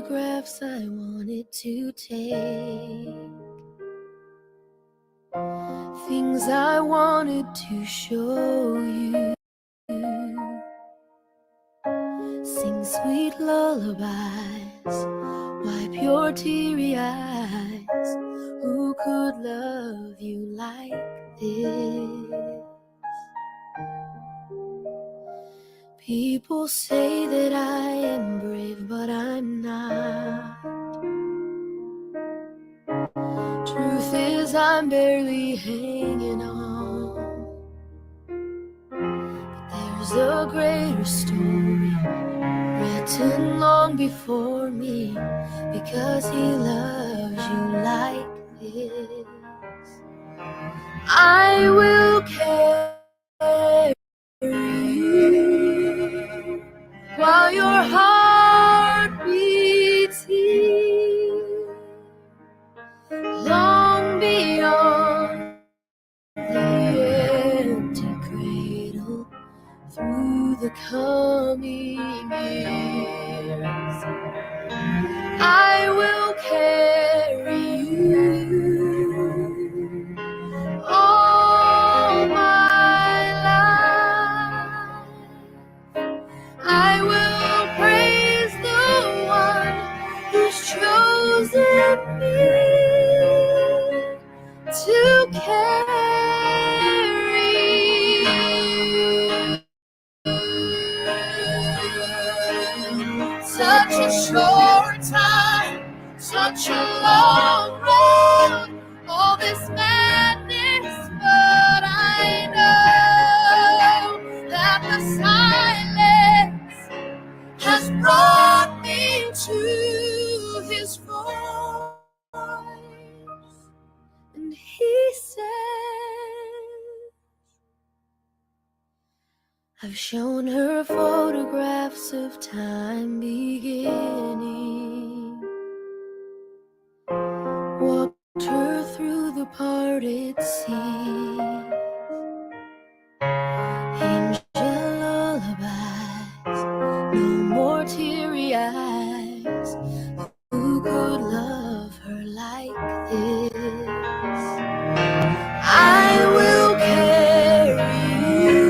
photographs I wanted to take, things I wanted to show you. Sing sweet lullabies, wipe your teary eyes. Who could love you like this? People say that I am brave, but I'm not. Truth is, I'm barely hanging on. But there's a greater story written long before me, because he loves you like this. I will carry you while your heart beats here, long beyond the empty cradle, through the coming years. I will carry you all my life. I will praise the one who's chosen me to carry you. Such a short time, such a long road, all this madness, but I know that the silence has brought me to his voice, and he says, I've shown her photographs of time beginning, walked her through the parted seas, angel lullabies, no more teary eyes. Who could love her like this? I will carry you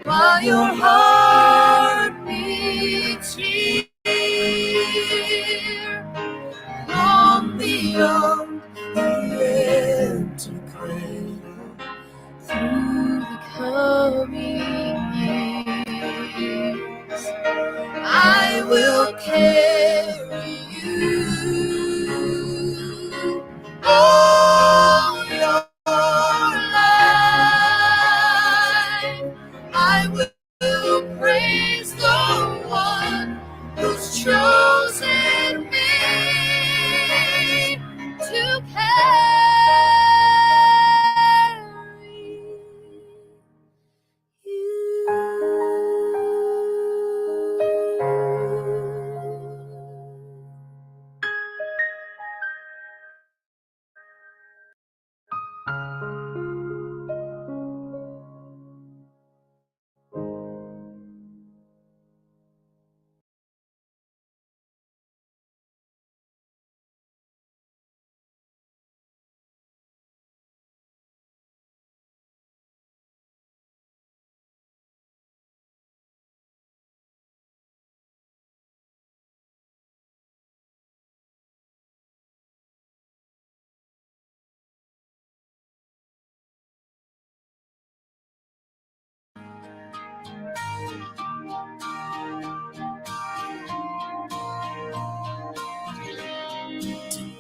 while your heart beats here, long beyond the empty cradle, through the coming years. I will carry you all your life. I will praise the one who's chosen me to carry you.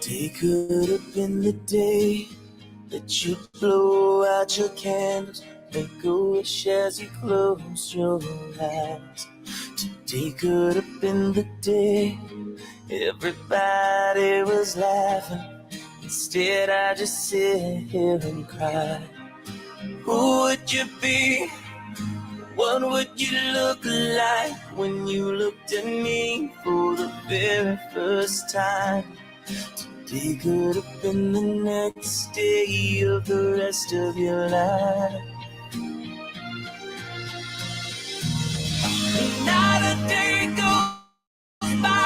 Today could have been the day that you blow out your candles, make a wish as you close your eyes. Today could have been the day everybody was laughing. Instead I just sit here and cry. Who would you be? What would you look like when you looked at me for the very first time? Today could have been the next day of the rest of your life. Not a day goes by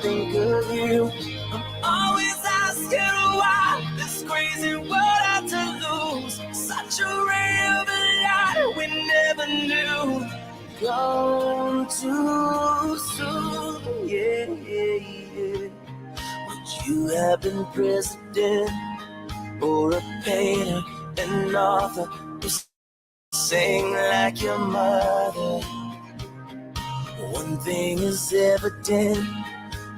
think of you. I'm always asking why this crazy world had to lose such a ray of light we never knew. Gone too soon, yeah, yeah, yeah. Would you have been president or a painter, an author who sing like your mother? One thing is evident,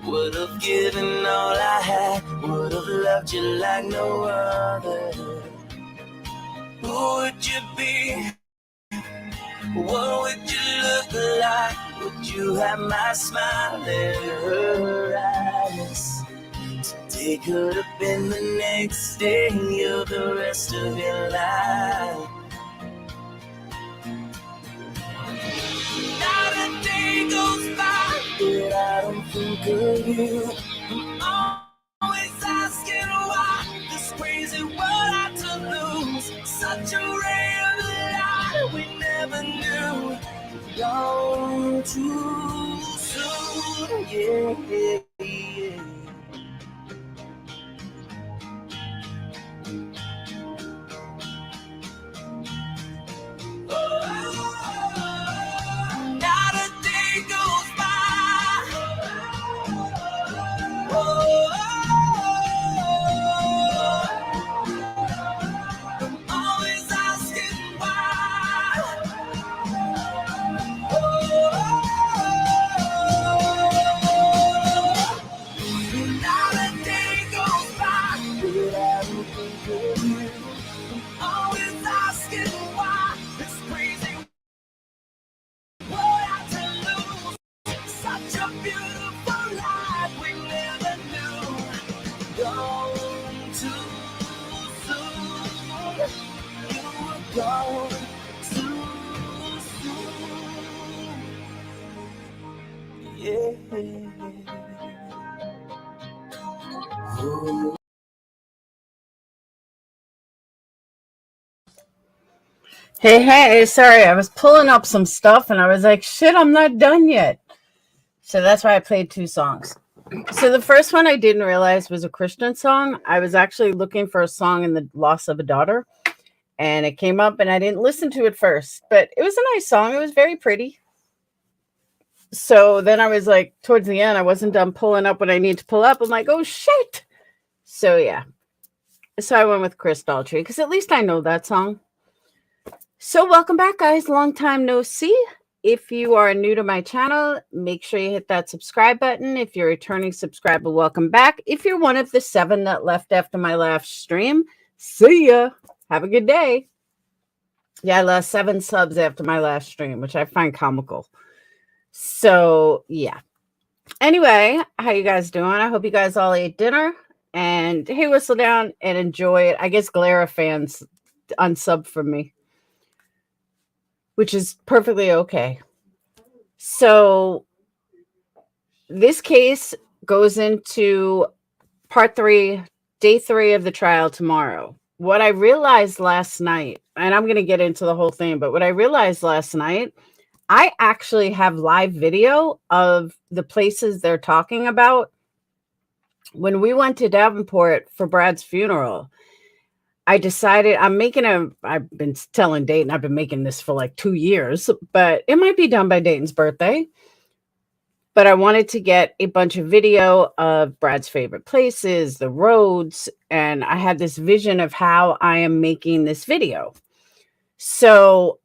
would have given all I had, would have loved you like no other. Who would you be? What would you look like? Would you have my smile in her eyes? Today could have been the next day of the rest of your life. Not a day goes by that I don't think of you. I'm always asking why this crazy world had to lose such a ray of light we never knew. Gone too soon, yeah, yeah, yeah. Not a day goes by. I'm always asking why. Not a day goes by without you thinking of you. I'm always asking why this crazy world had to lose such a beautiful life we never knew. Gone too soon. You were gone too soon. Yeah. Ooh. Hey, sorry, I was pulling up some stuff and I was like, shit, I'm not done yet. So that's why I played two songs. So the first one I didn't realize was a Christian song. I was actually looking for a song in the loss of a daughter, and it came up and I didn't listen to it first, but it was a nice song. It was very pretty. So then I was like, towards the end, I wasn't done pulling up what I need to pull up. I'm like, oh shit. So yeah. So I went with Chris Daltrey because at least I know that song. So welcome back, guys. Long time no see. If you are new to my channel, make sure you hit that subscribe button. If you're a returning subscriber, welcome back. If you're one of the 7 that left after my last stream, see ya. Have a good day. Yeah, I lost 7 subs after my last stream, which I find comical. So, yeah. Anyway, how you guys doing? I hope you guys all ate dinner. And hey, whistle down and enjoy it. I guess Glera fans unsub from me, which is perfectly okay. So this case goes into part 3, day 3 of the trial tomorrow. What I realized last night, and I'm going to get into the whole thing, but what I realized last night, I actually have live video of the places they're talking about. When we went to Davenport for Brad's funeral, I decided I've been telling Dayton, I've been making this for like 2 years, but it might be done by Dayton's birthday. But I wanted to get a bunch of video of Brad's favorite places, the roads, and I had this vision of how I am making this video. So,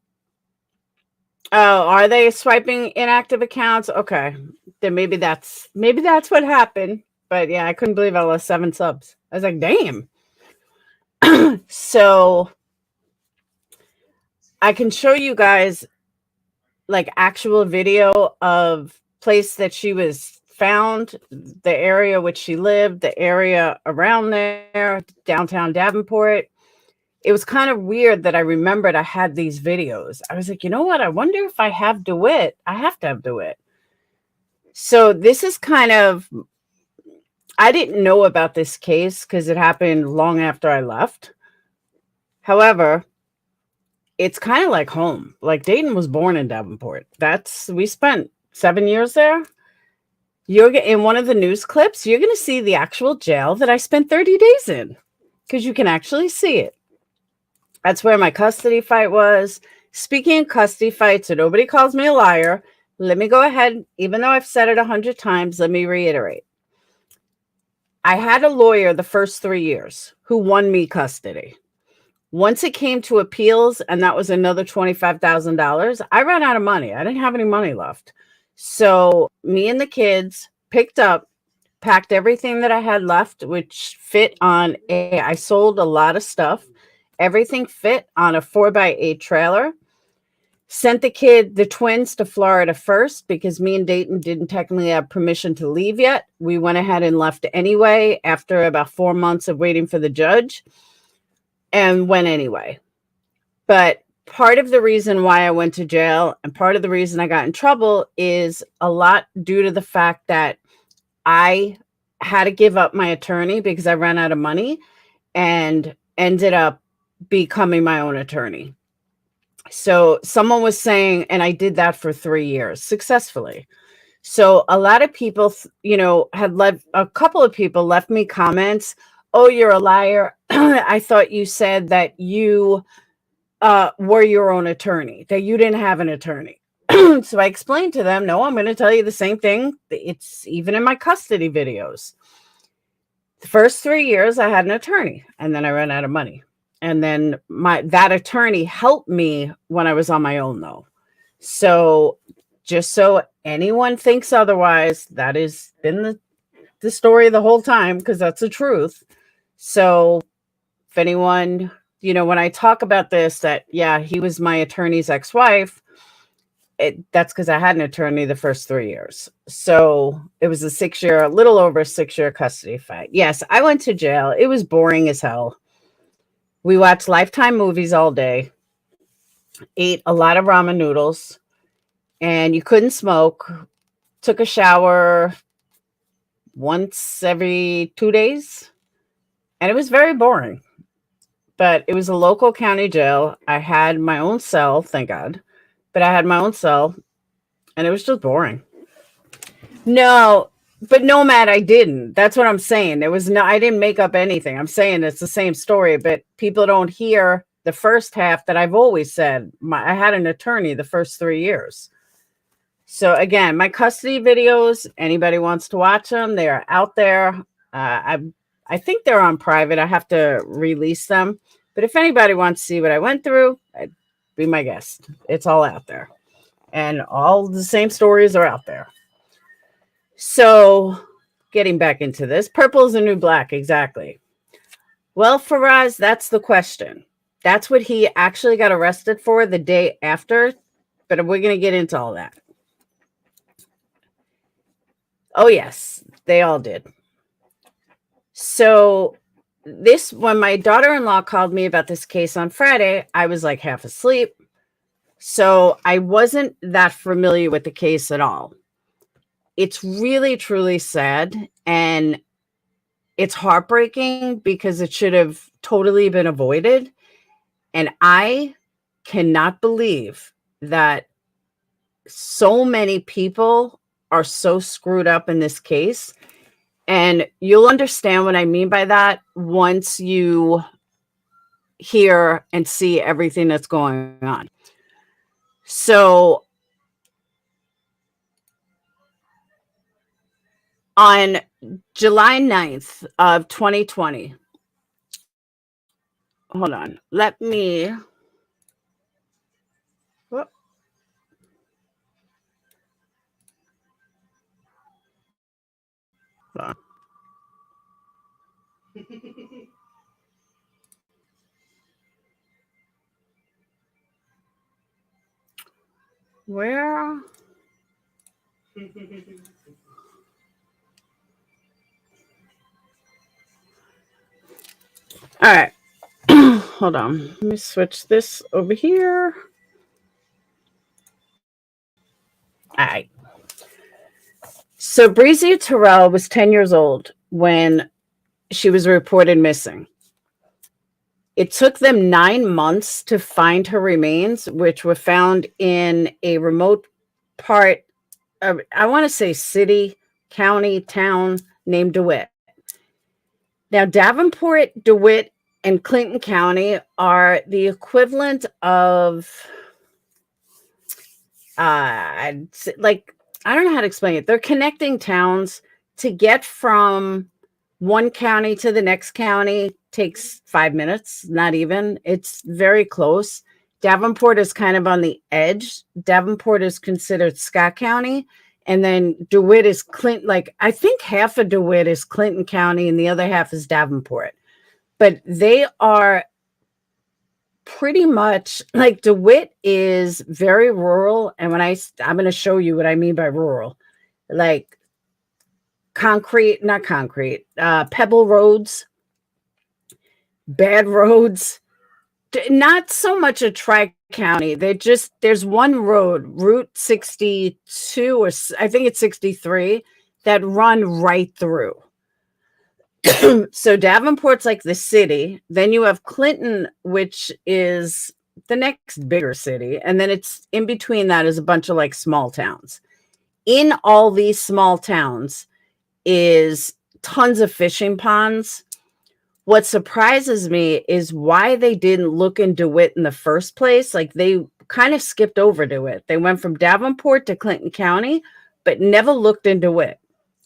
are they swiping inactive accounts? Okay, then maybe that's what happened. But yeah, I couldn't believe I lost 7 subs. I was like, damn. So I can show you guys like actual video of place that she was found, the area which she lived, the area around there, downtown Davenport. It was kind of weird that I remembered I had these videos. I was like, you know what? I wonder if I have DeWitt. I have to have DeWitt. So this is kind of, I didn't know about this case because it happened long after I left. However, it's kind of like home. Like Dayton was born in Davenport. We spent 7 years there. You're in one of the news clips, you're going to see the actual jail that I spent 30 days in, because you can actually see it. That's where my custody fight was. Speaking of custody fights, so nobody calls me a liar, let me go ahead, even though I've said it 100 times, let me reiterate. I had a lawyer the first 3 years who won me custody. Once it came to appeals, and that was another $25,000, I ran out of money. I didn't have any money left. So me and the kids picked up, packed everything that I had left, which fit on I sold a lot of stuff. Everything fit on a 4x8 trailer. Sent the twins to Florida first because me and Dayton didn't technically have permission to leave yet. We went ahead and left anyway after about 4 months of waiting for the judge, and went anyway. But part of the reason why I went to jail and part of the reason I got in trouble is a lot due to the fact that I had to give up my attorney because I ran out of money and ended up becoming my own attorney. So someone was saying, and I did that for 3 years successfully. So a lot of people, a couple of people left me comments. Oh, you're a liar. I thought you said that you were your own attorney, that you didn't have an attorney. So I explained to them, no, I'm going to tell you the same thing. It's even in my custody videos. The first 3 years I had an attorney, and then I ran out of money. And then that attorney helped me when I was on my own, though. So just so anyone thinks otherwise, that has been the story the whole time, because that's the truth. So if anyone, when I talk about this, that, yeah, he was my attorney's ex-wife, that's because I had an attorney the first 3 years. So it was a little over 6 year custody fight. Yes, I went to jail. It was boring as hell. We watched Lifetime movies all day, ate a lot of ramen noodles, and you couldn't smoke. Took a shower once every 2 days, and it was very boring. But it was a local county jail. I had my own cell, thank God, but I had my own cell, and it was just boring. No, but Nomad, I didn't. That's what I'm saying. I didn't make up anything. I'm saying it's the same story, but people don't hear the first half that I've always said. I had an attorney the first 3 years. So again, my custody videos, anybody wants to watch them, they are out there. I think they're on private. I have to release them. But if anybody wants to see what I went through, be my guest. It's all out there. And all the same stories are out there. So getting back into this, purple is a new black. Exactly. Well, Faraz, that's the question. That's what he actually got arrested for the day after. But we're going to get into all that. Oh, yes, they all did. So when my daughter-in-law called me about this case on Friday, I was like half asleep. So I wasn't that familiar with the case at all. It's really, truly sad. And it's heartbreaking because it should have totally been avoided. And I cannot believe that so many people are so screwed up in this case. And you'll understand what I mean by that once you hear and see everything that's going on. So on July 9th of 2020, hold on, let me, where? All right. Hold on. Let me switch this over here. All right. So Breasia Terrell was 10 years old when she was reported missing. It took them 9 months to find her remains, which were found in a remote part of, I want to say, city county town named DeWitt. Now, Davenport, DeWitt, and Clinton County are the equivalent of, like, I don't know how to explain it. They're connecting towns. To get from one county to the next county takes 5 minutes, not even. It's very close. Davenport is kind of on the edge. Davenport is considered Scott County. And then DeWitt is Clinton. Like, I think half of DeWitt is Clinton County and the other half is Davenport. But they are pretty much, like, DeWitt is very rural. And when I'm going to show you what I mean by rural, like not concrete, pebble roads, bad roads, not so much a tri-county. There's one road, Route 62, or I think it's 63, that run right through. So Davenport's like the city. Then you have Clinton, which is the next bigger city. And then it's in between that is a bunch of like small towns. In all these small towns is tons of fishing ponds. What surprises me is why they didn't look in DeWitt in the first place. Like, they kind of skipped over DeWitt. They went from Davenport to Clinton County, but never looked in DeWitt.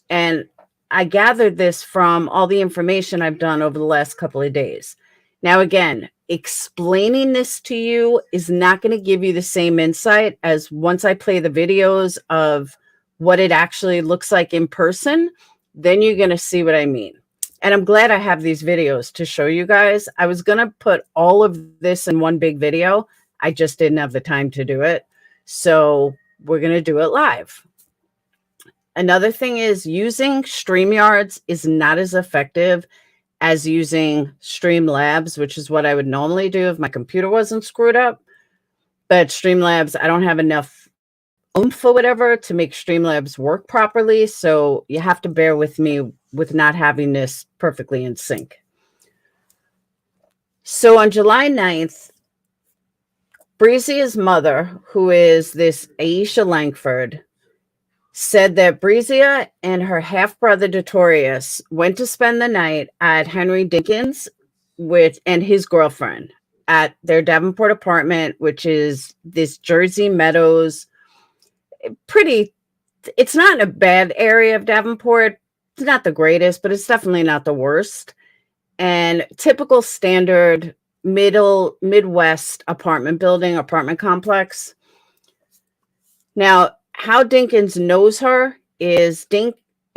And I gathered this from all the information I've done over the last couple of days. Now, again, explaining this to you is not going to give you the same insight as once I play the videos of what it actually looks like in person, then you're going to see what I mean. And I'm glad I have these videos to show you guys. I was going to put all of this in one big video. I just didn't have the time to do it. So we're going to do it live. Another thing is using StreamYards is not as effective as using Streamlabs, which is what I would normally do if my computer wasn't screwed up. But Streamlabs, I don't have enough oomph or whatever to make Streamlabs work properly. So you have to bear with me with not having this perfectly in sync. So on July 9th, Breasia's mother, who is this Aisha Langford, said that Breasia and her half-brother Detorius went to spend the night at Henry Dinkins and his girlfriend at their Davenport apartment, which is this Jersey Meadows. It's not a bad area of Davenport. It's not the greatest, but it's definitely not the worst. And typical standard Midwest apartment complex. Now, how Dinkins knows her is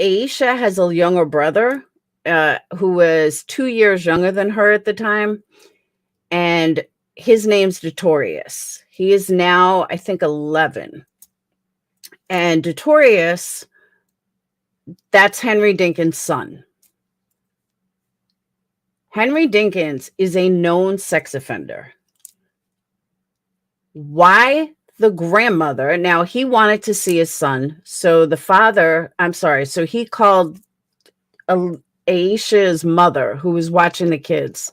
Aisha has a younger brother who was 2 years younger than her at the time. And his name's Detorius. He is now, I think, 11. And Detorius, that's Henry Dinkins' son. Henry Dinkins is a known sex offender. Why the grandmother? Now, he wanted to see his son. So so he called Aisha's mother, who was watching the kids,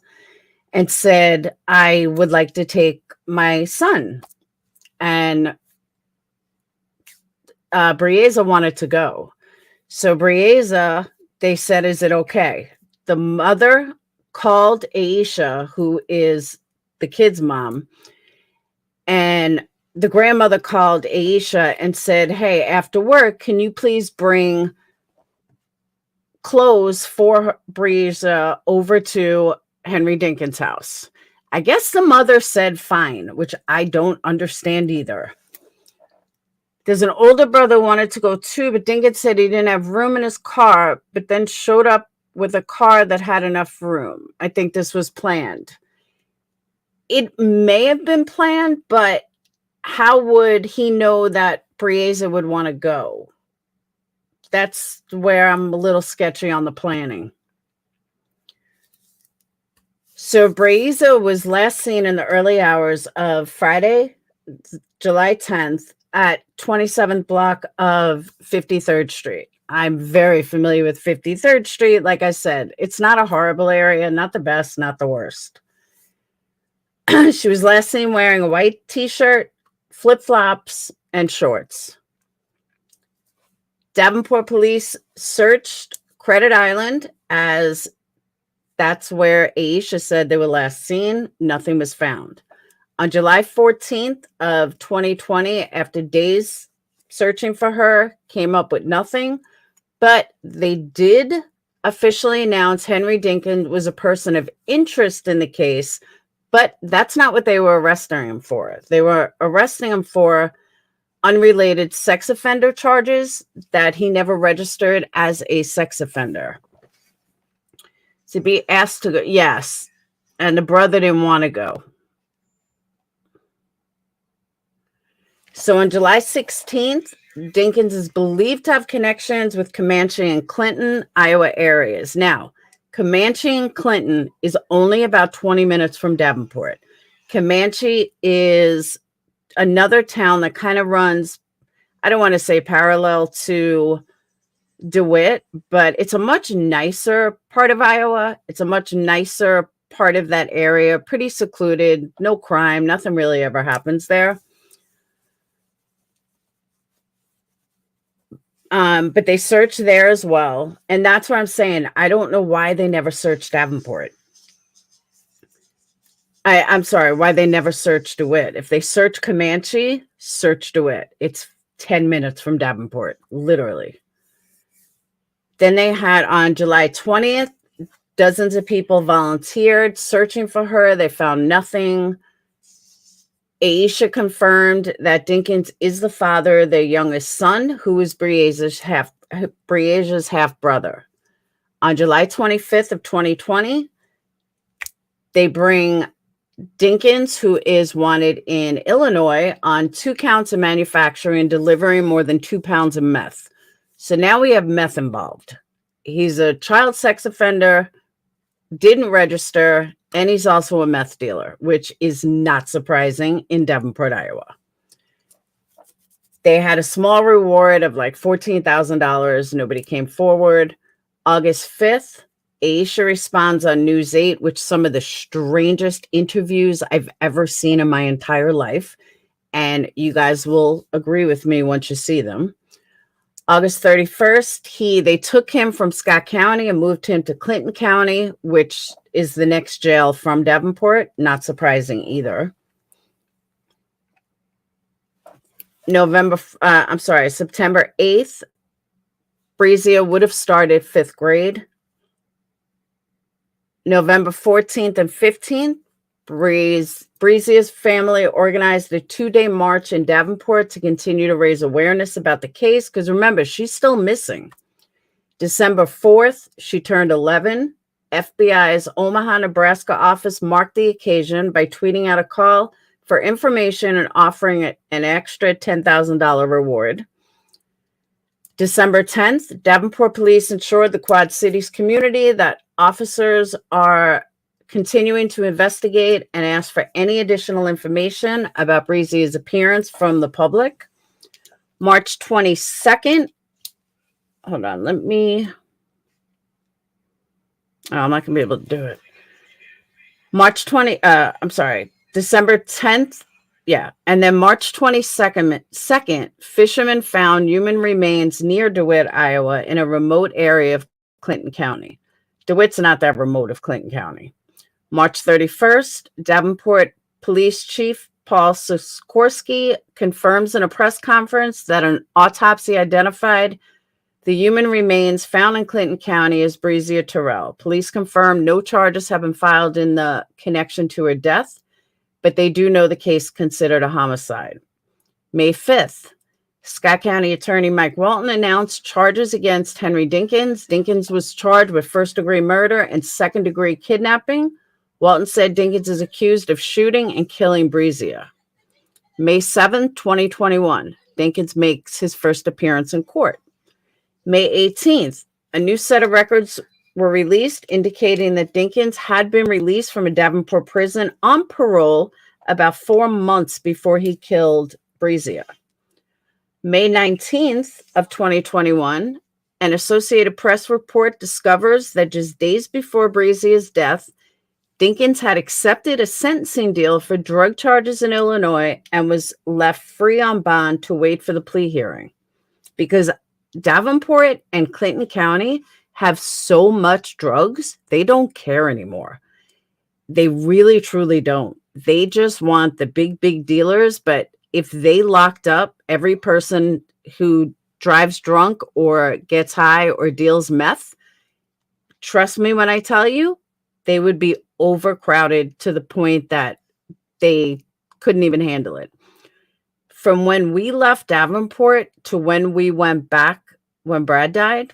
and said, I would like to take my son. And Bresia wanted to go. So Bresia, they said, is it okay? The mother called Aisha, who is the kid's mom, and the grandmother called Aisha and said, hey, after work, can you please bring clothes for Bresia over to Henry Dinkins' house? I guess the mother said fine, which I don't understand either. There's an older brother who wanted to go too, but Dinkins said he didn't have room in his car, but then showed up with a car that had enough room. I think this was planned. It may have been planned, but how would he know that Bresia would want to go? That's where I'm a little sketchy on the planning. So Bresia was last seen in the early hours of Friday, July 10th, at 27th block of 53rd Street. I'm very familiar with 53rd Street. Like I said, it's not a horrible area, not the best, not the worst. She was last seen wearing a white t-shirt, flip-flops, and shorts. Davenport police searched Credit Island, as that's where Aisha said they were last seen. Nothing was found. On July 14th of 2020, after days searching for her, came up with nothing, but they did officially announce Henry Dinkins was a person of interest in the case, but that's not what they were arresting him for. They were arresting him for unrelated sex offender charges that he never registered as a sex offender. To be asked to go, yes, and the brother didn't want to go. So on July 16th, Dinkins is believed to have connections with Comanche and Clinton, Iowa areas. Now, Comanche and Clinton is only about 20 minutes from Davenport. Comanche is another town that kind of runs, I don't want to say parallel to DeWitt, but it's a much nicer part of Iowa. It's a much nicer part of that area, pretty secluded, no crime, nothing really ever happens there. But they searched there as well. And that's what I'm saying. I don't know why they never searched Davenport. I'm sorry, why they never searched DeWitt. If they search Comanche, search DeWitt. It's 10 minutes from Davenport, literally. Then they had on July 20th, dozens of people volunteered searching for her. They found nothing. Aisha confirmed that Dinkins is the father of their youngest son, who is Breasia's half brother. On July 25th of 2020, they bring Dinkins, who is wanted in Illinois, on 2 counts of manufacturing and delivering more than 2 pounds of meth. So now we have meth involved. He's a child sex offender, didn't register, and he's also a meth dealer, which is not surprising in Davenport, Iowa. They had a small reward of like $14,000. Nobody came forward. August 5th, Aisha responds on News 8, which some of the strangest interviews I've ever seen in my entire life. And you guys will agree with me once you see them. August 31st, they took him from Scott County and moved him to Clinton County, which is the next jail from Davenport. Not surprising either. September 8th, Breasia would have started 5th grade. November 14th and 15th, Breasia's family organized a 2-day march in Davenport to continue to raise awareness about the case, because remember, she's still missing. December 4th, she turned 11. FBI's Omaha, Nebraska office marked the occasion by tweeting out a call for information and offering an extra $10,000 reward. December 10th, Davenport police assured the Quad Cities community that officers are continuing to investigate and ask for any additional information about Breasia's appearance from the public. March 22nd. Hold on, I'm not going to be able to do it. December 10th. Yeah. And then March 22nd, fishermen found human remains near DeWitt, Iowa, in a remote area of Clinton County. DeWitt's not that remote of Clinton County. March 31st, Davenport Police Chief Paul Sikorsky confirms in a press conference that an autopsy identified the human remains found in Clinton County as Breasia Terrell. Police confirmed no charges have been filed in the connection to her death, but they do know the case considered a homicide. May 5th, Scott County Attorney Mike Walton announced charges against Henry Dinkins. Dinkins was charged with first-degree murder and second-degree kidnapping. Walton said Dinkins is accused of shooting and killing Breasia. May 7th, 2021, Dinkins makes his first appearance in court. May 18th, a new set of records were released indicating that Dinkins had been released from a Davenport prison on parole about 4 months before he killed Breasia. May 19th of 2021, an Associated Press report discovers that just days before Breasia's death, Dinkins had accepted a sentencing deal for drug charges in Illinois and was left free on bond to wait for the plea hearing. Because Davenport and Clinton County have so much drugs, they don't care anymore. They really, truly don't. They just want the big, big dealers. But if they locked up every person who drives drunk or gets high or deals meth, trust me when I tell you, they would be overcrowded to the point that they couldn't even handle it. From when we left Davenport to when we went back when Brad died,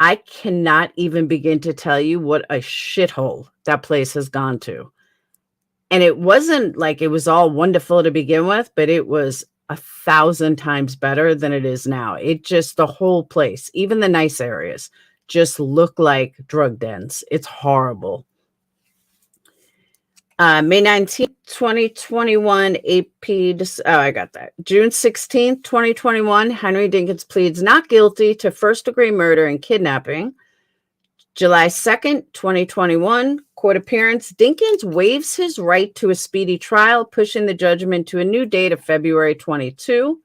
I cannot even begin to tell you what a shithole that place has gone to. And it wasn't like it was all wonderful to begin with, but it was 1,000 times better than it is now. It just, the whole place, even the nice areas, just look like drug dens. It's horrible. May 19th, 2021, I got that. June 16th, 2021, Henry Dinkins pleads not guilty to first-degree murder and kidnapping. July 2nd, 2021, court appearance. Dinkins waives his right to a speedy trial, pushing the judgment to a new date of February 22.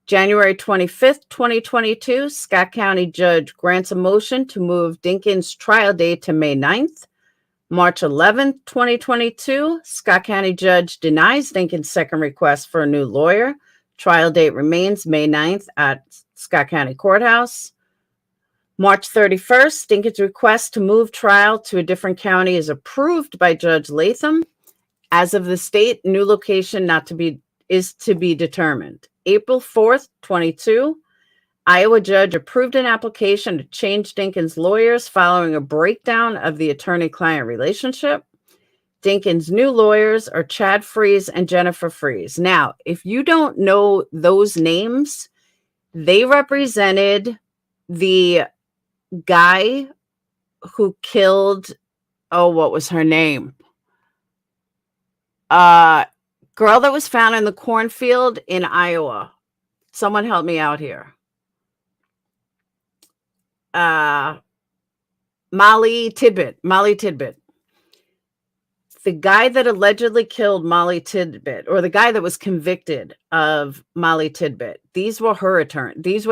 January 25th, 2022, Scott County judge grants a motion to move Dinkins' trial date to May 9th. March 11th, 2022, Scott County judge denies Dinkins' second request for a new lawyer. Trial date remains May 9th at Scott County Courthouse. March 31st, Dinkins' request to move trial to a different county is approved by Judge Latham. As of the state, new location is to be determined. April 4th, 22, Iowa judge approved an application to change Dinkins' lawyers following a breakdown of the attorney-client relationship. Dinkins' new lawyers are Chad Freeze and Jennifer Freeze. Now, if you don't know those names, they represented the guy who killed, what was her name? Girl that was found in the cornfield in Iowa. Someone help me out here. Molly Tidbit. The guy that allegedly killed Molly Tidbit, or the guy that was convicted of Molly Tidbit, these were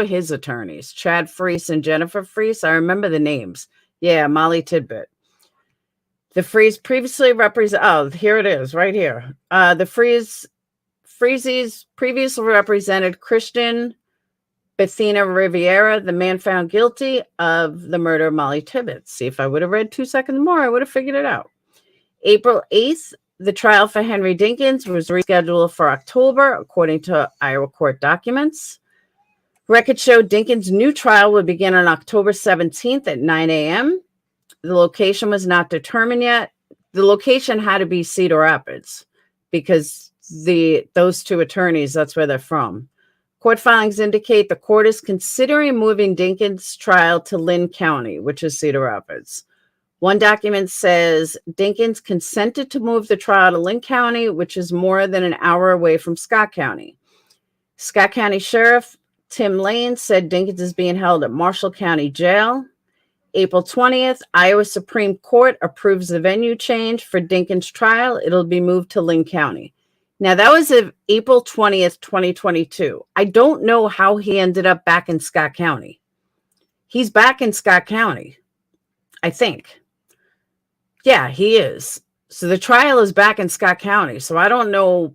his attorneys, Chad Freese and Jennifer Freese. I remember the names. Yeah, Molly Tidbit. The Freese previously here it is, right here. The Freeses previously represented Christian Bethina Riviera, the man found guilty of the murder of Molly Tibbetts. See, if I would have read 2 seconds more, I would have figured it out. April 8th, the trial for Henry Dinkins was rescheduled for October, according to Iowa court documents. Records show Dinkins' new trial would begin on October 17th at 9 a.m. The location was not determined yet. The location had to be Cedar Rapids because those two attorneys, that's where they're from. Court filings indicate the court is considering moving Dinkins' trial to Lynn County, which is Cedar Rapids. One document says Dinkins consented to move the trial to Lynn County, which is more than an hour away from Scott County. Scott County Sheriff Tim Lane said Dinkins is being held at Marshall County Jail. April 20th, Iowa Supreme Court approves the venue change for Dinkins' trial. It'll be moved to Lynn County. Now, that was April 20th, 2022. I don't know how he ended up back in Scott County. He's back in Scott County, I think. Yeah, he is. So the trial is back in Scott County. So I don't know.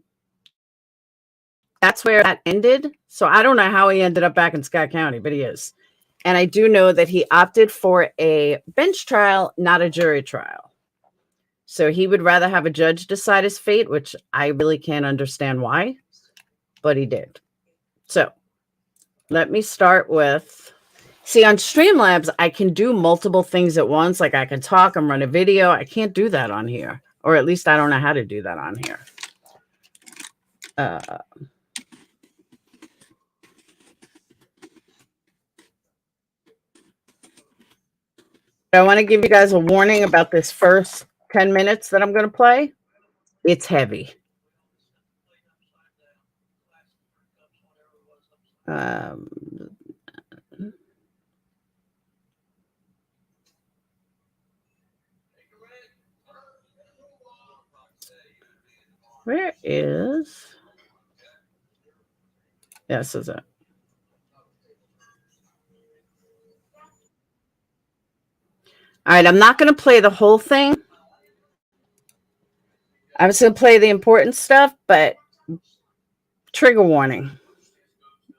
That's where that ended. So I don't know how he ended up back in Scott County, but he is. And I do know that he opted for a bench trial, not a jury trial. So he would rather have a judge decide his fate, which I really can't understand why, but he did. So let me start with, see, on Streamlabs, I can do multiple things at once. Like I can talk and run a video. I can't do that on here, or at least I don't know how to do that on here. I want to give you guys a warning about this first 10 minutes that I'm going to play. It's heavy. Where is... This is it. All right, I'm not going to play the whole thing. I'm just going to play the important stuff, but trigger warning.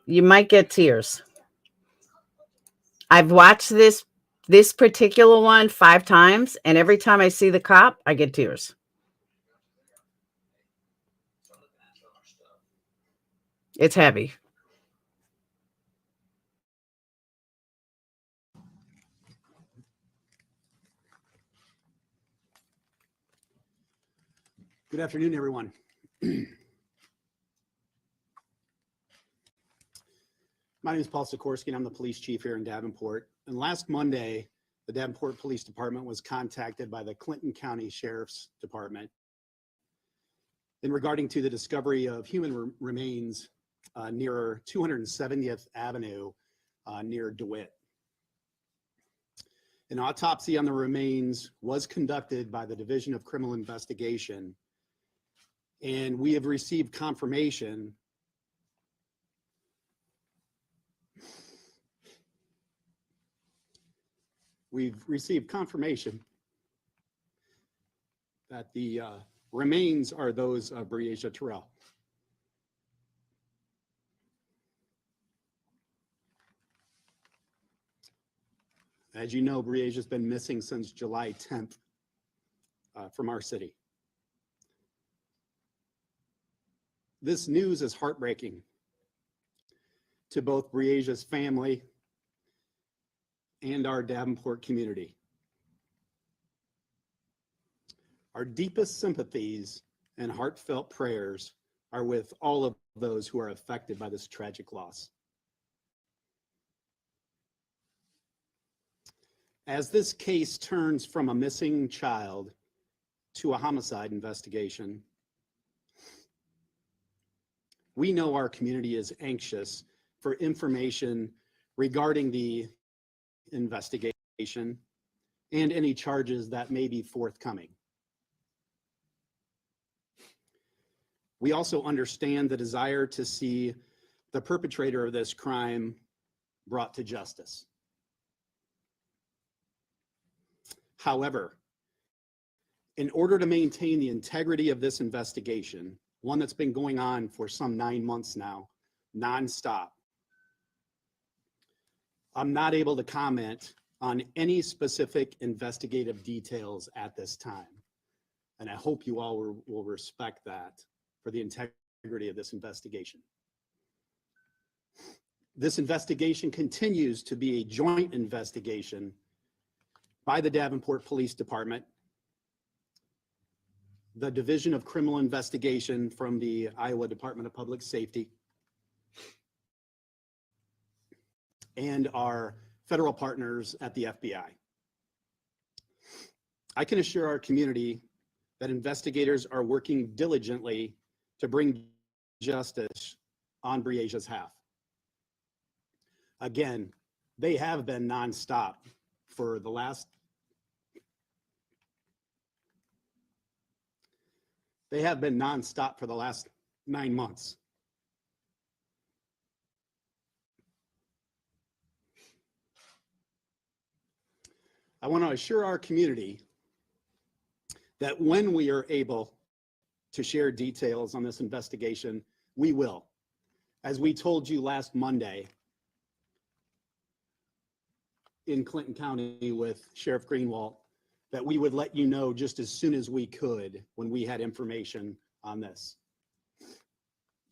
You might get tears. I've watched this particular one 5 times, and every time I see the cop, I get tears. It's heavy. Good afternoon, everyone. My name is Paul Sikorsky, and I'm the police chief here in Davenport. And last Monday, the Davenport Police Department was contacted by the Clinton County Sheriff's Department in regarding to the discovery of human remains near 270th Avenue near DeWitt. An autopsy on the remains was conducted by the Division of Criminal Investigation, and we have received confirmation that the remains are those of Breasia Terrell. As you know, Breasia's been missing since July 10th from our city. This news is heartbreaking to both Breasia's family and our Davenport community. Our deepest sympathies and heartfelt prayers are with all of those who are affected by this tragic loss. As this case turns from a missing child to a homicide investigation, we know our community is anxious for information regarding the investigation and any charges that may be forthcoming. We also understand the desire to see the perpetrator of this crime brought to justice. However, in order to maintain the integrity of this investigation, one that's been going on for some 9 months now, nonstop, I'm not able to comment on any specific investigative details at this time. And I hope you all will respect that for the integrity of this investigation. This investigation continues to be a joint investigation by the Davenport Police Department, the Division of Criminal Investigation from the Iowa Department of Public Safety, and our federal partners at the FBI. I can assure our community that investigators are working diligently to bring justice on Breasia's behalf. Again, they have been nonstop for the last 9 months. I want to assure our community that when we are able to share details on this investigation, we will. As we told you last Monday in Clinton County with Sheriff Greenwald, that we would let you know just as soon as we could when we had information on this.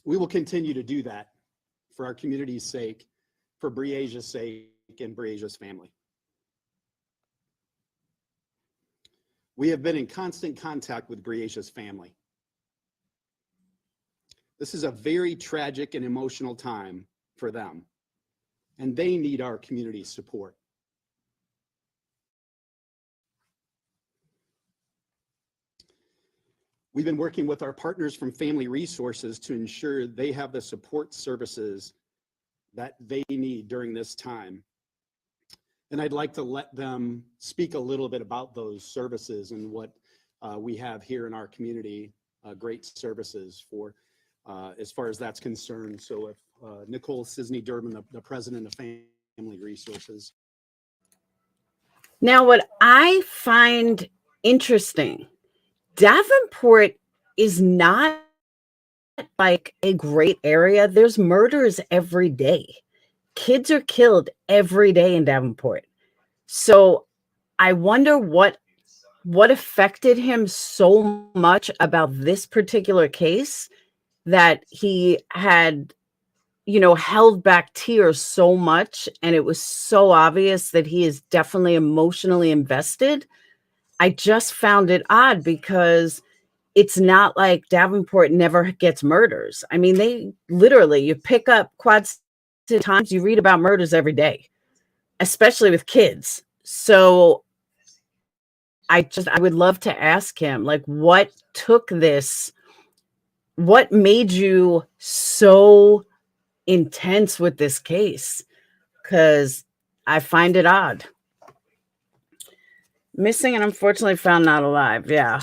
We will continue to do that for our community's sake, for Breasia's sake, and Breasia's family. We have been in constant contact with Breasia's family. This is a very tragic and emotional time for them, and they need our community's support. We've been working with our partners from Family Resources to ensure they have the support services that they need during this time. And I'd like to let them speak a little bit about those services and what we have here in our community, great services for as far as that's concerned. So if Nicole Cisney Durbin, the president of Family Resources. Now, what I find interesting, Davenport is not like a great area. There's murders every day. Kids are killed every day in Davenport. So I wonder what affected him so much about this particular case that he had, held back tears so much, and it was so obvious that he is definitely emotionally invested. I just found it odd because it's not like Davenport never gets murders. I mean, they literally, you pick up Quad City Times, you read about murders every day, especially with kids. So I would love to ask him, like, what made you so intense with this case? Because I find it odd. Missing and unfortunately found not alive. Yeah.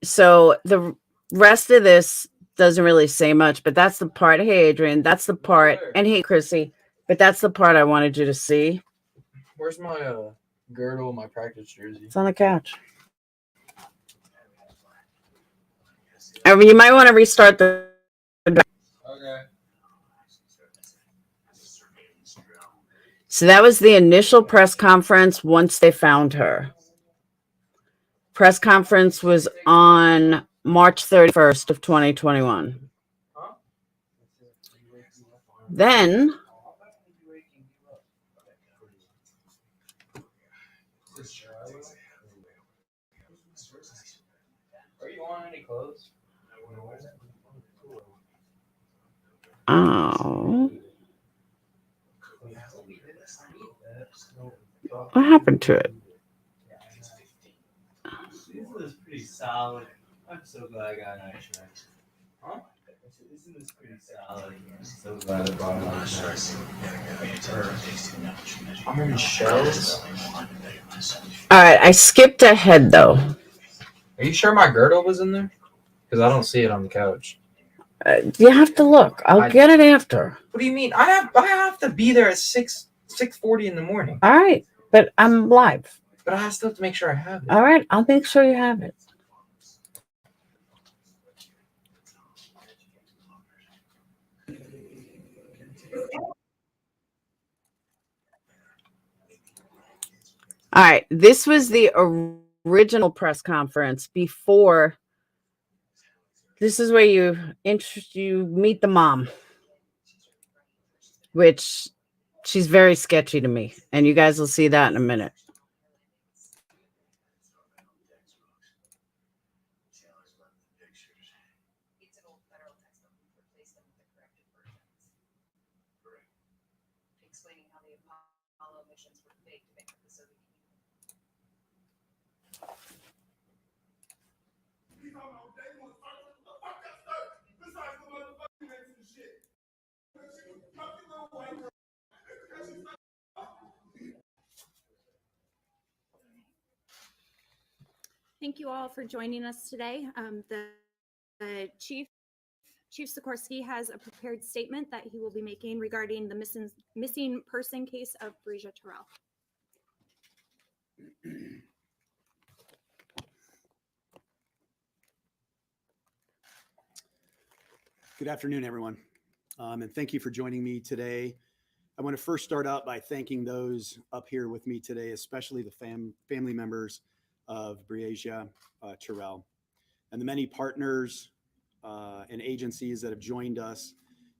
So the rest of this doesn't really say much, but that's the part. Hey, Adrian, that's the part. And hey, Chrissy, but that's the part I wanted you to see. Where's my girdle, my practice jersey? It's on the couch. I mean, you might want to restart the. Okay. So that was the initial press conference once they found her. Press conference was on March 31st of 2021. Then Are you on any clothes? Oh. What happened to it? This is pretty solid. I'm so glad I got an extra. Huh? Isn't this pretty solid? I'm so glad I brought an extra. Iron shells? All right, I skipped ahead though. Are you sure my girdle was in there? Because I don't see it on the couch. You have to look. I'll get it after. What do you mean? I have to be there at 6:40 in the morning. All right, but I'm live. But I still have to make sure I have it. All right, I'll make sure you have it. All right, this was the original press conference before. This is where you meet the mom, which she's very sketchy to me, and you guys will see that in a minute. Thank you all for joining us today. The Chief Sikorsky has a prepared statement that he will be making regarding the missing person case of Breasia Terrell. Good afternoon, everyone, and thank you for joining me today. I want to first start out by thanking those up here with me today, especially the family members of Breasia Terrell and the many partners and agencies that have joined us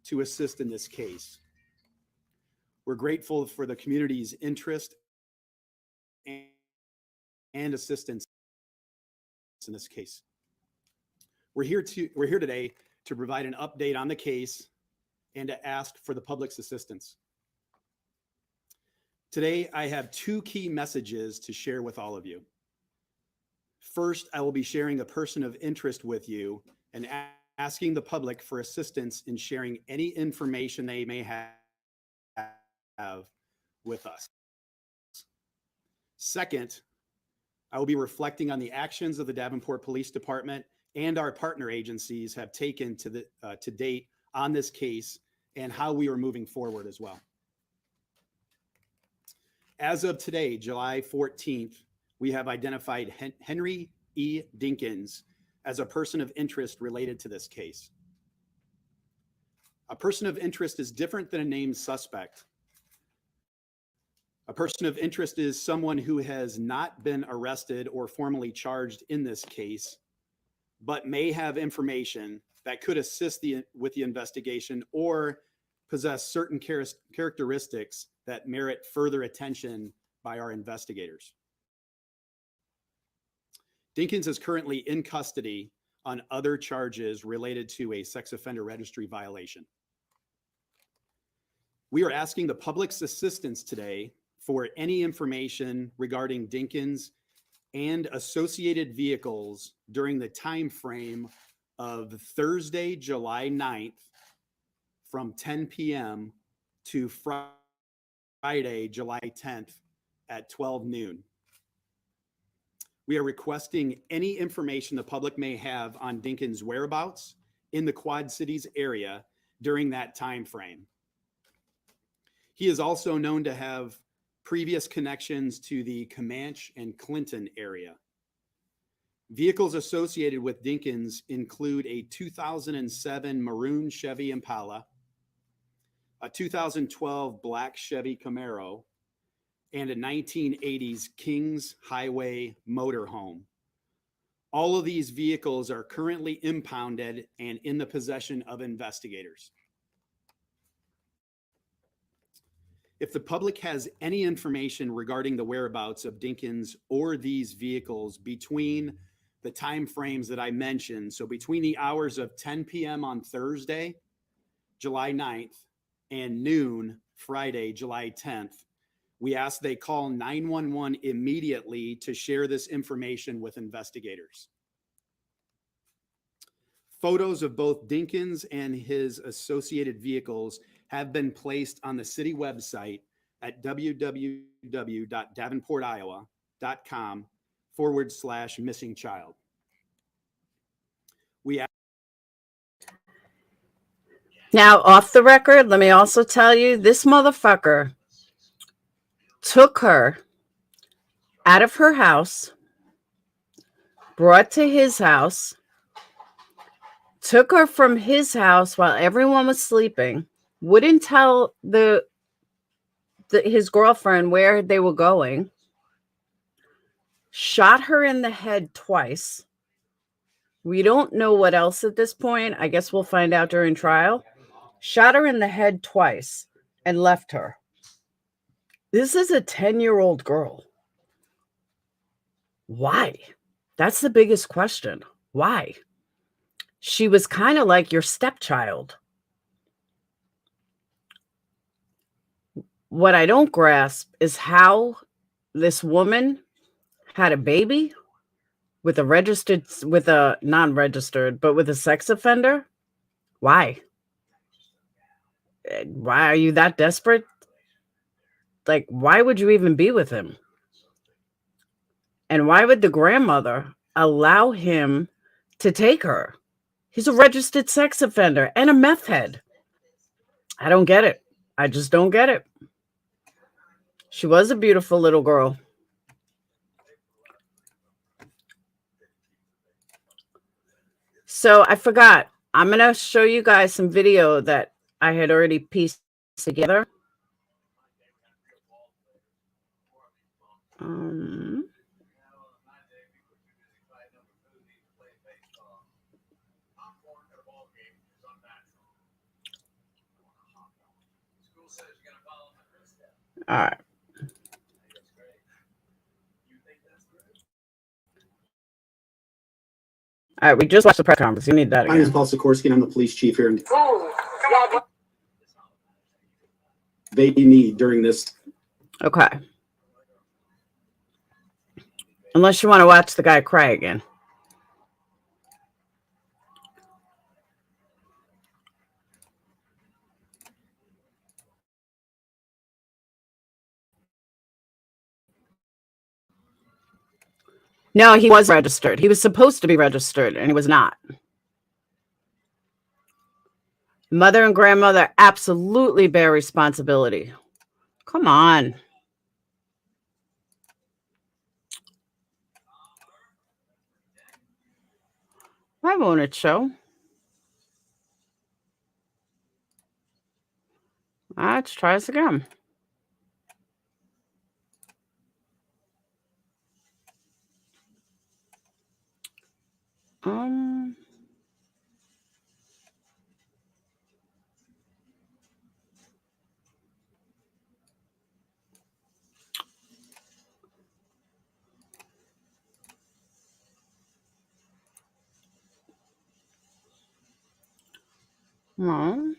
to assist in this case. We're grateful for the community's interest and assistance in this case. We're here today to provide an update on the case and to ask for the public's assistance. Today, I have two key messages to share with all of you. First, I will be sharing a person of interest with you and asking the public for assistance in sharing any information they may have with us. Second, I will be reflecting on the actions of the Davenport Police Department and our partner agencies have taken to date on this case and how we are moving forward as well. As of today, July 14th, we have identified Henry E. Dinkins as a person of interest related to this case. A person of interest is different than a named suspect. A person of interest is someone who has not been arrested or formally charged in this case, but may have information that could assist with the investigation or possess certain characteristics that merit further attention by our investigators. Dinkins is currently in custody on other charges related to a sex offender registry violation. We are asking the public's assistance today for any information regarding Dinkins and associated vehicles during the time frame of Thursday, July 9th from 10 p.m. to Friday, July 10th at 12 noon. We are requesting any information the public may have on Dinkins' whereabouts in the Quad Cities area during that time frame. He is also known to have previous connections to the Comanche and Clinton area. Vehicles associated with Dinkins include a 2007 maroon Chevy Impala, a 2012 black Chevy Camaro, and a 1980s Kings Highway motorhome. All of these vehicles are currently impounded and in the possession of investigators. If the public has any information regarding the whereabouts of Dinkins or these vehicles between the time frames that I mentioned, so between the hours of 10 p.m. on Thursday, July 9th, and noon, Friday, July 10th, we ask they call 911 immediately to share this information with investigators. Photos of both Dinkins and his associated vehicles have been placed on the city website at www.davenportiowa.com/missing child. Now, off the record, let me also tell you, this motherfucker took her out of her house, brought to his house, took her from his house while everyone was sleeping, wouldn't tell his girlfriend where they were going, shot her in the head twice. We don't know what else at this point. I guess we'll find out during trial. Shot her in the head twice and left her. This is a 10-year-old girl. Why? That's the biggest question. Why? She was kind of like your stepchild. What I don't grasp is how this woman had a baby with a non-registered, but with a sex offender. Why? Why are you that desperate? Like, why would you even be with him? And why would the grandmother allow him to take her? He's a registered sex offender and a meth head. I don't get it. I just don't get it. She was a beautiful little girl. So I forgot. I'm going to show you guys some video that I had already pieced together. All right. All right, we just watched the press conference. You need that again. My name is Paul Sikorsky, and I'm the police chief here. They need during this. Okay. Unless you want to watch the guy cry again. No, he was registered. He was supposed to be registered, and he was not. Mother and grandmother absolutely bear responsibility. Come on. Why won't it show? Let's try this again. Well,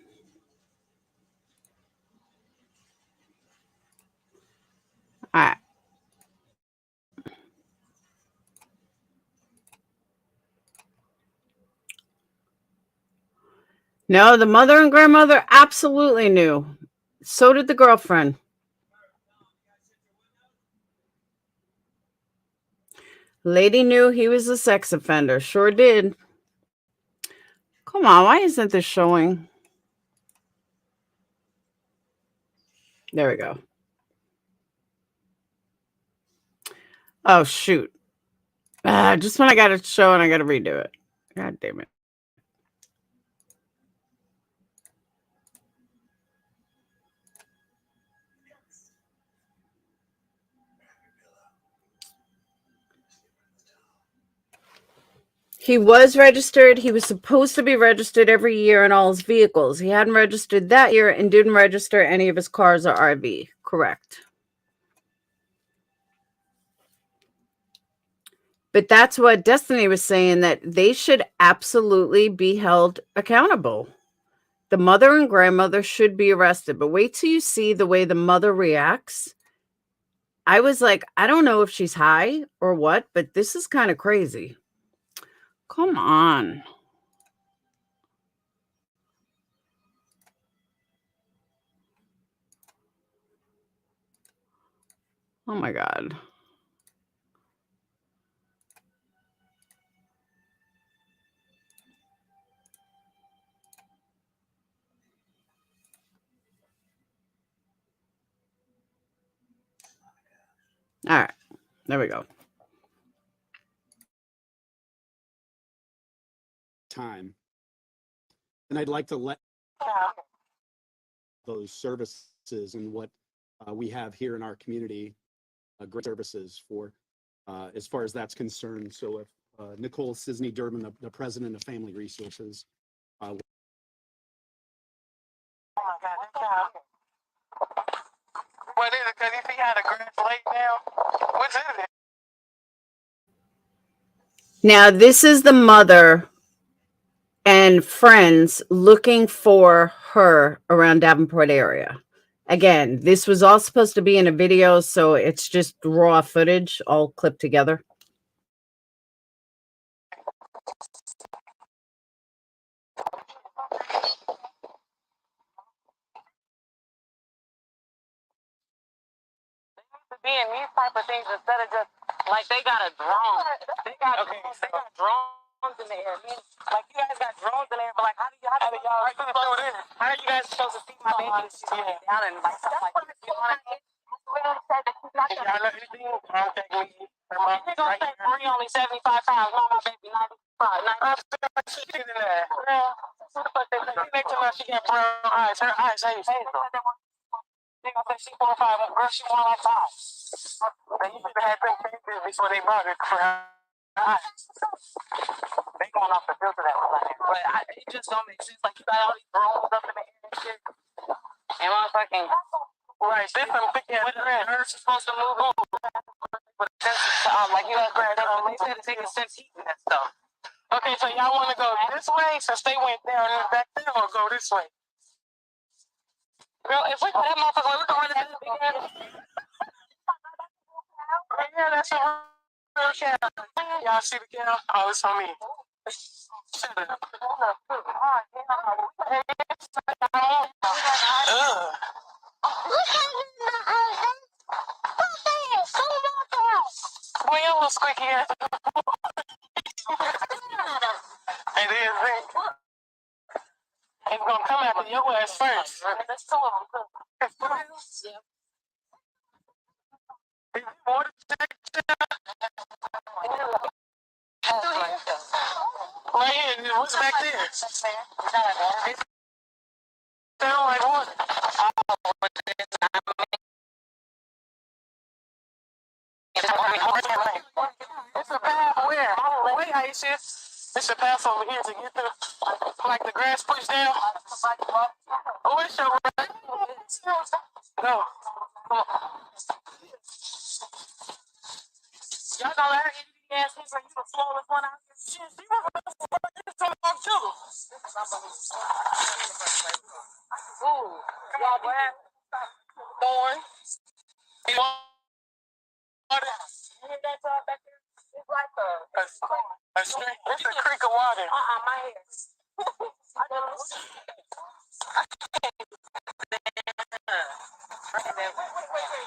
all right. No, the mother and grandmother absolutely knew. So did the girlfriend. Lady knew he was a sex offender. Sure did. Come on, why isn't this showing? There we go. Oh, shoot. Just when I got it show and I got to redo it. God damn it. He was registered. He was supposed to be registered every year in all his vehicles. He hadn't registered that year and didn't register any of his cars or RV. Correct. But that's what Destiny was saying, that they should absolutely be held accountable. The mother and grandmother should be arrested. But wait till you see the way the mother reacts. I was like, I don't know if she's high or what, but this is kind of crazy. Come on. Oh my God. All right. There we go. Time. And I'd like to let those services and what we have here in our community, great services for as far as that's concerned. So if Nicole Sisney Durbin, the president of Family Resources. Oh my God, that child. What is it? Because if he had a grass lake now, what is it? Now, this is the mother and friends looking for her around Davenport area. Again, this was all supposed to be in a video, so it's just raw footage all clipped together. Be in these type of things instead of just like they got a drone. They got drones in the air. Like you guys got drones in the air, but like how do y'all how are you guys supposed to see my baby down and like stuff like this? You know what I mean? Y'all know anything? Contact me. You're gonna say Marie only 75 pounds, not my baby 95. She's in there. Next to her, she got brown eyes. Her eyes hazel. They gonna say she 4 or 5, girl, she more like 5. They used to have them cases before they brought it for her eyes. They going off the filter that was on there. But it just don't make sense. Like, you got all these drones up in the air and shit. And motherfucking, right, this some big ass grand. Hers is supposed to move on. But like, you got grand, they said it's taking sense heating that stuff. Okay, so y'all want to go this way since they went down and back there, or go this way? Girl, if we go that motherfucker, we can run that big ass. Yeah, that's a real cow. Y'all see the cow? Oh, it's on me. Shut up. Boy, your little squeaky ass. It is, man. It's gonna come after your ass first. There's 2 of them. Yeah. Is it water check? Like right here. What's back there? It sound like what? It's a path where? Wait, Aisha. It's a path over here to get to, like, the grass pushed down. Oh, it's your right. No. Y'all know that Indian ass nigga, you the smallest one out here. Shit, she was so long too. Ooh, come on, boy. Thorn. You want it? You hear that talk back there? It's like a stream. It's a creek of water. My hair.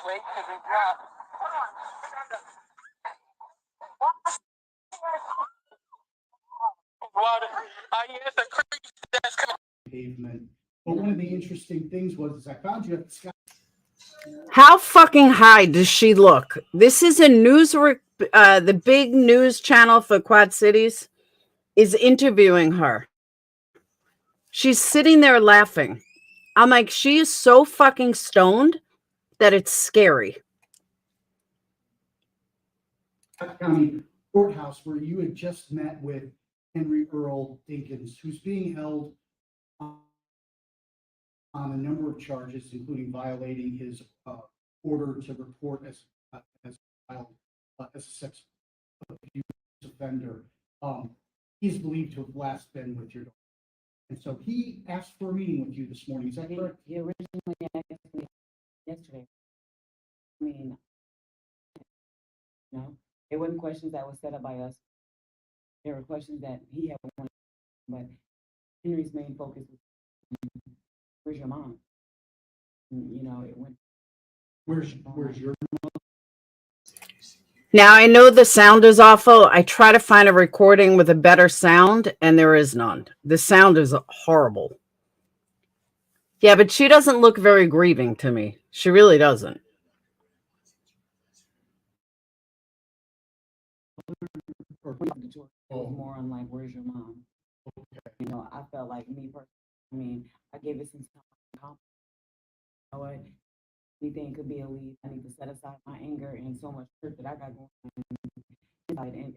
Wait, because it dropped. Water. Yeah, it's a creek that's coming. Pavement. But one of the interesting things was I found you at the sky. How fucking high does she look? This is a the big news channel for Quad Cities is interviewing her. She's sitting there laughing. I'm like, she is so fucking stoned that it's scary. County Courthouse, where you had just met with Henry Earl Dinkins, who's being held on a number of charges, including violating his order to report as a sex abuse offender. He's believed to have last been with your daughter. And so he asked for a meeting with you this morning. Is that correct? He originally asked me yesterday. I mean, no, it wasn't questions that was set up by us. There were questions that he had wanted, but Henry's main focus was, where's your mom? And, you know, it went. Where's your mom? Now, I know the sound is awful. I try to find a recording with a better sound, and there is none. The sound is horrible. Yeah, but she doesn't look very grieving to me. She really doesn't. It was more on like, where's your mom? You know, I felt like me personally, I mean, I gave it some time. You know what? Anything could be a lead. I need to set aside my anger and so much hurt that I got going on and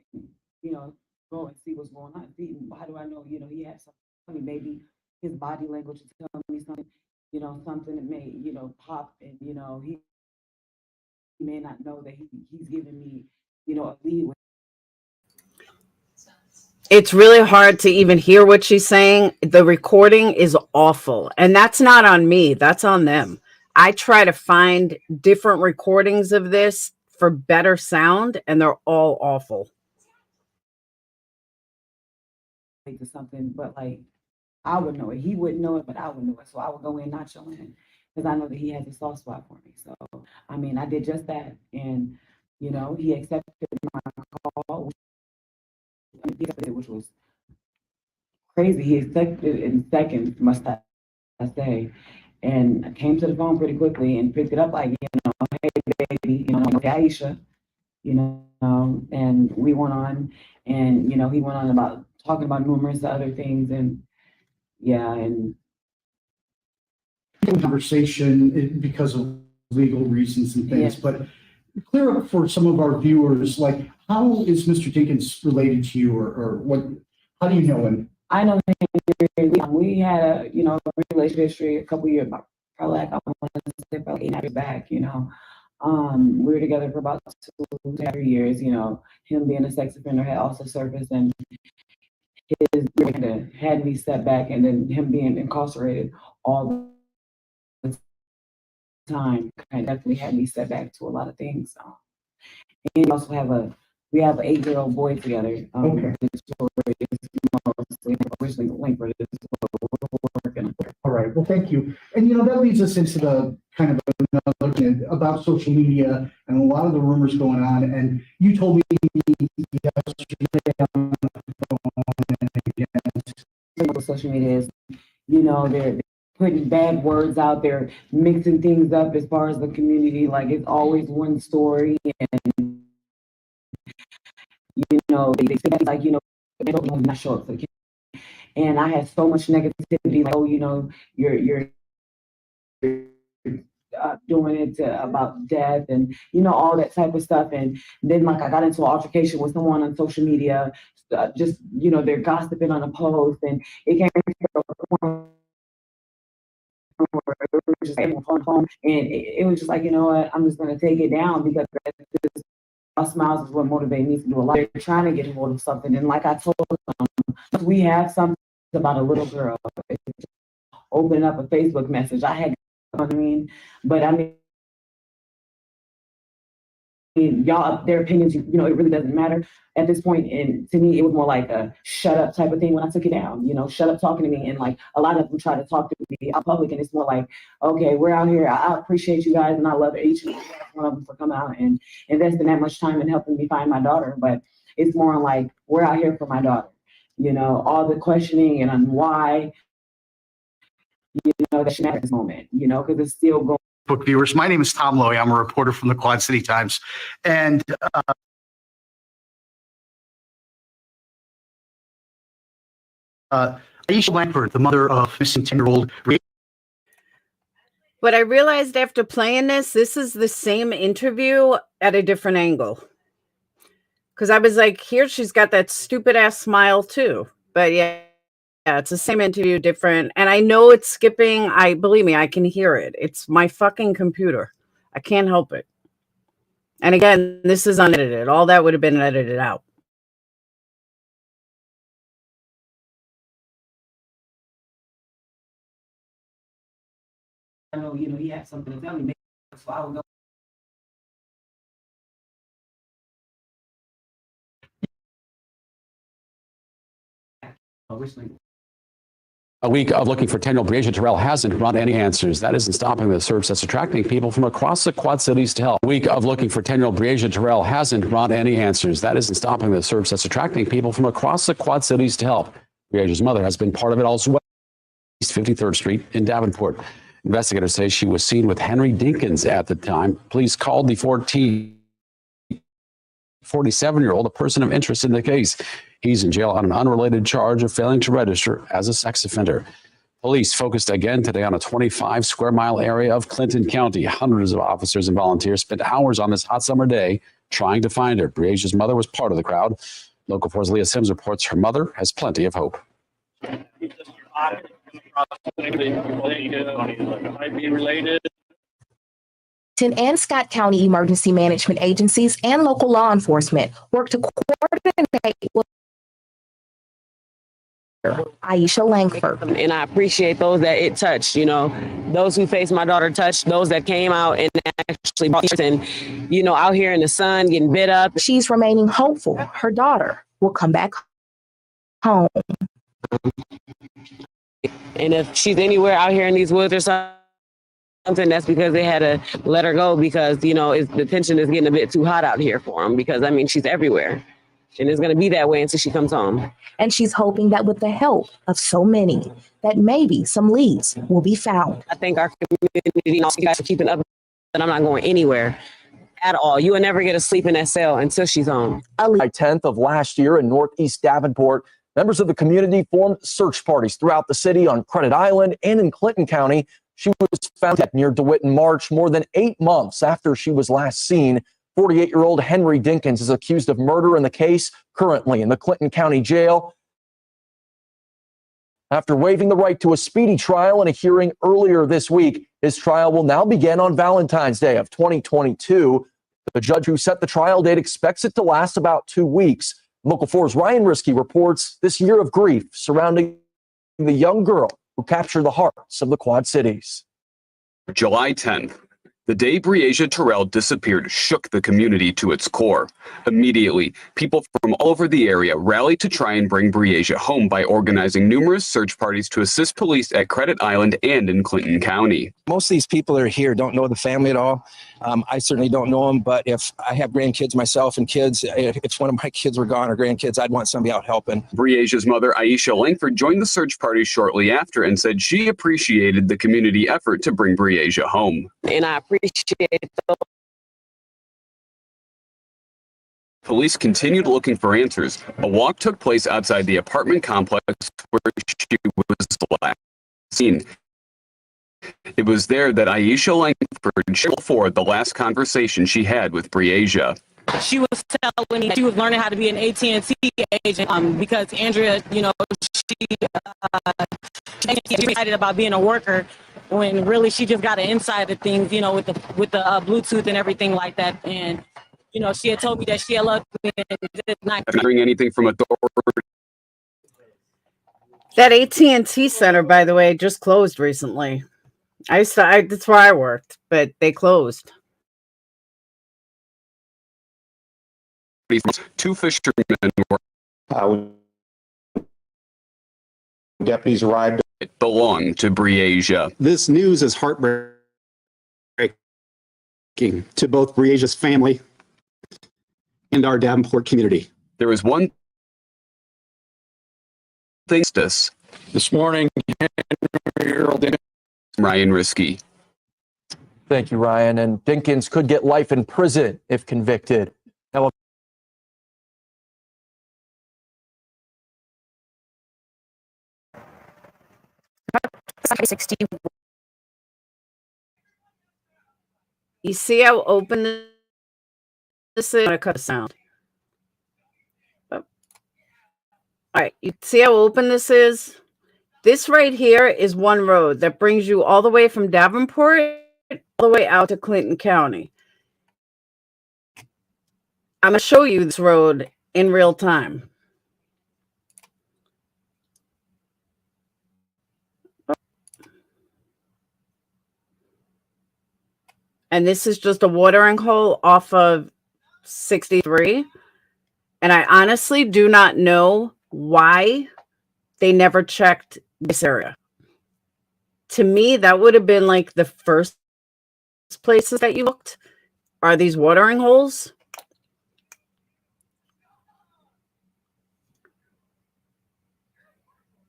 you know, go and see what's going on. See, how do I know, you know, he has something? I mean, maybe his body language is telling me something, you know, something that may, you know, pop, and, you know, he may not know that he's giving me, you know, a lead. It's really hard to even hear what she's saying. The recording is awful. And that's not on me. That's on them. I try to find different recordings of this for better sound, and they're all awful. To something, but like, I would know it. He wouldn't know it, but I would know it. So I would go in, not show him, because I know that he has a soft spot for me. So, I mean, I did just that. And, you know, he accepted my call, which was crazy. He accepted it in seconds, must I say. And I came to the phone pretty quickly and picked it up like, you know, hey, baby, you know, Aisha, you know, and we went on, and, you know, he went on about talking about numerous other things, and yeah, and conversation because of legal reasons and things, yeah. But clear up for some of our viewers, like, how is Mr. Dinkins related to you, or what? How do you know him? I know him. We had a, you know, a relationship history a couple years, probably like, I want to say probably 8 years back, you know. We were together for about 2 years, you know. Him being a sex offender had also surfaced, and his had me set back, and then him being incarcerated all the time kind of definitely had me set back to a lot of things. And we also have we have an 8-year-old boy together. Okay. Originally linked for this, All right. Well, thank you. And you know, that leads us into the kind of another about social media and a lot of the rumors going on. And you told me yesterday on the phone, social media is, you know, they're putting bad words out there, mixing things up as far as the community. Like, it's always one story, and you know, they say like, you know, not show up for the kid. And I had so much negativity, like, oh, you know, you're doing it about death and, you know, all that type of stuff. And then, like, I got into an altercation with someone on social media, just, you know, they're gossiping on a post, and it came to a point where it was just like, and it was just like, you know what, I'm just going to take it down, because smiles is what motivates me to do a lot. They're trying to get hold of something. And like I told them, we have something about a little girl. Open up a Facebook message. I had, you know what I mean? But I mean, y'all, their opinions, you know, it really doesn't matter at this point. And to me, it was more like a shut up type of thing when I took it down, you know, shut up talking to me. And like a lot of them try to talk to me out public, and it's more like, okay, we're out here. I appreciate you guys, and I love each and every one of them for coming out and investing that much time in helping me find my daughter. But it's more like, we're out here for my daughter, you know, all the questioning and on why, you know, that at this moment, you know, because it's still going. Book viewers, my name is Tom Lowy. I'm a reporter from the Quad City Times, and Aisha Langford, the mother of missing 10-year-old. But I realized after playing this is the same interview at a different angle. Because I was like, here she's got that stupid ass smile too. But yeah, it's the same interview, different. And I know it's skipping. Believe me, I can hear it. It's my fucking computer. I can't help it. And again, this is unedited. All that would have been edited out. I know, you know, he had something to tell me, so I would go. A week of looking for 10-year-old Breasia Terrell hasn't brought any answers. That isn't stopping the search that's attracting people from across the Quad Cities to help. A week of looking for 10-year-old Breasia Terrell hasn't brought any answers. That isn't stopping the search that's attracting people from across the Quad Cities to help. Breasia's mother has been part of it all as well. East 53rd Street in Davenport. Investigators say she was seen with Henry Dinkins at the time. Police called the 47-year-old a person of interest in the case. He's in jail on an unrelated charge of failing to register as a sex offender. Police focused again today on a 25-square-mile area of Clinton County. Hundreds of officers and volunteers spent hours on this hot summer day trying to find her. Breasia's mother was part of the crowd. Local 4's Leah Sims reports her mother has plenty of hope. And Scott County emergency management agencies and local law enforcement work to coordinate with Aisha Langford. And I appreciate those that it touched, you know, those who faced my daughter touched, those that came out and actually brought and, you know, out here in the sun getting bit up. She's remaining hopeful her daughter will come back home. And if she's anywhere out here in these woods or something, that's because they had to let her go, because, you know, the tension is getting a bit too hot out here for them, because, I mean, she's everywhere. And it's going to be that way until she comes home. And she's hoping that with the help of so many, that maybe some leads will be found. I think our community, you guys are keeping up, and I'm not going anywhere at all. You will never get to sleep in that cell until she's home. July 10th of last year in Northeast Davenport, members of the community formed search parties throughout the city on Credit Island and in Clinton County. She was found near DeWitt in March, more than 8 months after she was last seen. 48-year-old Henry Dinkins is accused of murder in the case, currently in the Clinton County Jail. After waiving the right to a speedy trial in a hearing earlier this week, his trial will now begin on Valentine's Day of 2022. The judge who set the trial date expects it to last about 2 weeks. Local 4's Ryan Risky reports this year of grief surrounding the young girl who captured the hearts of the Quad Cities. July 10th, the day Breasia Terrell disappeared shook the community to its core. Immediately, people from all over the area rallied to try and bring Breasia home by organizing numerous search parties to assist police at Credit Island and in Clinton County. Most of these people that are here don't know the family at all. I certainly don't know them, but if I have grandkids myself and kids, if one of my kids were gone or grandkids, I'd want somebody out helping. Breasia's mother, Aisha Langford, joined the search party shortly after and said she appreciated the community effort to bring Breasia home. And I appreciate those police continued looking for answers, a walk took place outside the apartment complex where she was last seen. It was there that Aisha Langford shared forward the last conversation she had with Breasia. She was telling me she was learning how to be an AT&T agent because Andrea, she's excited about being a worker when really she just got an inside of things, with the Bluetooth and everything like that. And she had told me that she had loved me and did not Hearing anything from authorities. That AT&T center, by the way, just closed recently. That's where I worked, but they closed. Two fishermen were deputies arrived. It belonged to Breasia. This news is heartbreaking to both Breasia's family and our Davenport community. There is one thing this morning, Henry Earl Dinkins. Ryan Risky. Thank you, Ryan. And Dinkins could get life in prison if convicted. Now, You see how open this is? I'm gonna cut the sound. All right, you see how open this is? This right here is one road that brings you all the way from Davenport all the way out to Clinton County. I'm gonna show you this road in real time. And this is just a watering hole off of 63. And I honestly do not know why they never checked this area. To me, that would have been like the first places that you looked are these watering holes.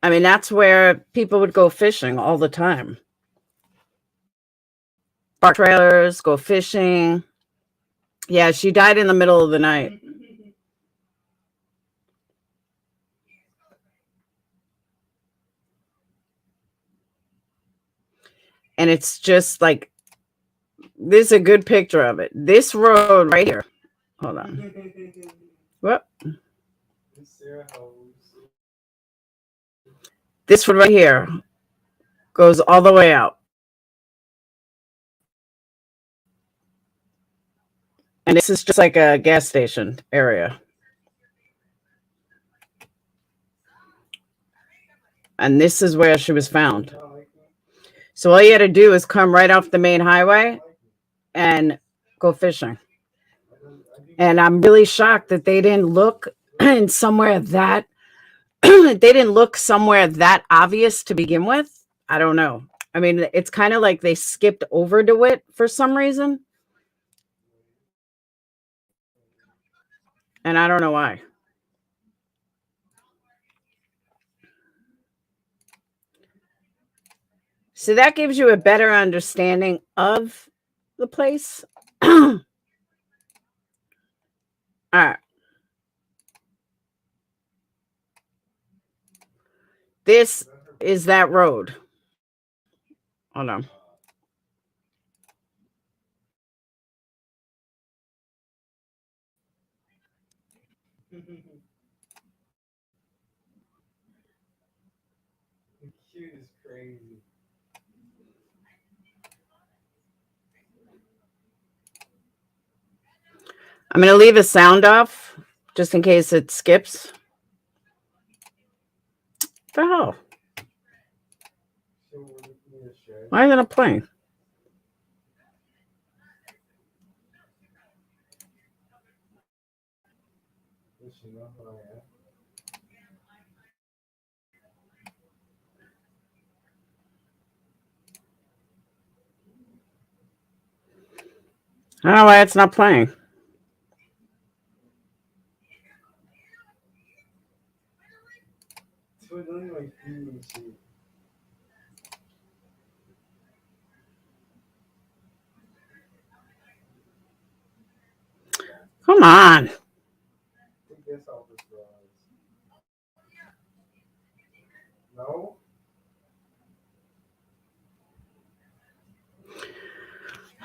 I mean, that's where people would go fishing all the time. Park trailers, go fishing. Yeah, she died in the middle of the night. And it's just like, this is a good picture of it. This road right here. Hold on. What? This road right here goes all the way out. And this is just like a gas station area. And this is where she was found. So all you had to do is come right off the main highway and go fishing. And I'm really shocked that they didn't look in somewhere that they didn't look somewhere that obvious to begin with. I don't know. I mean, it's kind of like they skipped over DeWitt for some reason. And I don't know why. So that gives you a better understanding of the place. All right. This is that road. Hold on. Cute is crazy. I'm going to leave a sound off just in case it skips. What the hell? Why is it not playing? I don't know why it's not playing. Come on.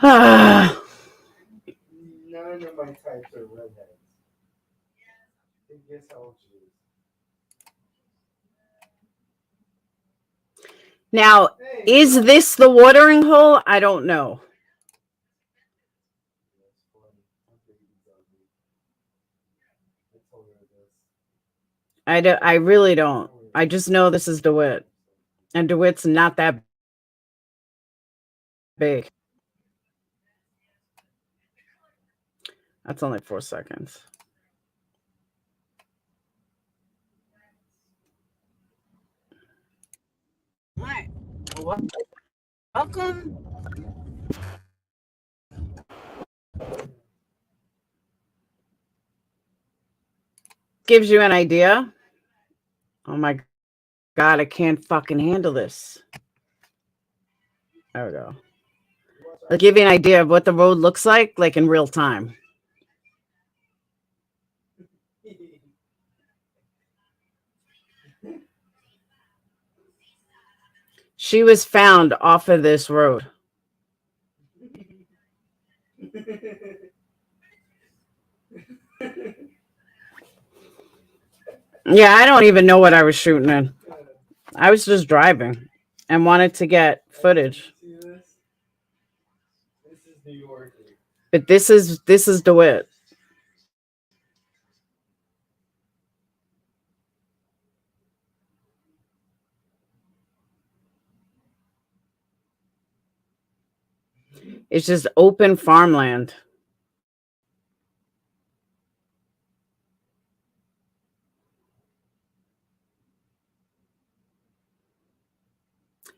None of my types are redheads. Guess how old she is. Now, is this the watering hole? I don't know. I really don't. I just know this is DeWitt. And DeWitt's not that big. That's only 4 seconds. Hi. Welcome. Gives you an idea. Oh my God, I can't fucking handle this. There we go. I'll give you an idea of what the road looks like in real time. She was found off of this road. Yeah, I don't even know what I was shooting in. I was just driving and wanted to get footage. This is New York. But this is DeWitt. It's just open farmland.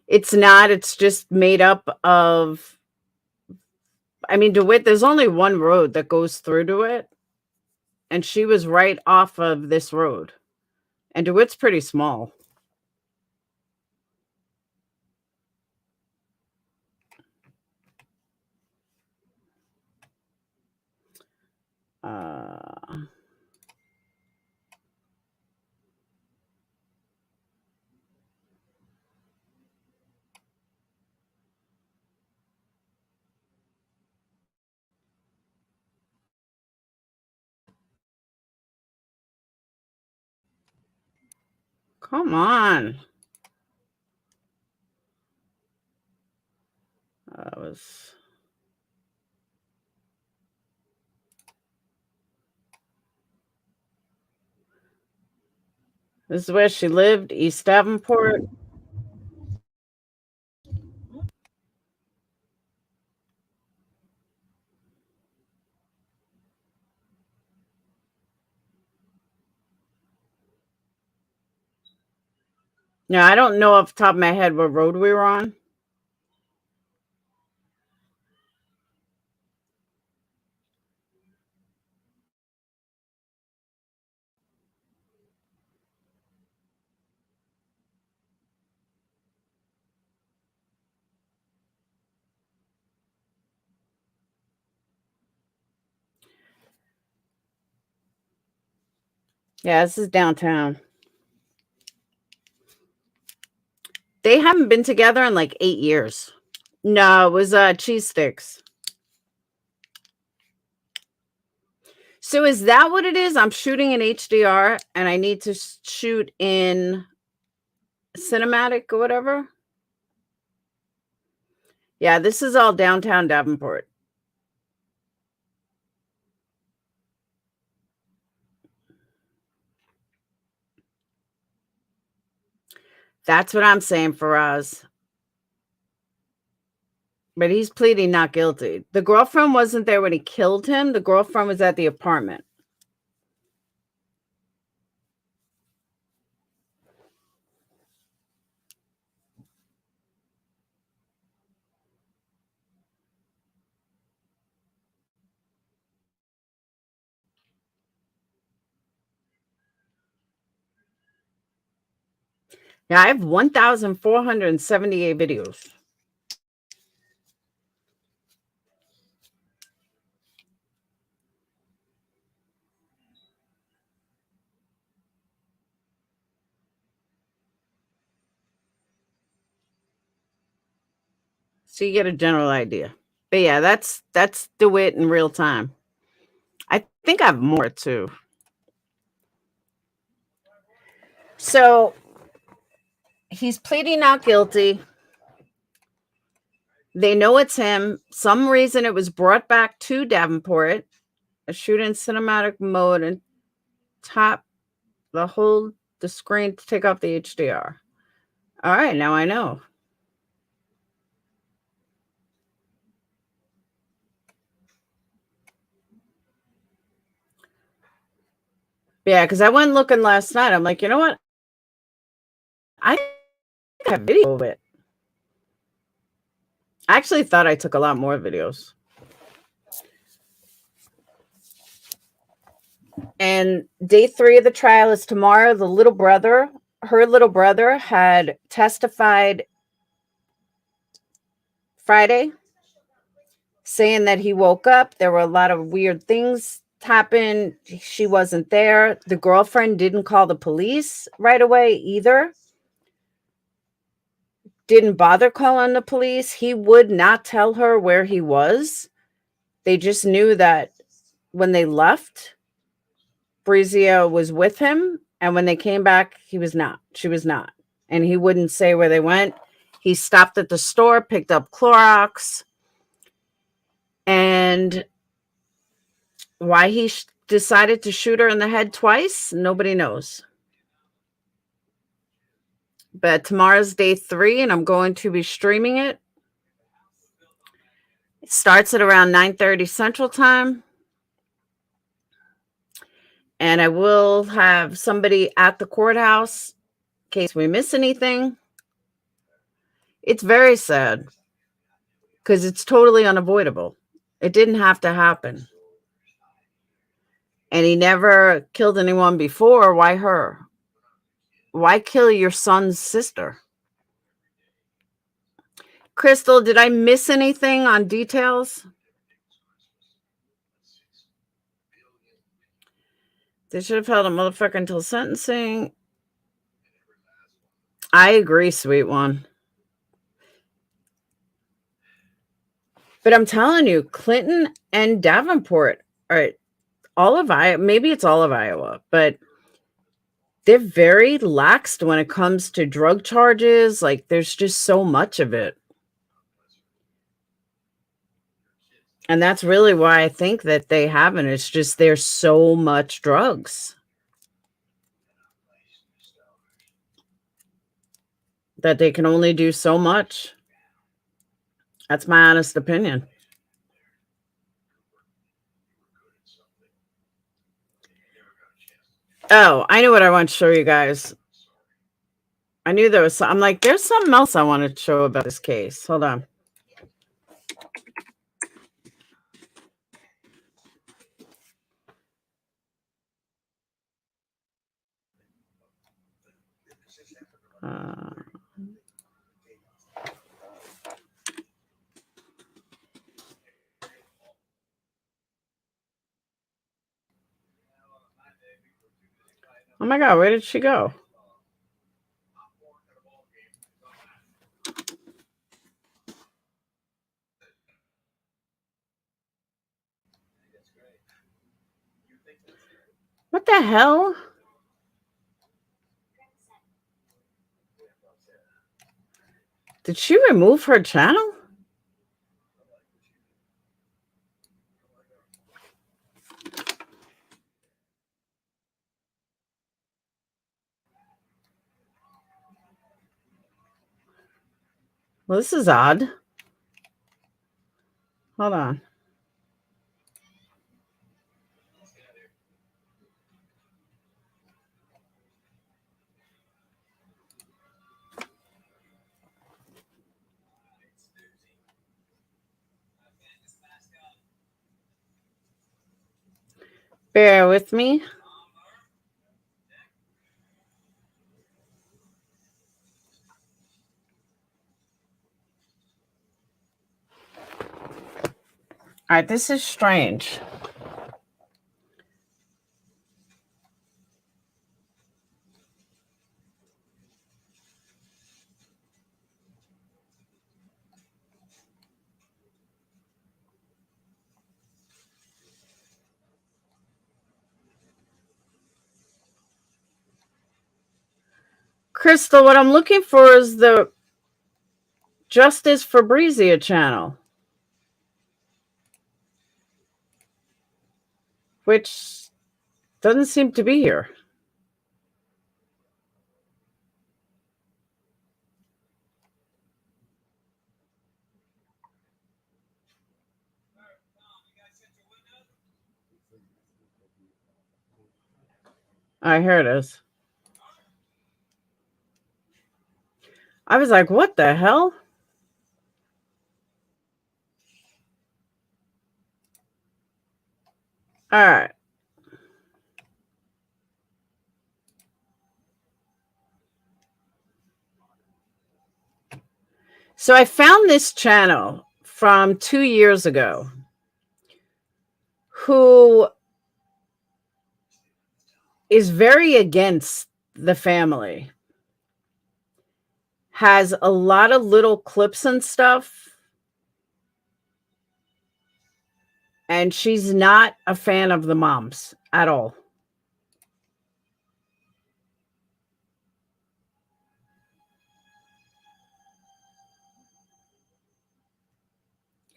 It's not. It's just made up of. I mean, DeWitt, there's only one road that goes through DeWitt. And she was right off of this road. And DeWitt's pretty small. Come on. That was. This is where she lived, East Davenport. No, I don't know off the top of my head what road we were on. Yeah, this is downtown. They haven't been together in like 8 years. No, it was cheese sticks. So is that what it is? I'm shooting in HDR and I need to shoot in cinematic or whatever. Yeah, this is all downtown Davenport. That's what I'm saying, Faraz. But he's pleading not guilty. The girlfriend wasn't there when he killed him. The girlfriend was at the apartment. Yeah, I have 1,478 videos. So you get a general idea. But yeah, that's DeWitt in real time. I think I have more too. So he's pleading not guilty. They know it's him. Some reason it was brought back to Davenport. A shoot in cinematic mode and tap the screen to take off the HDR. All right, now I know. Yeah, because I went looking last night. I'm like, you know what? I have video of it. I actually thought I took a lot more videos. And day 3 of the trial is tomorrow. Her little brother had testified Friday saying that he woke up. There were a lot of weird things happened. She wasn't there. The girlfriend didn't call the police right away either. Didn't bother calling the police. He would not tell her where he was. They just knew that when they left, Breasia was with him. And when they came back, he was not. She was not. And he wouldn't say where they went. He stopped at the store, picked up Clorox. And why he decided to shoot her in the head twice, nobody knows. But tomorrow's day 3, and I'm going to be streaming it. It starts at around 9:30 Central Time. And I will have somebody at the courthouse in case we miss anything. It's very sad because it's totally unavoidable. It didn't have to happen. And he never killed anyone before. Why her? Why kill your son's sister? Crystal, did I miss anything on details? They should have held a motherfucker until sentencing. I agree, sweet one. But I'm telling you, Clinton and Davenport are all of Iowa. Maybe it's all of Iowa, but they're very laxed when it comes to drug charges. Like, there's just so much of it. And that's really why I think that they haven't. It's just there's so much drugs that they can only do so much. That's my honest opinion. Oh, I knew what I want to show you guys. I knew there was I'm like, there's something else I wanted to show about this case. Hold on. Oh my God, where did she go? What the hell? Did she remove her channel? Well, this is odd. Hold on. Bear with me. All right, this is strange. Crystal, what I'm looking for is the Justice for Breasia channel, which doesn't seem to be here. Here it is. I was like, what the hell? All right. So I found this channel from 2 years ago who is very against the family, has a lot of little clips and stuff, and she's not a fan of the moms at all.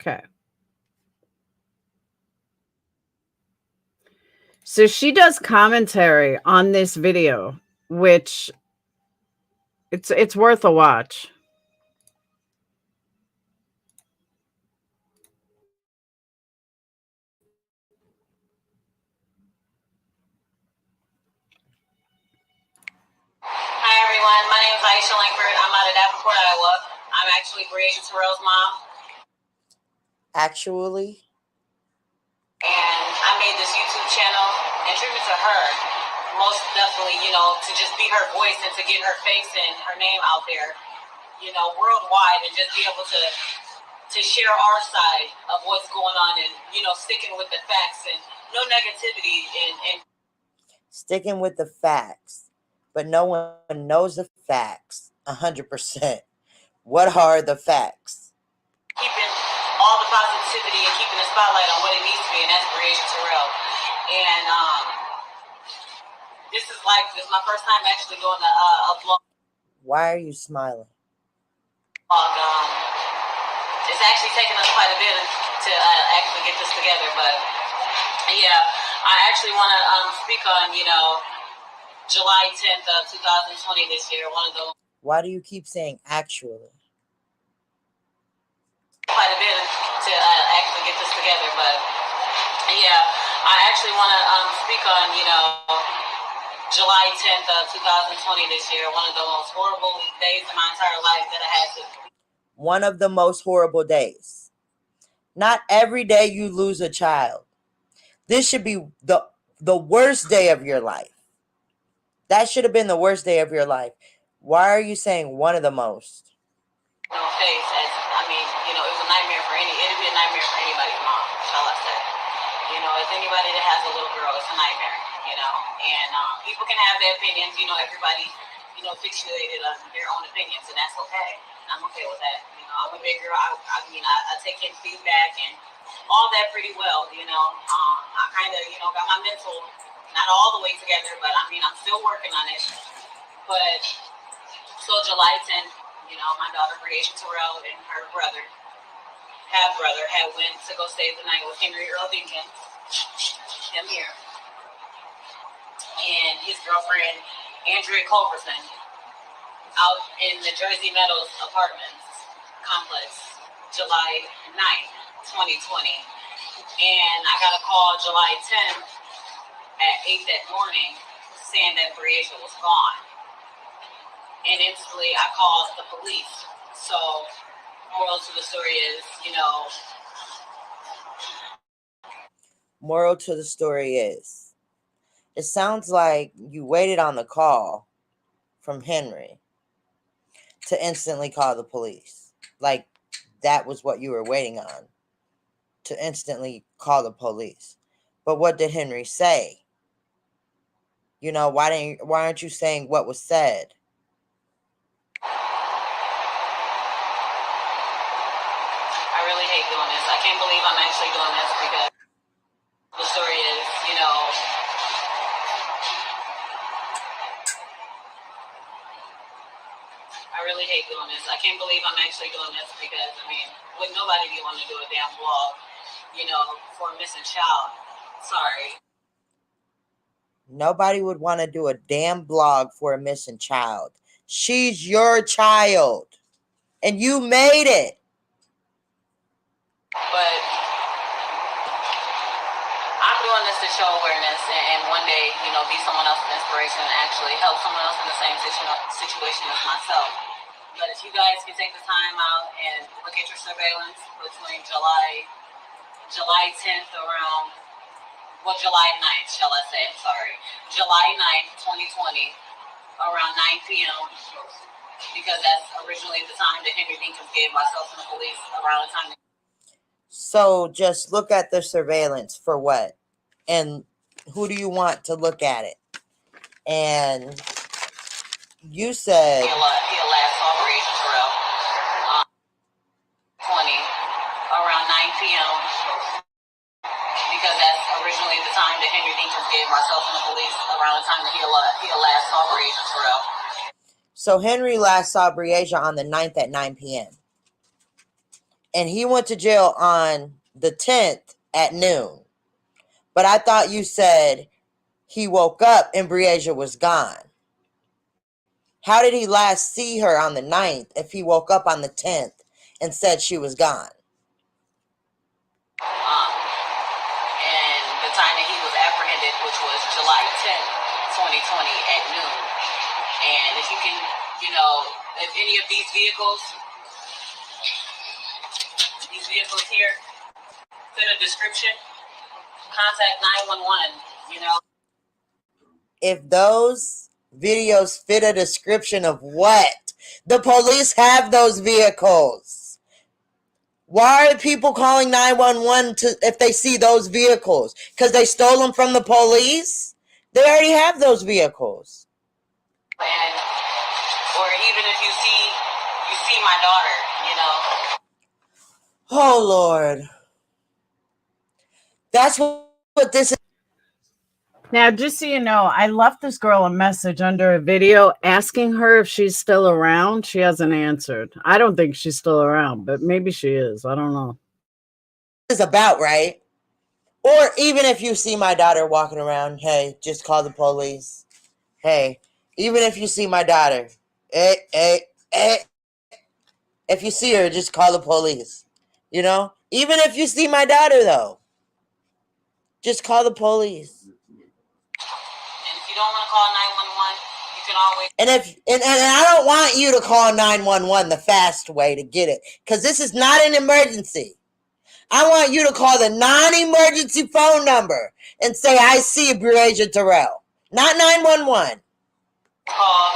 Okay. So she does commentary on this video, which it's worth a watch. Hi everyone, my name is Aisha Langford. I'm out of Davenport, Iowa. I'm actually Breasia Terrell's mom. Actually? And I made this YouTube channel in tribute to her. Most definitely, you know, to just be her voice and to get her face and her name out there, you know, worldwide, and just be able to share our side of what's going on, and, you know, sticking with the facts and no negativity and Sticking with the facts, but no one knows the facts 100%. What are the facts? keeping all the positivity and keeping the spotlight on what it needs to be, and that's Breasia Terrell. And this is my first time actually doing a vlog. Why are you smiling? It's actually taken us quite a bit to actually get this together, but yeah, I actually want to speak on, you know, July 10th of 2020 this year. One of the Why do you keep saying actually? quite a bit to actually get this together, but yeah, I actually want to speak on, you know, July 10th of 2020 this year. One of the most horrible days in my entire life that I had to. One of the most horrible days. Not every day you lose a child. This should be the worst day of your life. That should have been the worst day of your life. Why are you saying one of the most? No face, as I mean, you know, it was a nightmare for it'd be a nightmare for anybody's mom, shall I say. You know, as anybody that has a little girl, it's a nightmare, you know. And people can have their opinions, you know, everybody, you know, fixated on their own opinions, and that's okay. I'm okay with that. You know, I'm a big girl. I mean, I take in feedback and all that pretty well, you know. I kind of, you know, got my mental not all the way together, but I mean, I'm still working on it. But so July 10th, you know, my daughter Breasia Terrell and her half-brother, had went to go stay the night with Henry Earl Dinkins, him here, and his girlfriend, Andrea Culberson, out in the Jersey Meadows apartments complex, July 9th, 2020. And I got a call July 10th at 8 that morning saying that Breasia was gone. And instantly I called the police. So moral to the story is, you know. Moral to the story is, it sounds like you waited on the call from Henry to instantly call the police. Like that was what you were waiting on, to instantly call the police. But what did Henry say? You know, why aren't you saying what was said? I really hate doing this. I can't believe I'm actually doing this, because the story is, you know, hate doing this. I can't believe I'm actually doing this because, I mean, would nobody be wanting to do a damn vlog, you know, for a missing child? Sorry. Nobody would want to do a damn blog for a missing child. She's your child. And you made it. But I'm doing this to show awareness and one day, you know, be someone else's inspiration and actually help someone else in the same situation as myself. But if you guys can take the time out and look at your surveillance between July 10th around, well, July 9th, shall I say, I'm sorry. July 9th, 2020, around 9 p.m., because that's originally the time that Henry Dinkins gave myself and the police around the time. So just look at the surveillance for what? And who do you want to look at it? And you said... He'll last saw Breasia Terrell, 20, around 9 p.m., because that's originally the time that Henry Dinkins gave myself and the police around the time that he'll last saw Breasia Terrell. So Henry last saw Breasia on the 9th at 9 p.m. And he went to jail on the 10th at noon. But I thought you said he woke up and Breasia was gone. How did he last see her on the 9th if he woke up on the 10th and said she was gone? And the time that he was apprehended, which was July 10th, 2020 at noon. And if you can, you know, if any of these vehicles here fit a description, contact 911, you know. If those videos fit a description of what? The police have those vehicles. Why are people calling 911 if they see those vehicles? Because they stole them from the police? They already have those vehicles. And, or even if you see my daughter, you know. Oh, Lord. That's what this is. Now, just so you know, I left this girl a message under a video asking her if she's still around. She hasn't answered. I don't think she's still around, but maybe she is. I don't know. Is about, right? Or even if you see my daughter walking around, hey, just call the police. Hey, even if you see my daughter, if you see her, just call the police. You know? Even if you see my daughter, though, just call the police. And if you don't want to call 911, you can always... And I don't want you to call 911 the fast way to get it, because this is not an emergency. I want you to call the non-emergency phone number and say, I see Breasia Terrell. Not 911. Call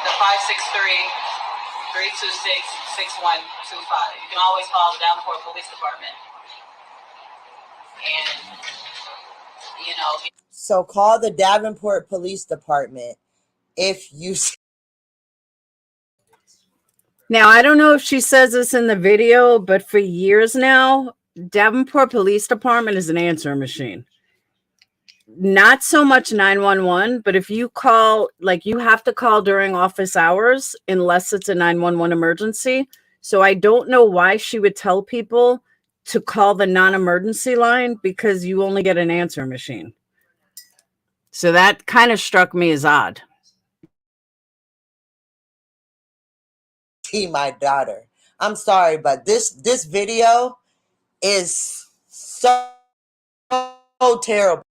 the 563-326-6125. You can always call the Davenport Police Department. And, you know... So call the Davenport Police Department if you... Now, I don't know if she says this in the video, but for years now, Davenport Police Department is an answering machine. Not so much 911, but if you call, like, you have to call during office hours unless it's a 911 emergency. So I don't know why she would tell people to call the non-emergency line, because you only get an answer machine. So that kind of struck me as odd. See my daughter. I'm sorry, but this video is so terrible.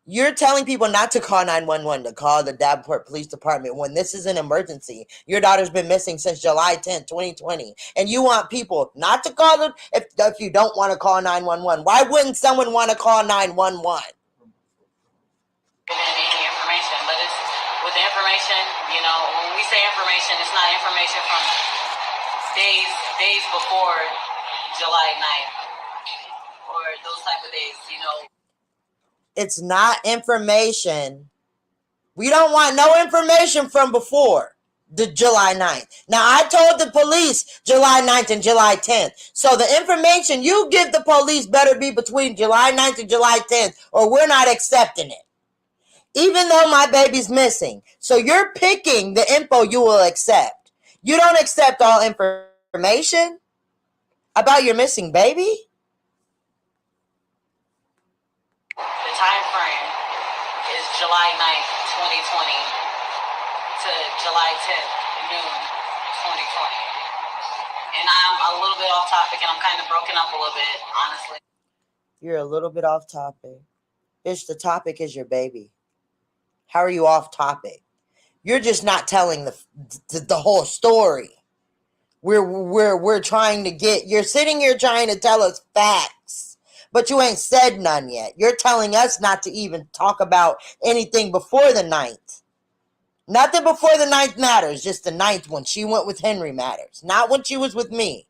You're telling people not to call 911, to call the Davenport Police Department when this is an emergency. Your daughter's been missing since July 10th, 2020. And you want people not to call them if you don't want to call 911. Why wouldn't someone want to call 911? Any information, but it's with the information, you know, when we say information, it's not information from days before July 9th or those type of days, you know. It's not information. We don't want no information from before the July 9th. Now, I told the police July 9th and July 10th. So the information you give the police better be between July 9th and July 10th, or we're not accepting it. even though my baby's missing. So you're picking the info you will accept. You don't accept all information about your missing baby? The time frame is July 9th, 2020 to July 10th, noon, 2020. And I'm a little bit off topic and I'm kind of broken up a little bit, honestly. You're a little bit off topic. Bitch, the topic is your baby. How are you off topic? You're just not telling the whole story. We're trying to get, you're sitting here trying to tell us facts, but you ain't said none yet. You're telling us not to even talk about anything before the 9th. Nothing before the 9th matters, just the 9th when she went with Henry matters. Not when she was with me.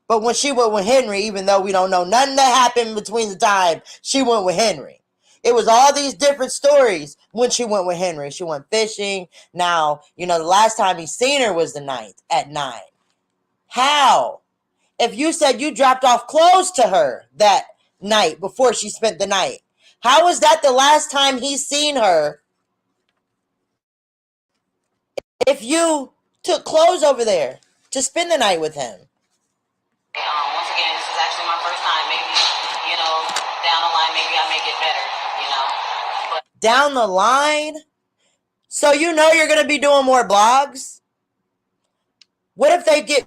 But when she went with Henry, even though we don't know nothing that happened between the time she went with Henry. It was all these different stories when she went with Henry. She went fishing. Now, the last time he seen her was the 9th at 9. How? If you said you dropped off clothes to her that night before she spent the night, how is that the last time he's seen her if you took clothes over there to spend the night with him? Once again, this is actually my first time. Maybe, down the line, maybe I may get better, But down the line? So you're going to be doing more blogs? What if they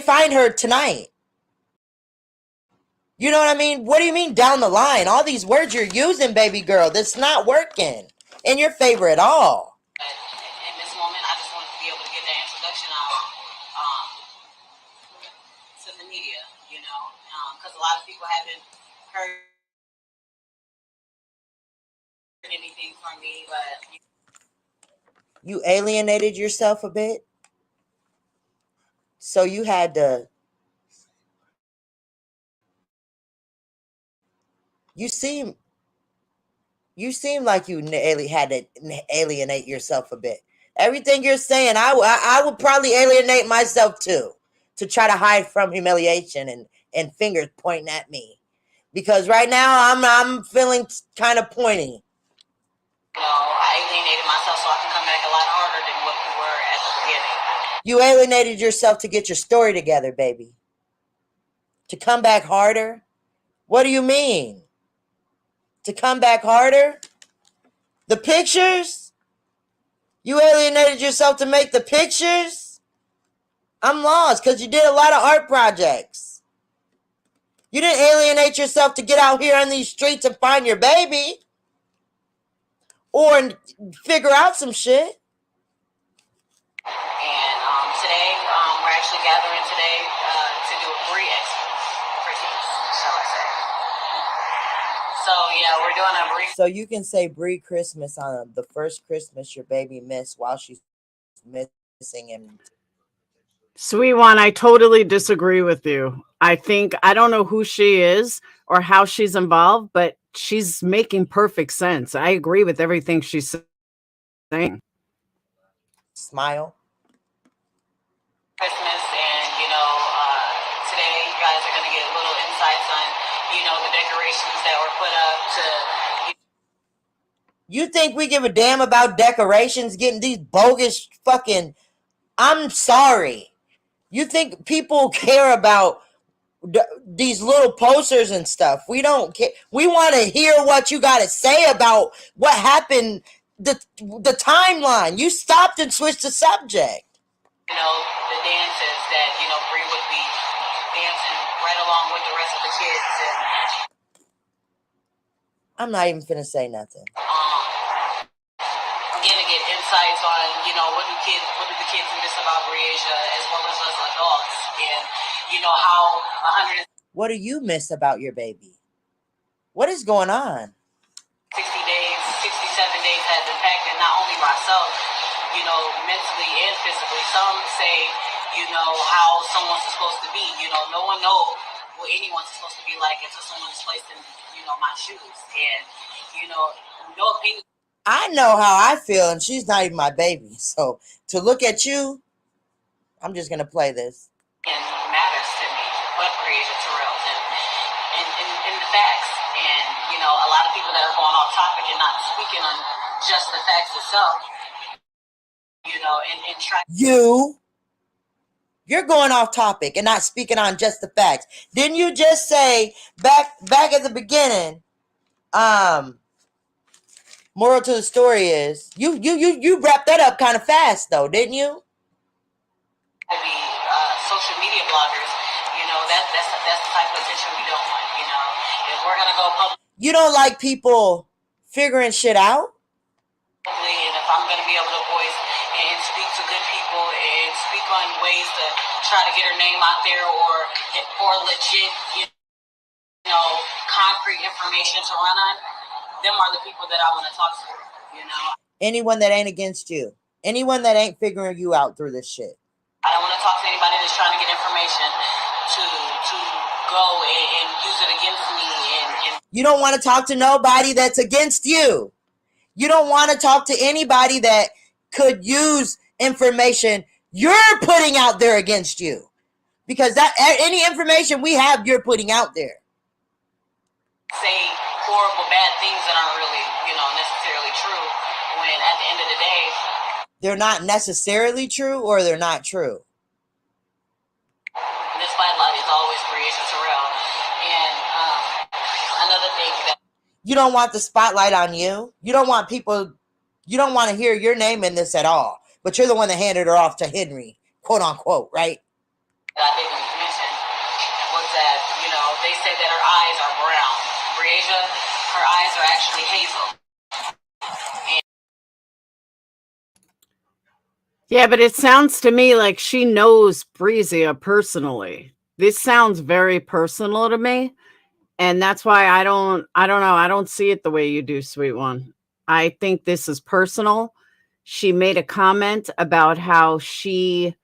find her tonight? You know what I mean? What do you mean down the line? All these words you're using, baby girl, that's not working in your favor at all. in this moment, I just wanted to be able to get that introduction out to the media, because a lot of people haven't heard anything from me, but You alienated yourself a bit. So you had to. You seem like you had to alienate yourself a bit. Everything you're saying, I would probably alienate myself too, to try to hide from humiliation and fingers pointing at me, because right now I'm feeling kind of pointy. I alienated myself so I can come back a lot harder than what we were at the beginning. You alienated yourself to get your story together, baby. To come back harder? What do you mean? To come back harder? The pictures? You alienated yourself to make the pictures? I'm lost, because you did a lot of art projects. You didn't alienate yourself to get out here on these streets and find your baby. Or figure out some shit. And today, we're actually gathering today to do a Breasia, shall I say. So, yeah, we're doing a Breasia. So you can say Bree Christmas on the first Christmas your baby missed while she's missing him. Sweet one, I totally disagree with you. I don't know who she is or how she's involved, but she's making perfect sense. I agree with everything she's saying. Smile. Christmas, and today you guys are going to get little insights on the decorations that were put up to. You think we give a damn about decorations, getting these bogus fucking, I'm sorry, you think people care about these little posters and stuff? We don't care. We want to hear what you got to say about what happened, the timeline. You stopped and switched the subject. The dances that, Bree would be dancing right along with the rest of the kids. And I'm not even finna say nothing. Again, to get insights on, what do the kids miss about Breasia, as well as us adults, and, how 160 What do you miss about your baby? What is going on? 67 days has impacted not only myself, mentally and physically. Some say, how someone's supposed to be. No one knows what anyone's supposed to be like until someone's placed in, my shoes. And, no opinion. I know how I feel, and she's not even my baby. So to look at you, I'm just going to play this. And matters to me, but Breasia Terrell and the facts. And myself, you know, and try. You're going off topic and not speaking on just the facts. Didn't you just say back at the beginning? Moral to the story is you wrapped that up kind of fast though, didn't you? Social media bloggers, you know, that's the type of attention we don't want. You know, if we're gonna go public, you don't like people figuring shit out. And if I'm gonna be able to voice and speak to good people and speak on ways to try to get her name out there or legit, you know, concrete information to run on, them are the people that I want to talk to. You know, anyone that ain't against you, anyone that ain't figuring you out through this shit. I don't want to talk to anybody that's trying to get information to go and use it against me. And you don't want to talk to nobody that's against you. You don't want to talk to anybody that could use information you're putting out there against you. Because that any information we have, you're putting out there. Say horrible, bad things that aren't really, you know, necessarily true, when at the end of the day, they're not necessarily true or they're not true. This spotlight is always Breasia Terrell. And another thing that you don't want the spotlight on you. You don't want people, you don't want to hear your name in this at all. But you're the one that handed her off to Henry, quote unquote, right? I didn't mention was that, you know, they say that her eyes are brown. Breasia, her eyes are actually hazel. Yeah, but it sounds to me like she knows Breasia personally. This sounds very personal to me. And that's why I don't know. I don't see it the way you do, sweet one. I think this is personal. She made a comment about how she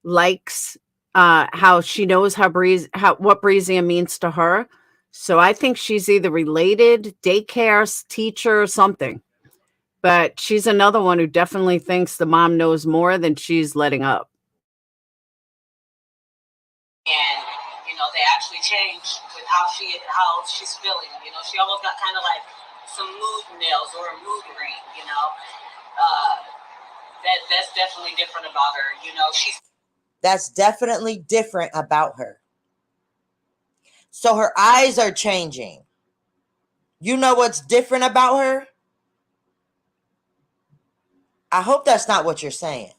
likes, how she knows what Breasia means to her. So I think she's either related, daycare teacher, or something. But she's another one who definitely thinks the mom knows more than she's letting up. And, you know, they actually changed with how she's feeling. You know, she almost got kind of like some mood nails or a mood ring, you know. That's definitely different about her. You know, that's definitely different about her. So her eyes are changing. You know what's different about her? I hope that's not what you're saying.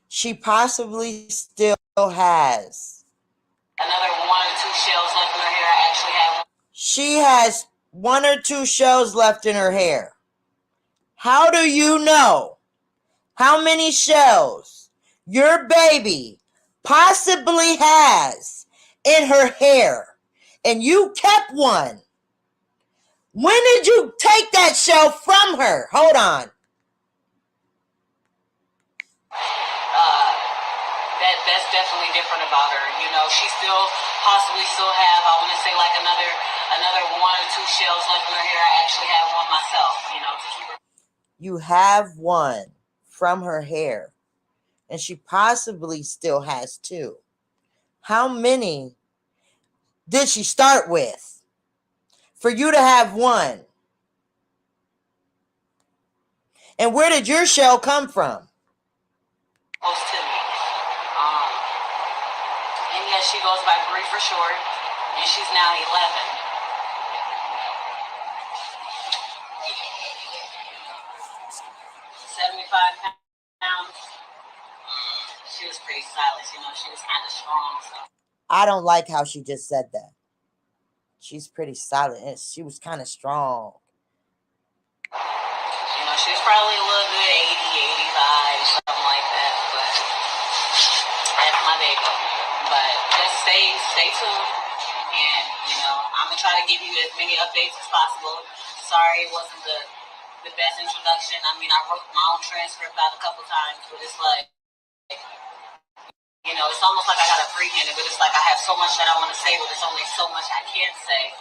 She possibly still has another 1 or 2 shells left in her hair. I actually have. She has 1 or 2 shells left in her hair. How do you know how many shells your baby possibly has in her hair? And you kept one. When did you take that shell from her? Hold on. That's definitely different about her. You know, she possibly still have, I want to say like another 1 or 2 shells left in her hair. I actually have one myself, you know, to keep her. You have one from her hair, and she possibly still has 2. How many did she start with for you to have 1? And where did your shell come from? Close to me. And yes, she goes by Bree for short, and she's now 11. 75 pounds. She was pretty silent, you know, she was kind of strong. So I don't like how she just said that. She's pretty silent, and she was kind of strong. You know, she's probably a little good 80, 85, something like that, but that's my baby. But just stay tuned, and, you know, I'm going to try to give you as many updates as possible. Sorry it wasn't the best introduction. I mean, I wrote my own transcript out a couple times, but it's like, you know, it's almost like I got to freehand it, but it's like I have so much that I want to say, but there's only so much I can't say.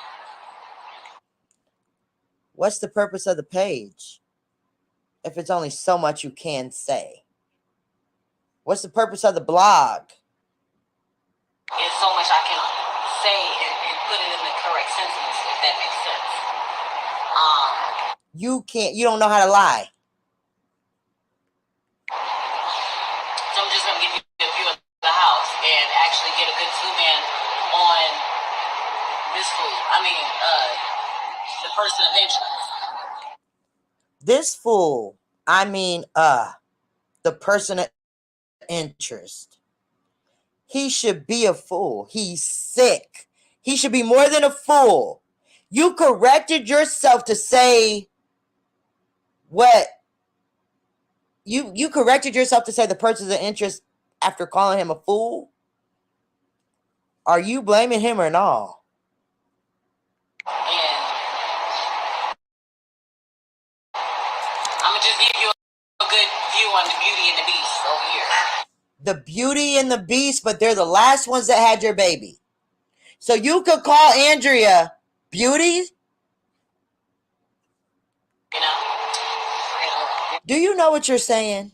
What's the purpose of the page if it's only so much you can say? What's the purpose of the blog? It's so much I can say and put it in the correct sentences. you don't know how to lie. So I'm just gonna give you a view of the house and actually get a good zoom in on this fool. The person of interest. This fool, the person of interest. He should be a fool. He's sick. He should be more than a fool. You corrected yourself to say what? You corrected yourself to say the person of interest after calling him a fool? Are you blaming him or not? I'm gonna just give you a good view on the Beauty and the Beast over here. The Beauty and the Beast, but they're the last ones that had your baby. So you could call Andrea Beauty? You know? Do you know what you're saying?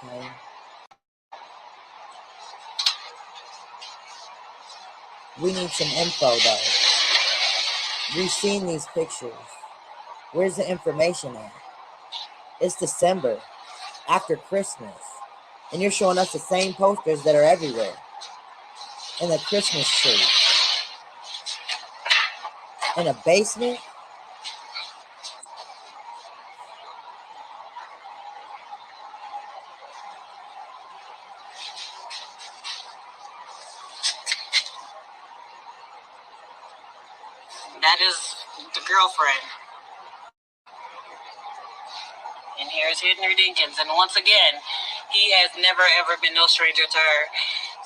Okay. We need some info though. We've seen these pictures. Where's the information at? It's December, after Christmas, and you're showing us the same posters that are everywhere. And a Christmas tree. In a basement? That is the girlfriend. And here's Henry Dinkins. And once again, he has never ever been no stranger to her.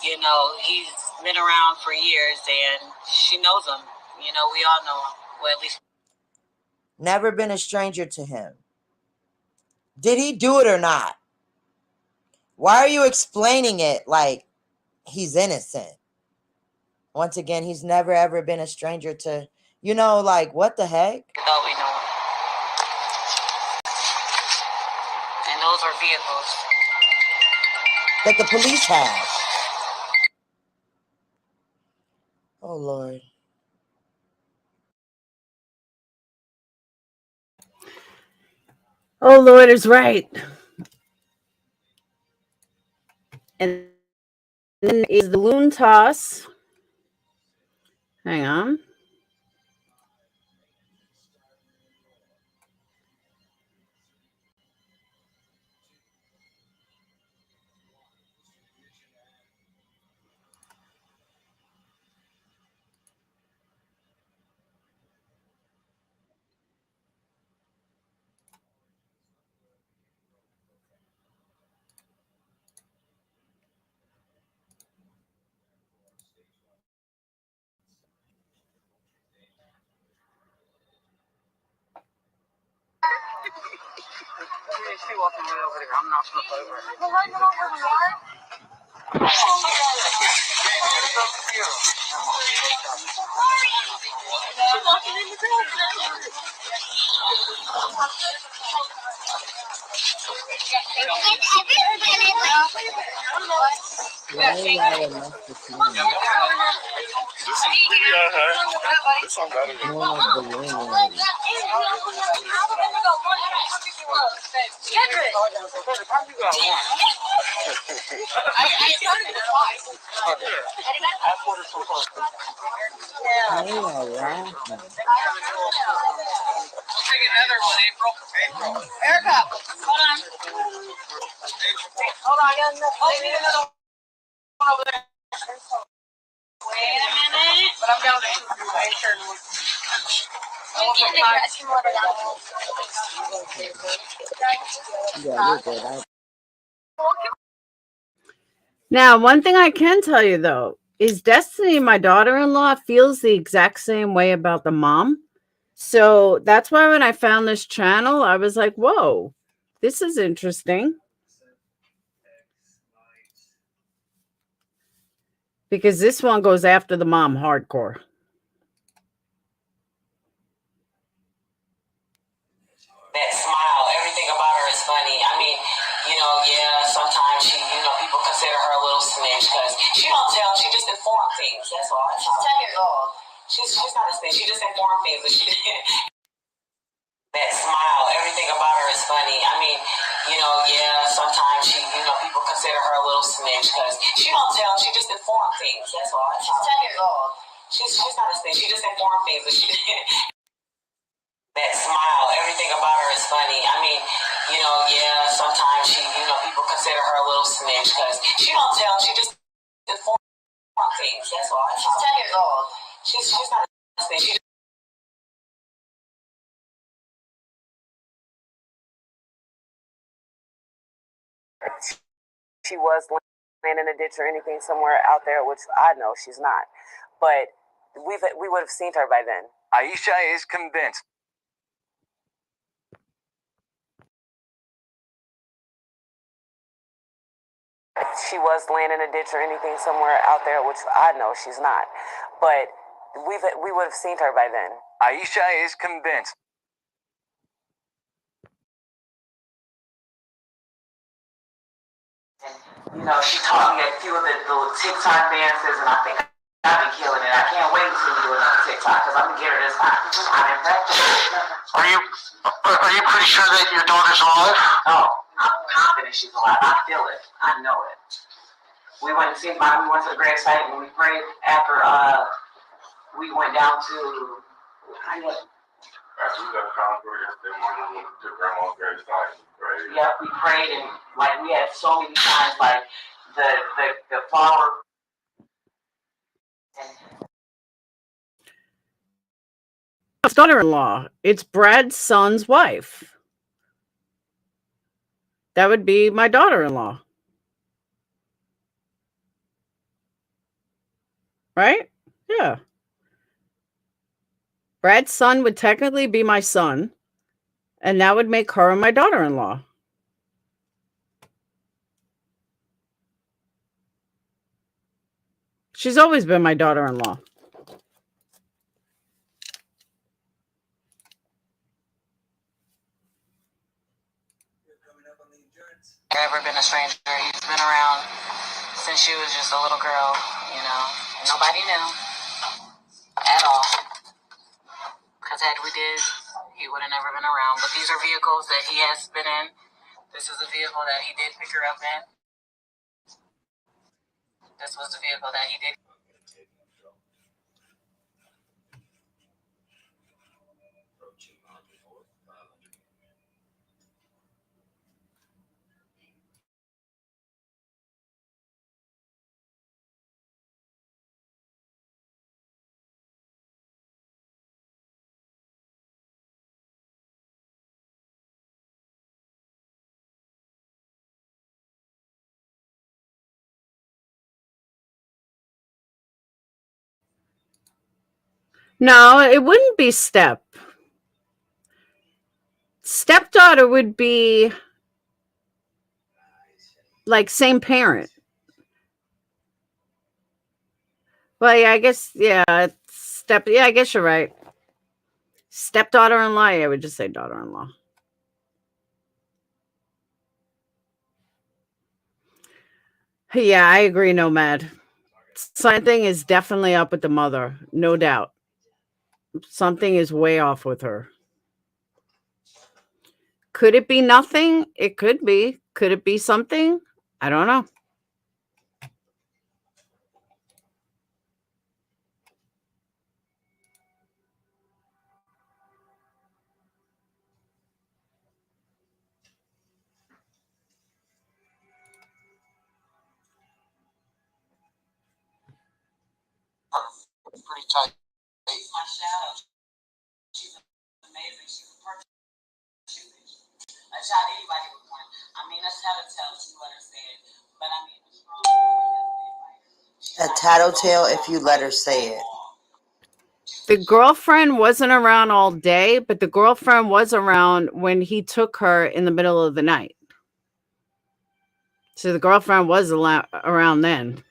You know, he's been around for years and she knows him. You know, we all know him. Well, at least. Never been a stranger to him. Did he do it or not? Why are you explaining it like he's innocent? Once again, he's never ever been a stranger to, like, what the heck? Oh, we know him. And those are vehicles that the police have. Oh, Lord. Oh, Lord is right. And then is the balloon toss. Hang on. She walking right over there. I'm not gonna play over her. Erica, hold on. Hold on, I need another one over there. Wait a minute. But I'm down to make sure. Now, one thing I can tell you though is Destiny, my daughter-in-law, feels the exact same way about the mom. So that's why when I found this channel, I was like, whoa, this is interesting. Because this one goes after the mom hardcore. 10 years old. She's not a snitch. She just informed things. But she that smile, everything about her is funny. I mean, yeah, sometimes people consider her a little snitch because she don't tell, she just informs things. That's all. She's 10 years old. She's not a snitch. She just informed things. But she that smile, everything about her is funny. I mean, yeah, sometimes people consider her a little snitch because she don't tell, she just informs things. That's all. She's 10 years old. She's not a snitch. She was laying in a ditch or anything somewhere out there, which I know she's not. But we would have seen her by then. Aisha is convinced. She was laying in a ditch or anything somewhere out there, which I know she's not. But we would have seen her by then. Aisha is convinced. She taught me a few of the little TikTok dances, and I think I've been killing it. I can't wait until we do another TikTok because I'm gonna get her this time. I'm in practice. Are you pretty sure that your daughter's alive? Oh, I'm confident she's alive. I feel it. I know it. We went to the grave site and we prayed after we went down to. After we got conference, they went to grandma's grave site. Yeah, we prayed and we had so many times the flower. Daughter-in-law. It's Brad's son's wife. That would be my daughter-in-law. Right? Yeah. Brad's son would technically be my son, and that would make her my daughter-in-law. She's always been my daughter-in-law. Ever been a stranger. He's been around since she was just a little girl, Nobody knew at all. Because had we did, he would have never been around. But these are vehicles that he has been in. This is a vehicle that he did pick her up in. This was the vehicle that he did. No, it wouldn't be stepdaughter would be like same parent. Well, yeah, I guess, yeah, I guess you're right. Stepdaughter-in-law, I would just say daughter-in-law. Yeah, I agree, Nomad. Something is definitely up with the mother, no doubt. Something is way off with her. Could it be nothing? It could be. Could it be something? I don't know. Pretty tight. She's my shadow. She's amazing. She's a perfect. A shot anybody would want. I mean, a tattletale if you let her say it. But I mean, a tattletale if you let her say it. The girlfriend wasn't around all day, but the girlfriend was around when he took her in the middle of the night. So the girlfriend was around then.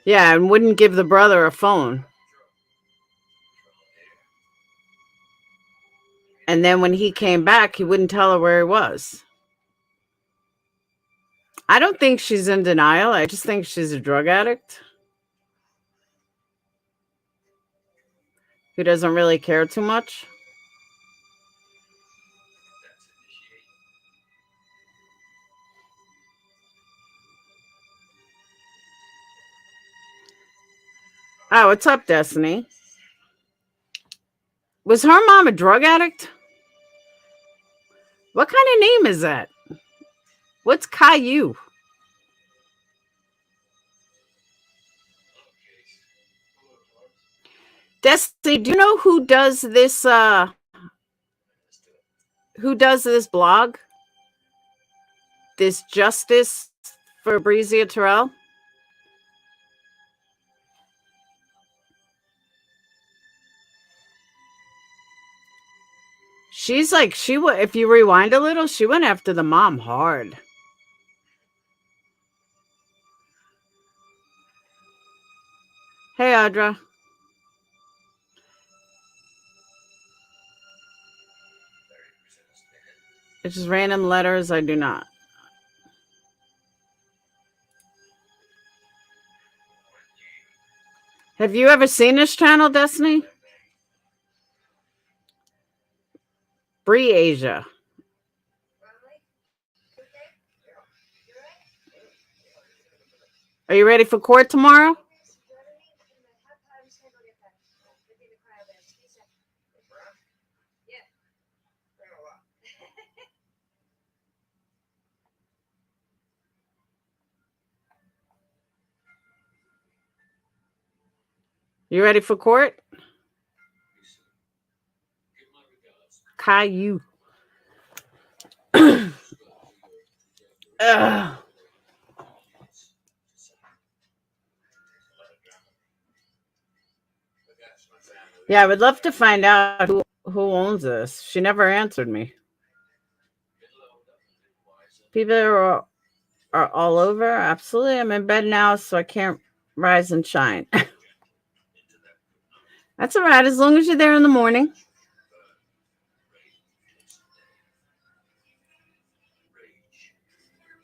Yeah, and wouldn't give the brother a phone. And then when he came back, he wouldn't tell her where he was. I don't think she's in denial. I just think she's a drug addict who doesn't really care too much. Oh, what's up, Destiny? Was her mom a drug addict? What kind of name is that? What's Caillou? Destiny, do you know who does this blog? This Justice for Breasia Terrell? She's like, if you rewind a little, she went after the mom hard. Hey, Audra. It's just random letters. I do not. Have you ever seen this channel, Destiny? Breasia. Are you ready for court tomorrow? You ready for court? Caillou. Yeah, I would love to find out who owns this. She never answered me. People are all over. Absolutely. I'm in bed now, so I can't rise and shine. That's all right, as long as you're there in the morning.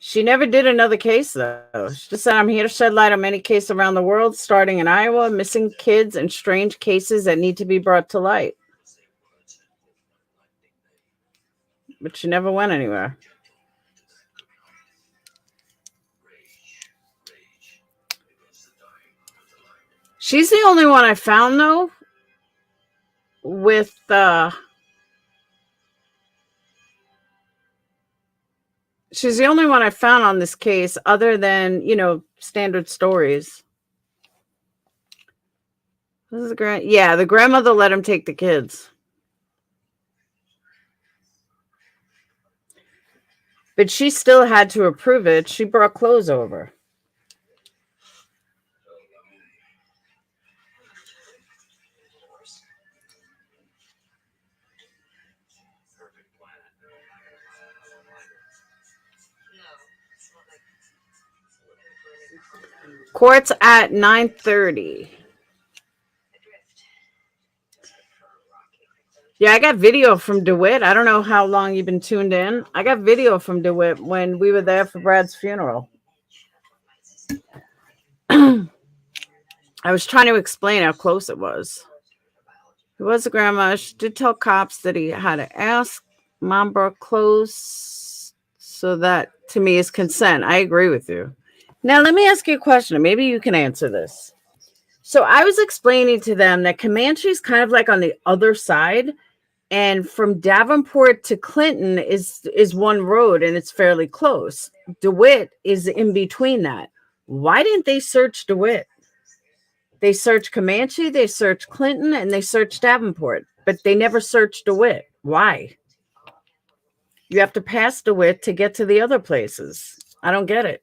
She never did another case, though. She just said, I'm here to shed light on many cases around the world, starting in Iowa, missing kids and strange cases that need to be brought to light. But she never went anywhere. She's the only one I found, though, with she's the only one I found on this case other than, standard stories. This is the grandmother let him take the kids. But she still had to approve it. She brought clothes over. Court's at 9:30. Yeah, I got video from DeWitt. I don't know how long you've been tuned in. I got video from DeWitt when we were there for Brad's funeral. I was trying to explain how close it was. It was a grandma. She did tell cops that he had to ask. Mom brought clothes. So that, to me, is consent. I agree with you. Now, let me ask you a question. Maybe you can answer this. So I was explaining to them that Comanche is kind of like on the other side. And from Davenport to Clinton is one road, and it's fairly close. DeWitt is in between that. Why didn't they search DeWitt? They searched Comanche, they searched Clinton, and they searched Davenport, but they never searched DeWitt. Why? You have to pass DeWitt to get to the other places. I don't get it.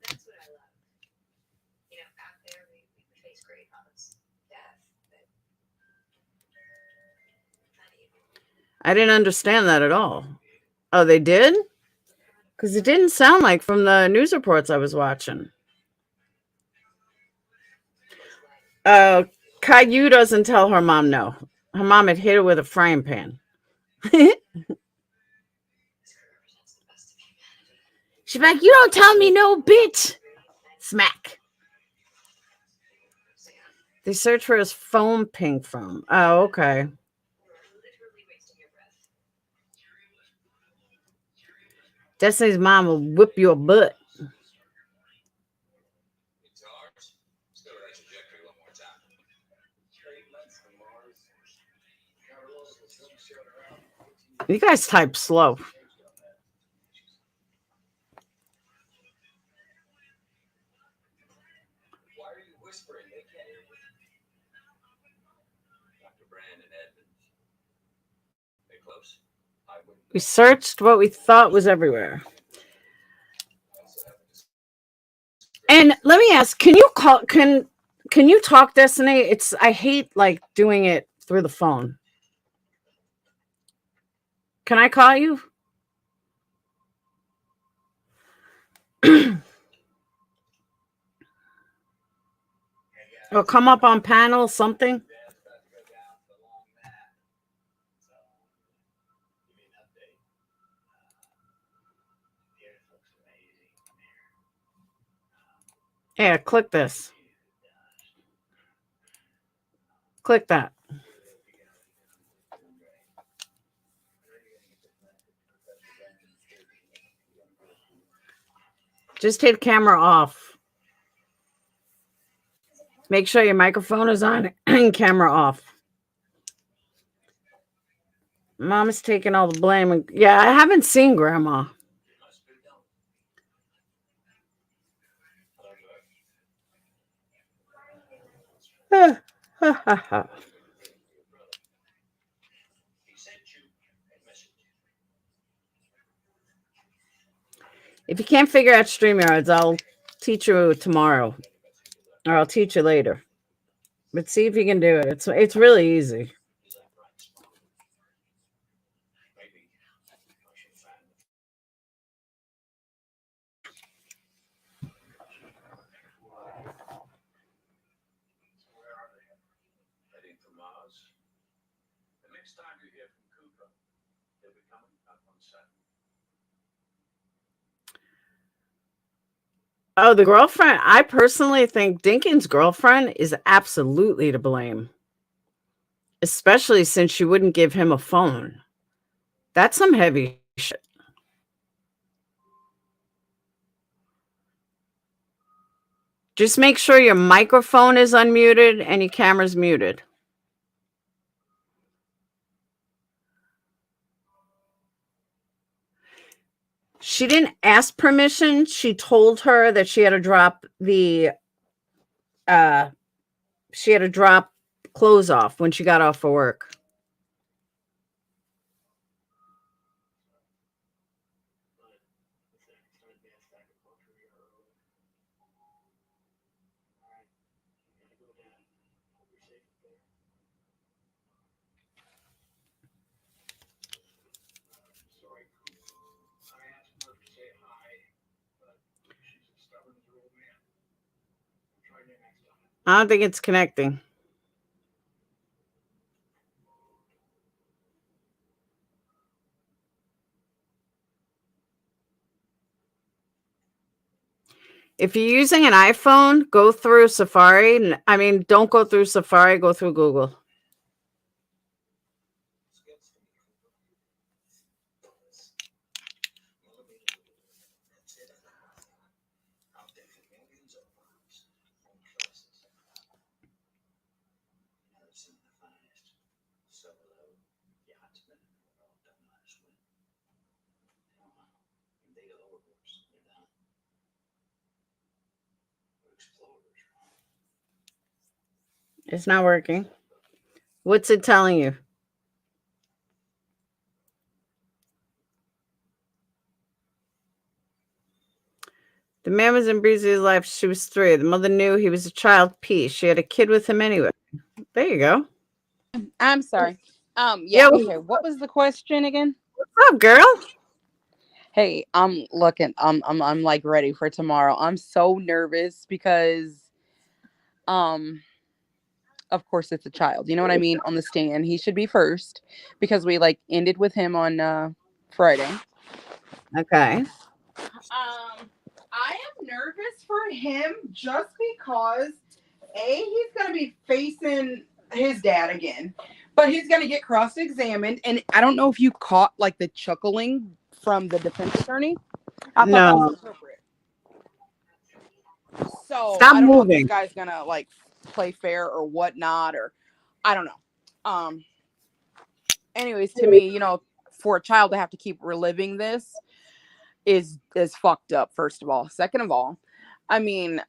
I didn't understand that at all. Oh, they did? Because it didn't sound like from the news reports I was watching. Caillou doesn't tell her mom no. Her mom had hit her with a frying pan. She's like, you don't tell me no, bitch. Smack. They search for his phone ping phone. Oh, okay. Destiny's mom will whip your butt. You guys type slow. We searched what we thought was everywhere. And let me ask, can you call can you talk, Destiny? I hate like doing it through the phone. Can I call you? Or come up on panel, something? Yeah, click this. Click that. Just take camera off. Make sure your microphone is on and camera off. Mom is taking all the blame. Yeah, I haven't seen Grandma. If you can't figure out StreamYards, I'll teach you tomorrow. Or I'll teach you later. But see if you can do it. It's really easy. Oh, the girlfriend. I personally think Dinkins' girlfriend is absolutely to blame. Especially since she wouldn't give him a phone. That's some heavy shit. Just make sure your microphone is unmuted and your camera's muted. She didn't ask permission. She told her that she had to drop clothes off when she got off of work. I don't think it's connecting. If you're using an iPhone, go through Safari. I mean, don't go through Safari, go through Google. It's not working. What's it telling you? The man was in Breesia's life. She was 3. The mother knew he was a child piece. She had a kid with him anyway. There you go. I'm sorry. Yeah. Okay. What was the question again? What's up, girl? Hey, I'm looking. I'm like ready for tomorrow. I'm so nervous because, of course it's a child. You know what I mean? On the stand, he should be first because we like ended with him on Friday. Okay. I am nervous for him just because he's going to be facing his dad again, but he's going to get cross-examined. And I don't know if you caught like the chuckling from the defense attorney. I thought that was appropriate. So Stop I don't know if this moving. guy's going to like play fair or whatnot, or I don't know. Anyways, to me, you know, for a child to have to keep reliving this is fucked up, first of all. Second of all, I mean,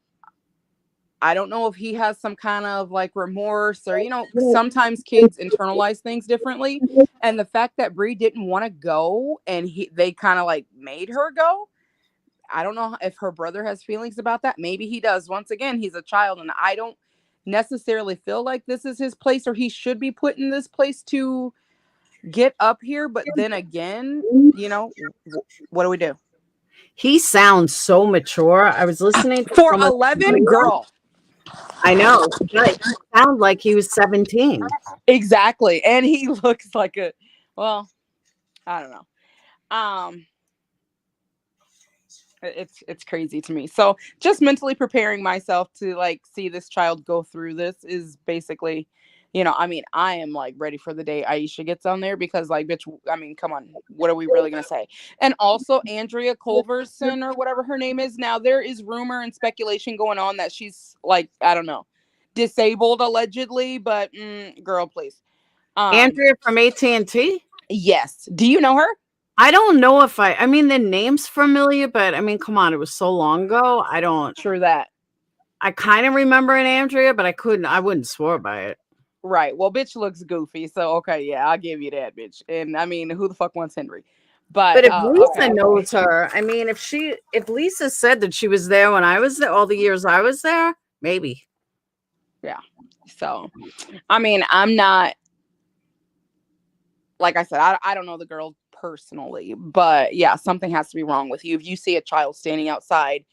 I don't know if he has some kind of like remorse, or, you know, sometimes kids internalize things differently. And the fact that Bree didn't want to go and they kind of like made her go. I don't know if her brother has feelings about that. Maybe he does. Once again, he's a child, and I don't necessarily feel like this is his place, or he should be put in this place to get up here. But then again, you know, what do we do? He sounds so mature. I was listening to for 11, girl. I know. But he sounded like he was 17. Exactly. And he looks like well, I don't know. It's crazy to me. So just mentally preparing myself to like see this child go through this is basically, you know, I mean, I am like ready for the day Aisha gets on there, because like, bitch, I mean, come on, what are we really gonna say? And also Andrea Culverson, or whatever her name is now, there is rumor and speculation going on that she's like, I don't know, disabled allegedly, but girl, please. Andrea from AT&T? Yes. Do you know her? I don't know if I mean, the name's familiar, but I mean, come on, it was so long ago. I don't. Sure that. I kind of remember an Andrea, but I wouldn't swear by it. Right. Well, bitch looks goofy. So, okay, yeah, I'll give you that, bitch. And I mean, who the fuck wants Henry? But if Lisa okay. knows her, I mean, if Lisa said that she was there when I was there, all the years I was there, maybe. Yeah. So, I mean, I'm not, like I said, I don't know the girl personally, but yeah, something has to be wrong with you. If you see a child standing outside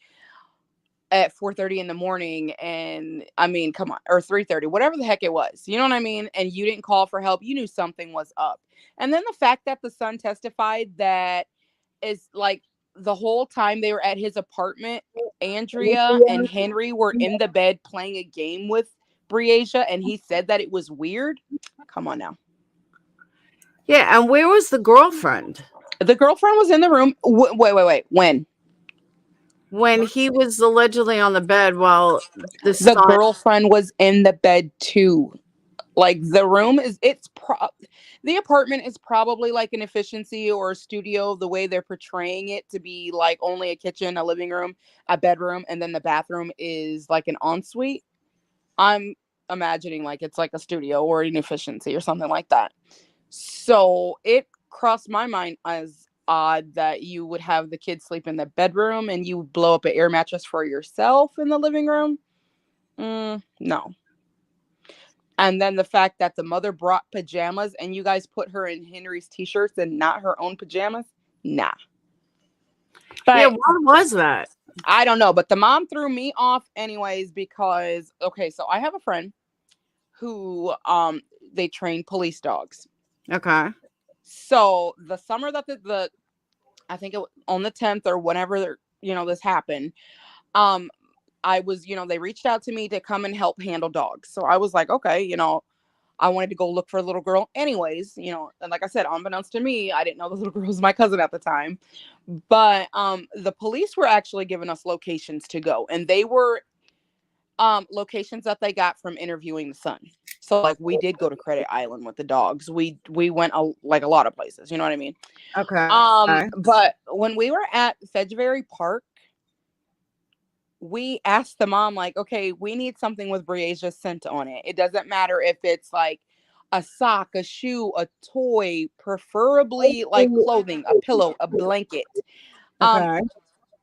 at 4:30 in the morning, and I mean, come on, or 3:30, whatever the heck it was, you know what I mean? And you didn't call for help, you knew something was up. And then the fact that the son testified that is like the whole time they were at his apartment, Andrea and Henry were in the bed playing a game with Breasia, and he said that it was weird. Come on now. Yeah, and where was the girlfriend? The girlfriend was in the room. Wait. When he was allegedly on the bed while the girlfriend was in the bed too. Like the room is, the apartment is probably like an efficiency or a studio, the way they're portraying it to be, like only a kitchen, a living room, a bedroom, and then the bathroom is like an ensuite. I'm imagining like it's like a studio or an efficiency or something like that. So it crossed my mind as odd that you would have the kids sleep in the bedroom and you blow up an air mattress for yourself in the living room. No. And then the fact that the mother brought pajamas and you guys put her in Henry's t-shirts and not her own pajamas. Nah. But yeah, what was that? I don't know. But the mom threw me off anyways, because, okay, so I have a friend who, they train police dogs. Okay. So the summer that I think it was on the 10th or whenever, you know, this happened, I was, you know, they reached out to me to come and help handle dogs. So I was like, okay, you know, I wanted to go look for a little girl anyways, you know, and like I said, unbeknownst to me, I didn't know the little girl was my cousin at the time. But the police were actually giving us locations to go, and they were locations that they got from interviewing the son. So like we did go to Credit Island with the dogs. We went like a lot of places, you know what I mean? Okay. But when we were at Sedgeberry Park, we asked the mom, like, okay, we need something with Breasia's scent on it. It doesn't matter if it's like a sock, a shoe, a toy, preferably like clothing, a pillow, a blanket. Okay.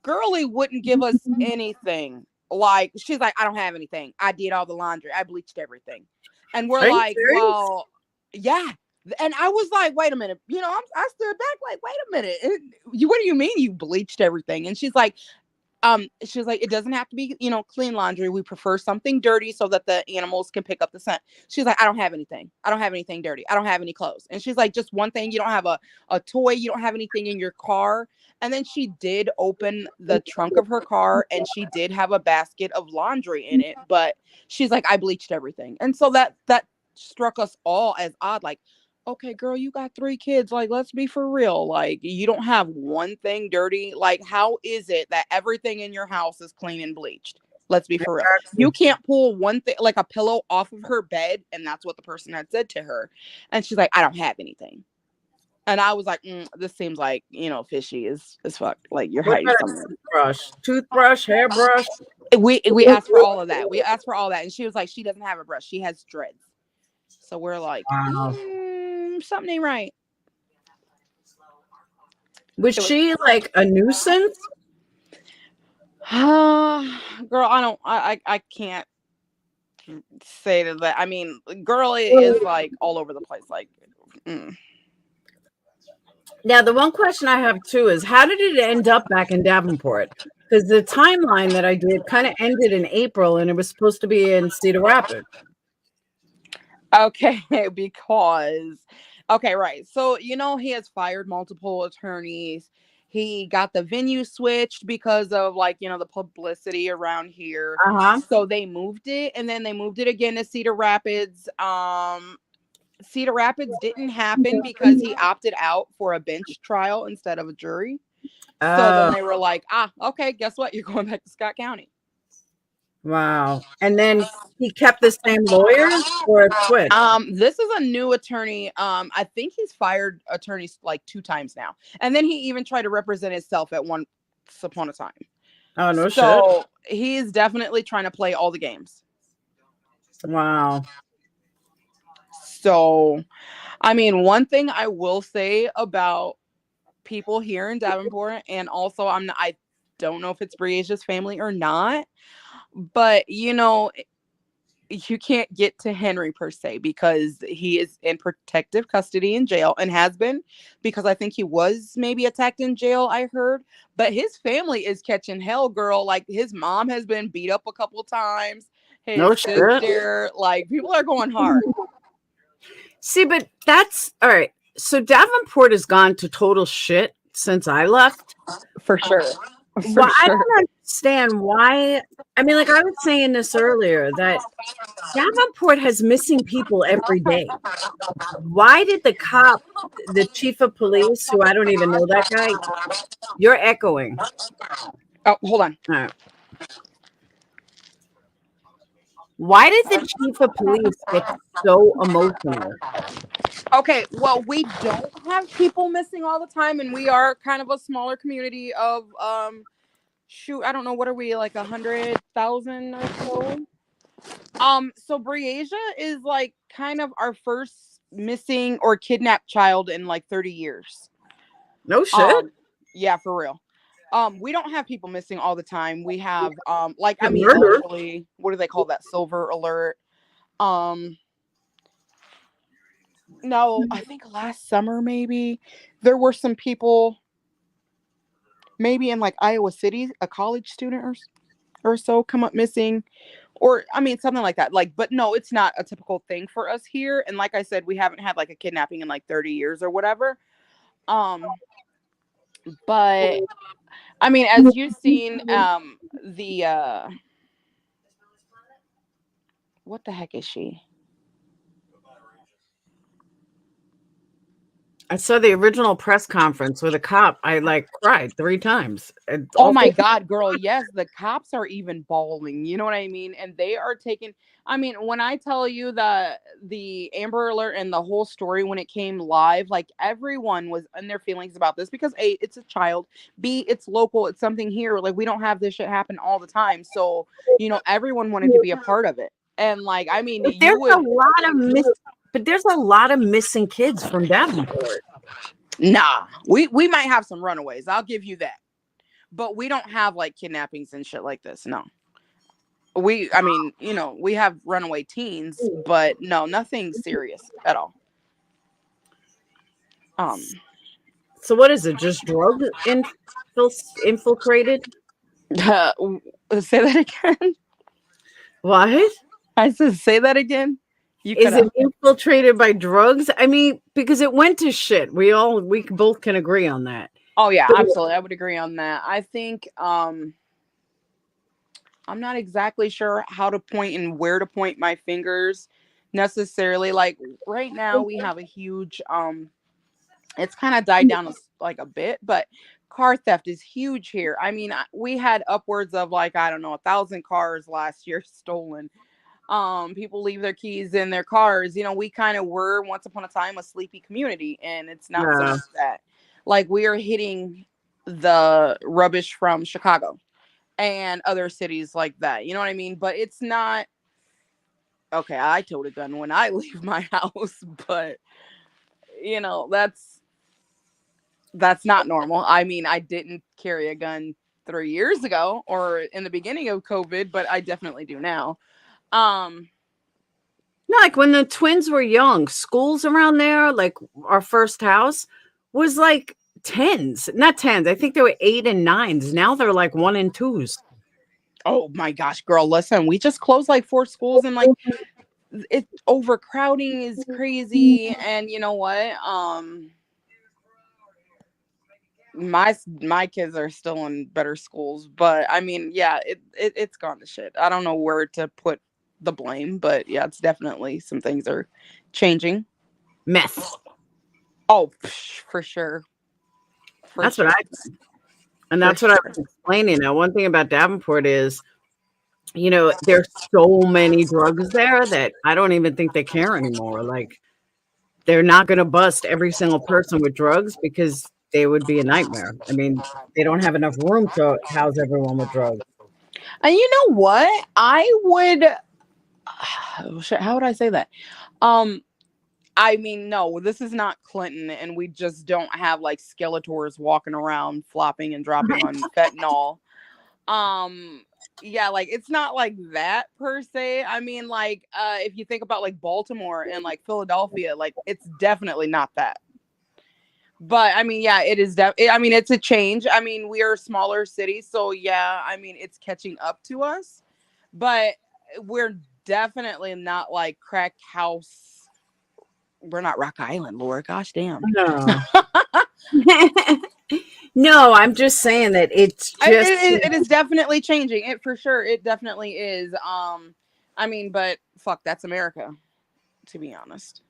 Girlie wouldn't give us anything. Like, she's like, I don't have anything. I did all the laundry. I bleached everything. And we're like, well, yeah. And I was like, wait a minute. You know, I stood back like, wait a minute. What do you mean you bleached everything? And she's like, She was like, it doesn't have to be, clean laundry. We prefer something dirty so that the animals can pick up the scent. She's like, I don't have anything. I don't have anything dirty. I don't have any clothes. And she's like, just one thing. You don't have a toy. You don't have anything in your car. And then she did open the trunk of her car and she did have a basket of laundry in it. But she's like, I bleached everything. And so that struck us all as odd. Like, okay, girl, you got 3 kids. Like, let's be for real. Like, you don't have one thing dirty. Like, how is it that everything in your house is clean and bleached? Let's be for real. You can't pull one thing, like a pillow off of her bed. And that's what the person had said to her. And she's like, I don't have anything. And I was like, this seems like, fishy as fuck. Like, you're hiding something. Toothbrush, hairbrush. We asked for all of that. We asked for all that. And she was like, she doesn't have a brush. She has dreads. So we're like, wow. Something ain't right. Was she like a nuisance? Girl, I can't say that. I mean, girl is like all over the place. Like, Now, the one question I have too is, how did it end up back in Davenport? Because the timeline that I did kind of ended in April, and it was supposed to be in Cedar Rapids. Okay, right. So, he has fired multiple attorneys. He got the venue switched because of the publicity around here. So they moved it, and then they moved it again to Cedar Rapids. Cedar Rapids didn't happen because he opted out for a bench trial instead of a jury. So then they were like, okay, guess what? You're going back to Scott County. Wow. And then he kept the same lawyers or switched? This is a new attorney. I think he's fired attorneys like 2 times now. And then he even tried to represent himself at once upon a time. Oh, no shit. So he's definitely trying to play all the games. Wow. So, I mean, one thing I will say about people here in Davenport, and also I don't know if it's Breasia's family or not, but you can't get to Henry per se because he is in protective custody in jail and has been, because I think he was maybe attacked in jail, I heard. But his family is catching hell, girl. Like, his mom has been beat up a couple times. His sister, like, people are going hard. See, but that's all right. So Davenport has gone to total shit since I left. For sure. Well, I don't understand why. I mean, like I was saying this earlier, that Davenport has missing people every day. Why did the chief of police, who I don't even know that guy, you're echoing. Oh, hold on. All right. Why did the chief of police get so emotional? Okay, well, we don't have people missing all the time, and we are kind of a smaller community of I don't know, what are we, like 100,000 or so? So Breasia is like kind of our first missing or kidnapped child in like 30 years. No shit. Yeah, for real. We don't have people missing all the time. We have literally, what do they call that? Silver alert. No, I think last summer maybe there were some people maybe in like Iowa City, a college student or so come up missing, or I mean something like that. Like, but no, it's not a typical thing for us here. And like I said, we haven't had like a kidnapping in like 30 years or whatever. But I mean, as you've seen, what the heck is she? I saw the original press conference with a cop. I like cried 3 times. Oh my God, girl. Yes, the cops are even bawling. You know what I mean? And they are taking, I mean, when I tell you the Amber Alert and the whole story when it came live, like everyone was in their feelings about this because A, it's a child. B, it's local. It's something here. Like, we don't have this shit happen all the time. So, everyone wanted to be a part of it. And like, I mean, but there's a lot of missing kids from Davenport. Nah, we might have some runaways. I'll give you that. But we don't have like kidnappings and shit like this. No. We have runaway teens, but no, nothing serious at all. So what is it? Just drug infiltrated? Say that again. What? I said, say that again. You Is cut it out. infiltrated by drugs? I mean, because it went to shit. We both can agree on that. Oh yeah, But absolutely. I would agree on that. I think I'm not exactly sure how to point and where to point my fingers necessarily. Like right now we have a huge it's kind of died down like a bit, but car theft is huge here. I mean, we had upwards of like, I don't know, 1,000 cars last year stolen. People leave their keys in their cars. You know, we kind of were once upon a time a sleepy community, and it's not so Yeah. much that. Like we are hitting the rubbish from Chicago and other cities like that. You know what I mean? But it's not okay. I tote a gun when I leave my house, but you know, that's not normal. I mean, I didn't carry a gun 3 years ago or in the beginning of COVID, but I definitely do now. No, like when the twins were young, schools around there, like our first house, was like tens, not tens. I think they were 8 and 9s. Now they're like 1 and 2s. Oh my gosh, girl, listen, we just closed like 4 schools and like it overcrowding is crazy. And you know what? My kids are still in better schools, but I mean, yeah, it's gone to shit. I don't know where to put the blame, but yeah, it's definitely some things are changing. Meth. Oh, for sure. For That's sure. what I think. And that's what I was explaining. Now, one thing about Davenport is, you know, there's so many drugs there that I don't even think they care anymore. Like, they're not going to bust every single person with drugs because they would be a nightmare. I mean, they don't have enough room to house everyone with drugs. And you know what? I would how would I say that? I mean, no, this is not Clinton, and we just don't have like Skeletors walking around flopping and dropping on fentanyl. Yeah, like it's not like that per se. I mean, like if you think about like Baltimore and like Philadelphia, like it's definitely not that. But I mean, yeah, it is. I mean, it's a change. I mean, we are a smaller city, so yeah. I mean, it's catching up to us, but we're definitely not like crack house. We're not Rock Island, Laura. Gosh damn. No. No, I'm just saying that it's just It is definitely changing. It for sure. It definitely is. I mean, but fuck, that's America, to be honest.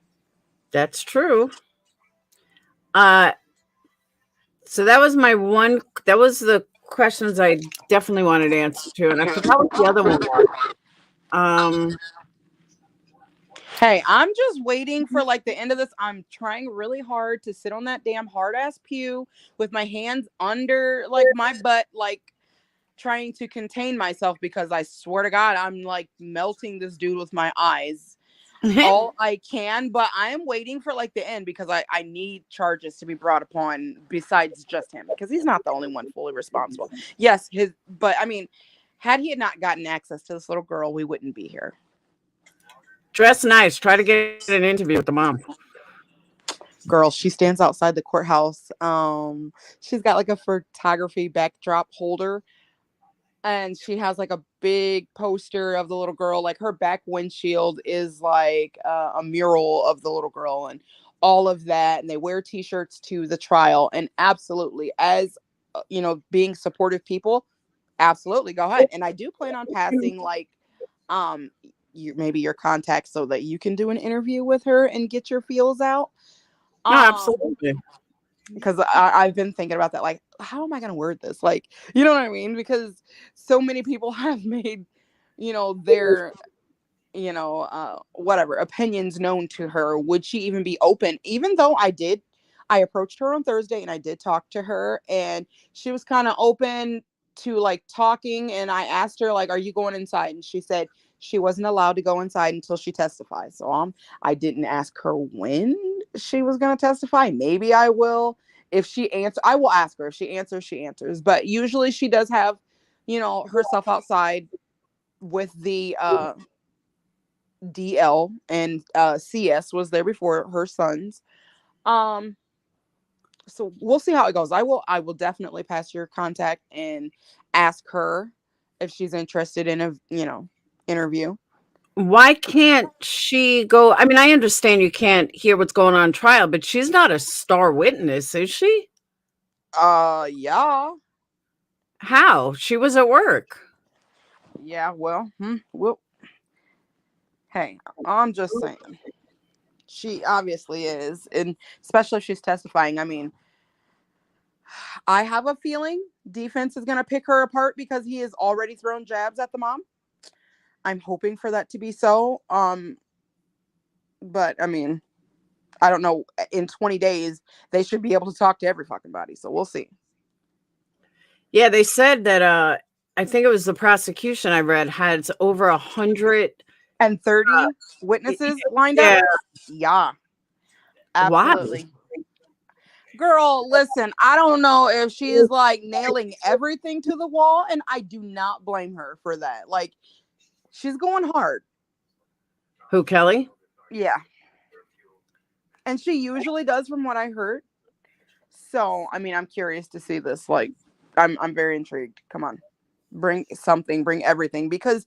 That's true. So that was that was the questions I definitely wanted to answer to, and I forgot what the other one was. Hey, I'm just waiting for like the end of this. I'm trying really hard to sit on that damn hard ass pew with my hands under like my butt, like trying to contain myself because I swear to God, I'm like melting this dude with my eyes. All I can, but I'm waiting for like the end because I need charges to be brought upon besides just him because he's not the only one fully responsible. Yes, but I mean, had he not gotten access to this little girl, we wouldn't be here. Dress nice. Try to get an interview with the mom. Girl, she stands outside the courthouse. She's got like a photography backdrop holder. And she has like a big poster of the little girl. Like her back windshield is like a mural of the little girl and all of that. And they wear t-shirts to the trial. And absolutely, as you know, being supportive people, absolutely go ahead. And I do plan on passing like maybe your contact so that you can do an interview with her and get your feels out. No, absolutely. Because I've been thinking about that, like, how am I going to word this? Like, you know what I mean? Because so many people have made, you know, their, you know, whatever opinions known to her. Would she even be open? Even though I approached her on Thursday and I did talk to her and she was kind of open to like talking. And I asked her, like, are you going inside? And she said she wasn't allowed to go inside until she testified. So I didn't ask her when she was going to testify. Maybe I will. If she answers, I will ask her. If she answers, she answers. But usually she does have, you know, herself outside with the DL and CS was there before her sons. So we'll see how it goes. I will definitely pass your contact and ask her if she's interested in a, interview. Why can't she go? I mean, I understand you can't hear what's going on in trial, but she's not a star witness, is she? Yeah. How? She was at work. Yeah, well, hey, I'm just saying. She obviously is, and especially if she's testifying. I mean, I have a feeling defense is going to pick her apart because he has already thrown jabs at the mom. I'm hoping for that to be so. But I mean, I don't know. In 20 days, they should be able to talk to every fucking body. So we'll see. Yeah, they said that I think it was the prosecution I read had over 130 witnesses lined up. Yeah. Yeah. Wow. Absolutely. Girl, listen, I don't know if she is like nailing everything to the wall, and I do not blame her for that. Like, she's going hard. Who, Kelly? Yeah. And she usually does, from what I heard. So, I mean, I'm curious to see this. Like, I'm very intrigued. Come on. Bring something, bring everything. Because,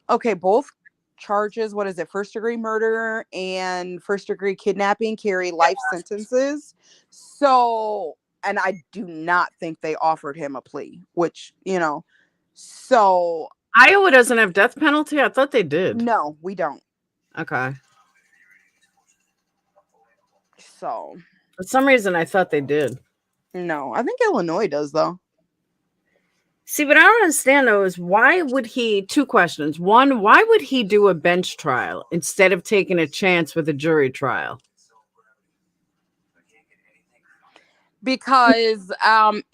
okay, both charges, what is it, first degree murder and first degree kidnapping carry life sentences. So, and I do not think they offered him a plea, which, so. Iowa doesn't have death penalty? I thought they did. No, we don't. Okay. So. For some reason, I thought they did. No, I think Illinois does, though. See, what I don't understand, though, is why would he, 2 questions. One, why would he do a bench trial instead of taking a chance with a jury trial? Because and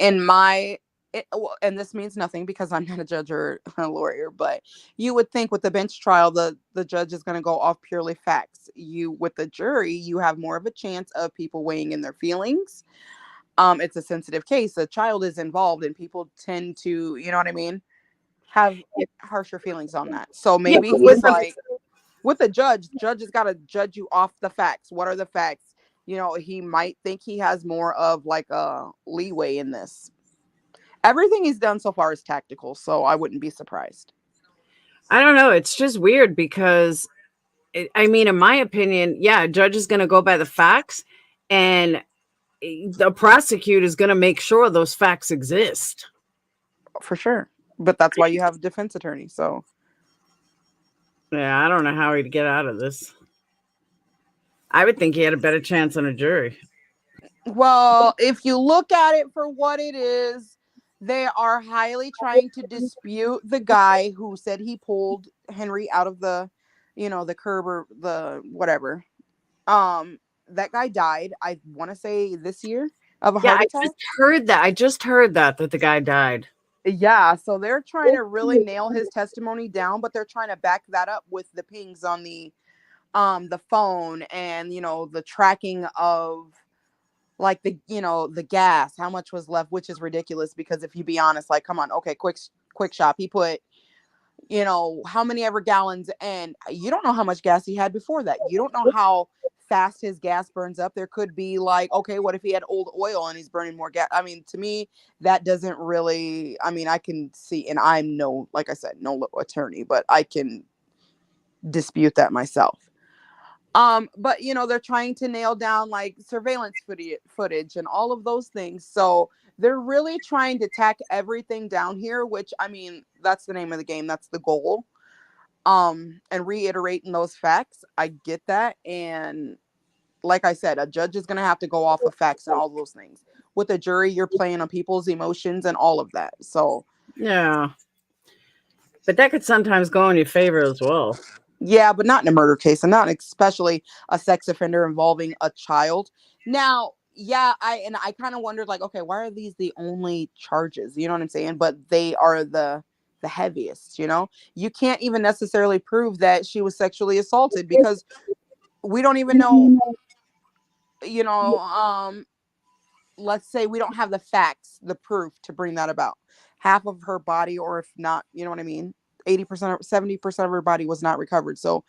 this means nothing because I'm not a judge or a lawyer, but you would think with the bench trial, the judge is going to go off purely facts. With the jury, you have more of a chance of people weighing in their feelings. It's a sensitive case. A child is involved, and people tend to, you know what I mean, have harsher feelings on that. So maybe he's like, with the judge has got to judge you off the facts. What are the facts? He might think he has more of like a leeway in this. Everything he's done so far is tactical, so I wouldn't be surprised. I don't know. It's just weird because, I mean, in my opinion, yeah, a judge is going to go by the facts, and the prosecutor is going to make sure those facts exist. For sure. But that's why you have a defense attorney, so. Yeah, I don't know how he'd get out of this. I would think he had a better chance on a jury. Well, if you look at it for what it is, they are highly trying to dispute the guy who said he pulled Henry out of the, the curb or the whatever. That guy died, I want to say this year, of a heart attack. I just heard that the guy died. Yeah, so they're trying to really nail his testimony down, but they're trying to back that up with the pings on the phone and, the tracking of like the gas, how much was left, which is ridiculous because if you be honest, like, come on, okay, quick shop. He put, how many ever gallons, and you don't know how much gas he had before that. You don't know how fast his gas burns up. There could be like, okay, what if he had old oil and he's burning more gas? I mean, to me, that doesn't really, I mean, I can see, and I'm like I said, no attorney, but I can dispute that myself. But they're trying to nail down like surveillance footage and all of those things. So they're really trying to tack everything down here, which, I mean, that's the name of the game. That's the goal. And reiterating those facts. I get that. And like I said, a judge is going to have to go off of facts and all those things. With a jury, you're playing on people's emotions and all of that. So yeah, but that could sometimes go in your favor as well. Yeah, but not in a murder case, and not especially a sex offender involving a child. Now, yeah, I kind of wondered, like, okay, why are these the only charges? You know what I'm saying? But they are the heaviest. You can't even necessarily prove that she was sexually assaulted because we don't even know. Let's say we don't have the facts, the proof to bring that about. Half of her body, or if not, you know what I mean? 80% or 70% of her body was not recovered. So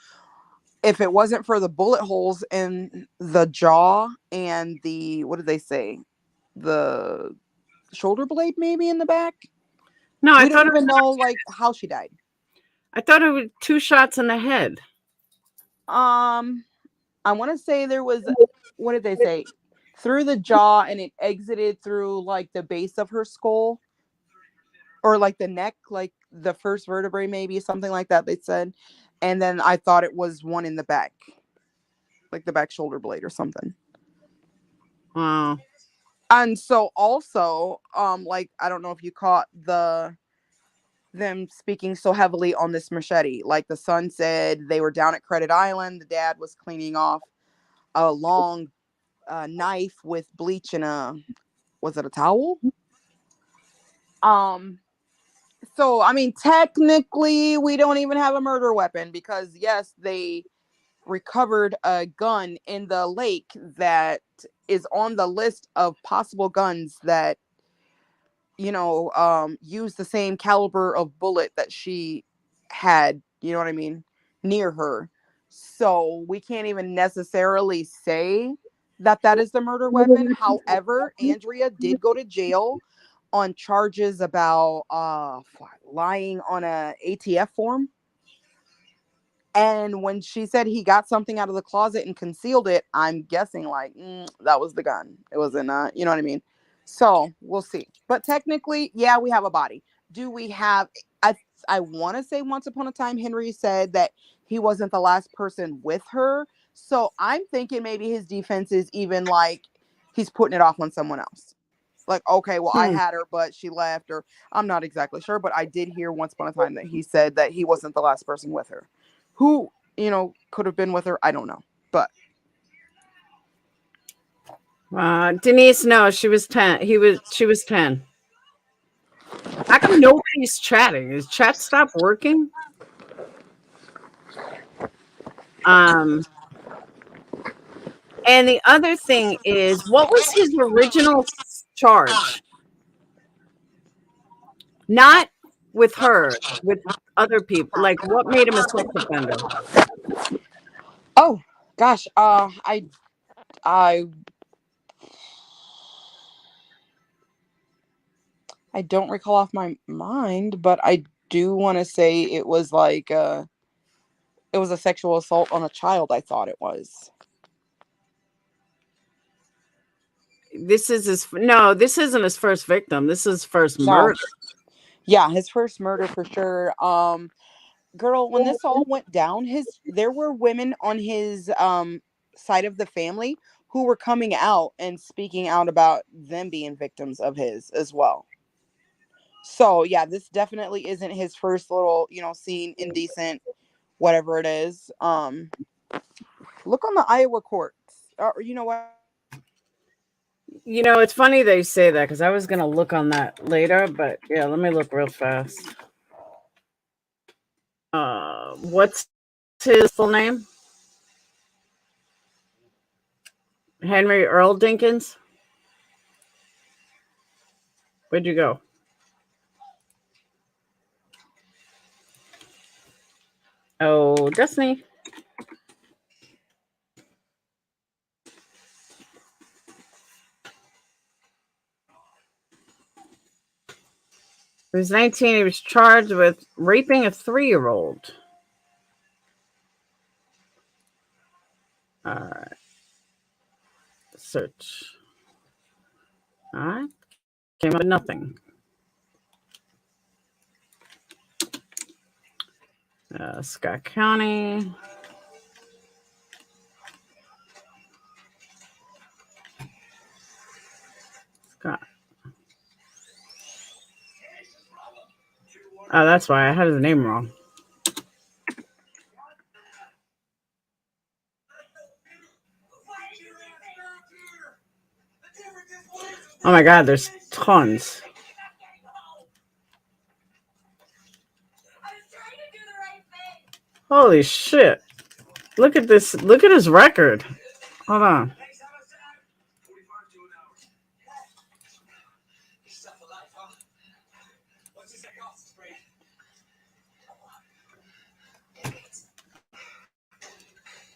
if it wasn't for the bullet holes in the jaw and the, what did they say? the shoulder blade maybe in the back. No, I We thought don't even know like how she died. I thought it was 2 shots in the head. I want to say there was, what did they say? Through the jaw, and it exited through like the base of her skull, or like the neck, like the first vertebrae, maybe something like that. They said, and then I thought it was one in the back, like the back shoulder blade or something. Wow. And so also, like I don't know if you caught them speaking so heavily on this machete. Like the son said, they were down at Credit Island. The dad was cleaning off a long knife with bleach and was it a towel? So I mean, technically, we don't even have a murder weapon because yes, they recovered a gun in the lake that is on the list of possible guns that use the same caliber of bullet that she had, you know what I mean, near her. So we can't even necessarily say that is the murder weapon. However, Andrea did go to jail on charges about lying on a ATF form. And when she said he got something out of the closet and concealed it, I'm guessing like that was the gun. It wasn't, you know what I mean? So we'll see. But technically, yeah, we have a body. Do we have? I want to say once upon a time, Henry said that he wasn't the last person with her. So I'm thinking maybe his defense is even like he's putting it off on someone else. Like, okay, well, I had her, but she left, or I'm not exactly sure. But I did hear once upon a time that he said that he wasn't the last person with her. Who, could have been with her, I don't know. But Denise, no, she was 10. She was 10. How come nobody's chatting? Is chat stopped working? And the other thing is, what was his original charge? Not with her, with other people. Like, what made him a sex offender? Oh gosh, I don't recall off my mind, but I do want to say it was like it was a sexual assault on a child. I thought it was. This isn't his first victim. This is his first murder. Yeah, his first murder for sure. Girl, when this all went down, there were women on his side of the family who were coming out and speaking out about them being victims of his as well. So yeah, this definitely isn't his first little, scene, indecent, whatever it is. Look on the Iowa courts. Or you know what? It's funny they say that because I was gonna look on that later, but yeah, let me look real fast. What's his full name? Henry Earl Dinkins. Where'd you go? Oh, Destiny. He was 19. He was charged with raping a 3-year-old. All right. Search. All right. Came up with nothing. Scott County. Scott. Oh, that's why I had his name wrong. Oh my God, there's tons. Holy shit. Look at this. Look at his record. Hold on.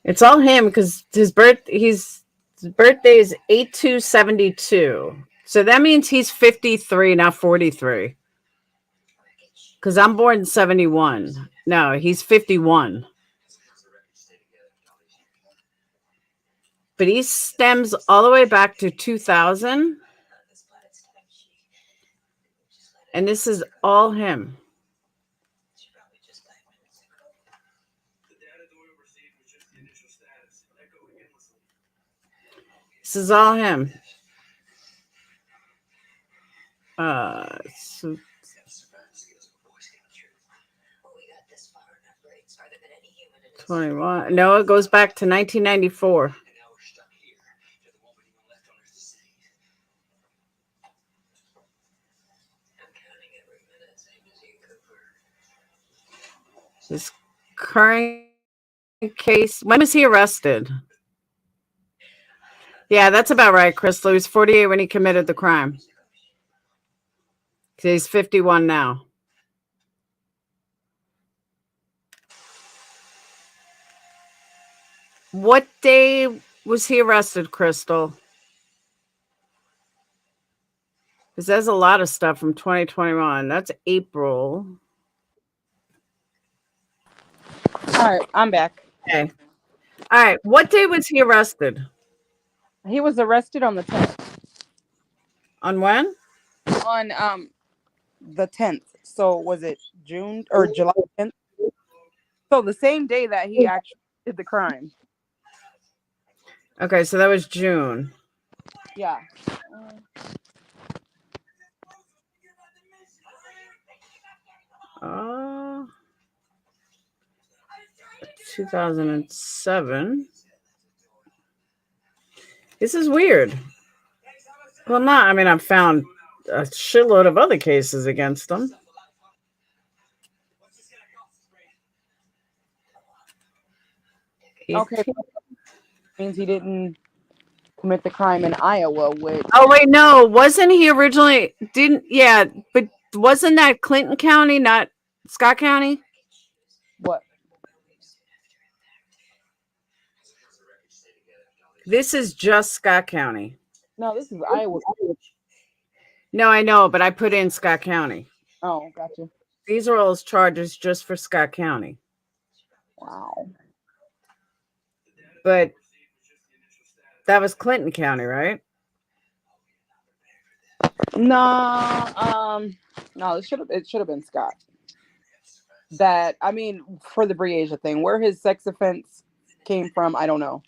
It's all him because his birthday is 8/2/72. So that means he's 53, not 43. Because I'm born in 71. No, he's 51. But he stems all the way back to 2000. And this is all him. This is all him. So 21. No, it goes back to 1994. This current case. When was he arrested? Yeah, that's about right, Crystal. He was 48 when he committed the crime. He's 51 now. What day was he arrested, Crystal? Because there's a lot of stuff from 2021. That's April. All right, I'm back. Okay. All right. What day was he arrested? He was arrested on the 10th. On when? On the 10th. So was it June or July 10th? So the same day that he actually did the crime. Okay, so that was June. Yeah. 2007. This is weird. Well, not. I mean, I've found a shitload of other cases against him. Okay. Means he didn't commit the crime in Iowa, which. Oh wait, no, wasn't he originally? Yeah, but wasn't that Clinton County, not Scott County? What? This is just Scott County. No, this is Iowa. No, I know, but I put in Scott County. Oh, gotcha. These are all his charges just for Scott County. Wow. But that was Clinton County, right? No, it should have been Scott. That, I mean, for the Breasia thing, where his sex offense came from, I don't know.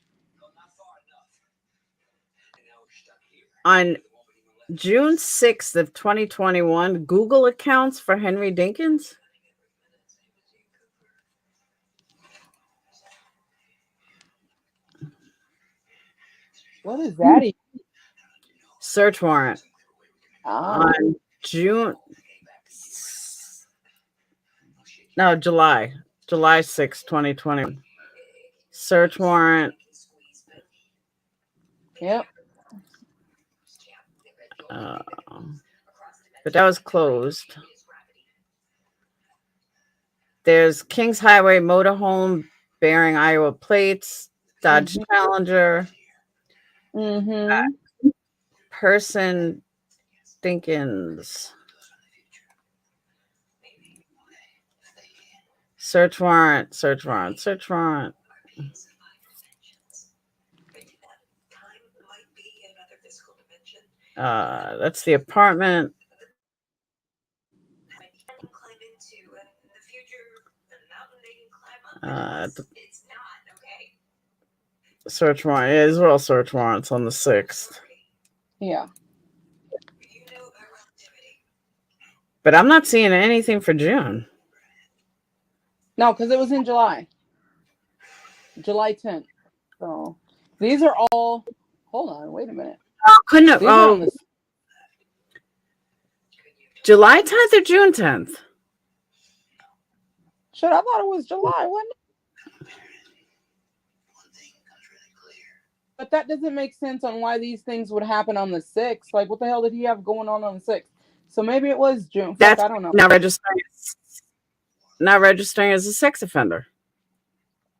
On June 6th of 2021, Google accounts for Henry Dinkins. What is that? Search warrant. On July 6th, 2020. Search warrant. Yep. But that was closed. There's Kings Highway motorhome bearing Iowa plates, Dodge Challenger. Person Dinkins. Search warrant. That's the apartment. Search warrant. Yeah, these were all search warrants on the 6th. Yeah. But I'm not seeing anything for June. No, because it was in July. July 10th. So these are all. Hold on, wait a minute. Oh, couldn't have. Oh, July 10th or June 10th? Shit, I thought it was July, wasn't it? But that doesn't make sense on why these things would happen on the 6th. Like, what the hell did he have going on the 6th? So maybe it was June. That's I don't know. Not registering as a sex offender.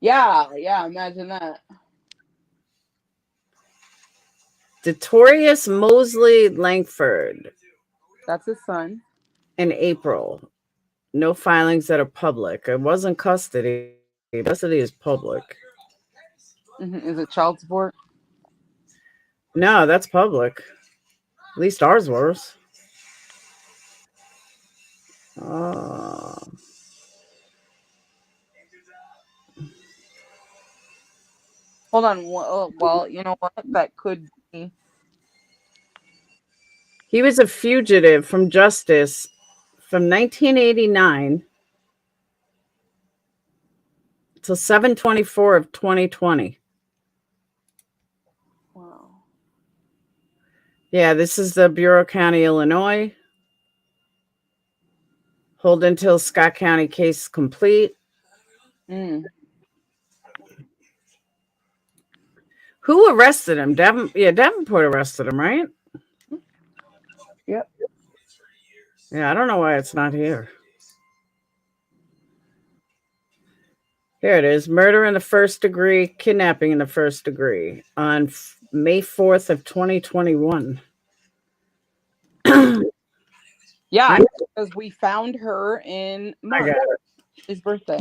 Yeah, imagine that. Detorius Mosley Langford That's his son. in April. No filings that are public. It wasn't custody. Custody is public. Is it child support? No, that's public. At least ours was. Hold on. Well, you know what? That could be. He was a fugitive from justice from 1989 till 7/24 of 2020. Wow. Yeah, this is the Bureau County, Illinois. Hold until Scott County case complete. Who arrested him? Davenport arrested him, right? Yep. Yeah, I don't know why it's not here. Here it is. Murder in the first degree, kidnapping in the first degree on May 4th of 2021. Yeah, because we found her in March. His birthday.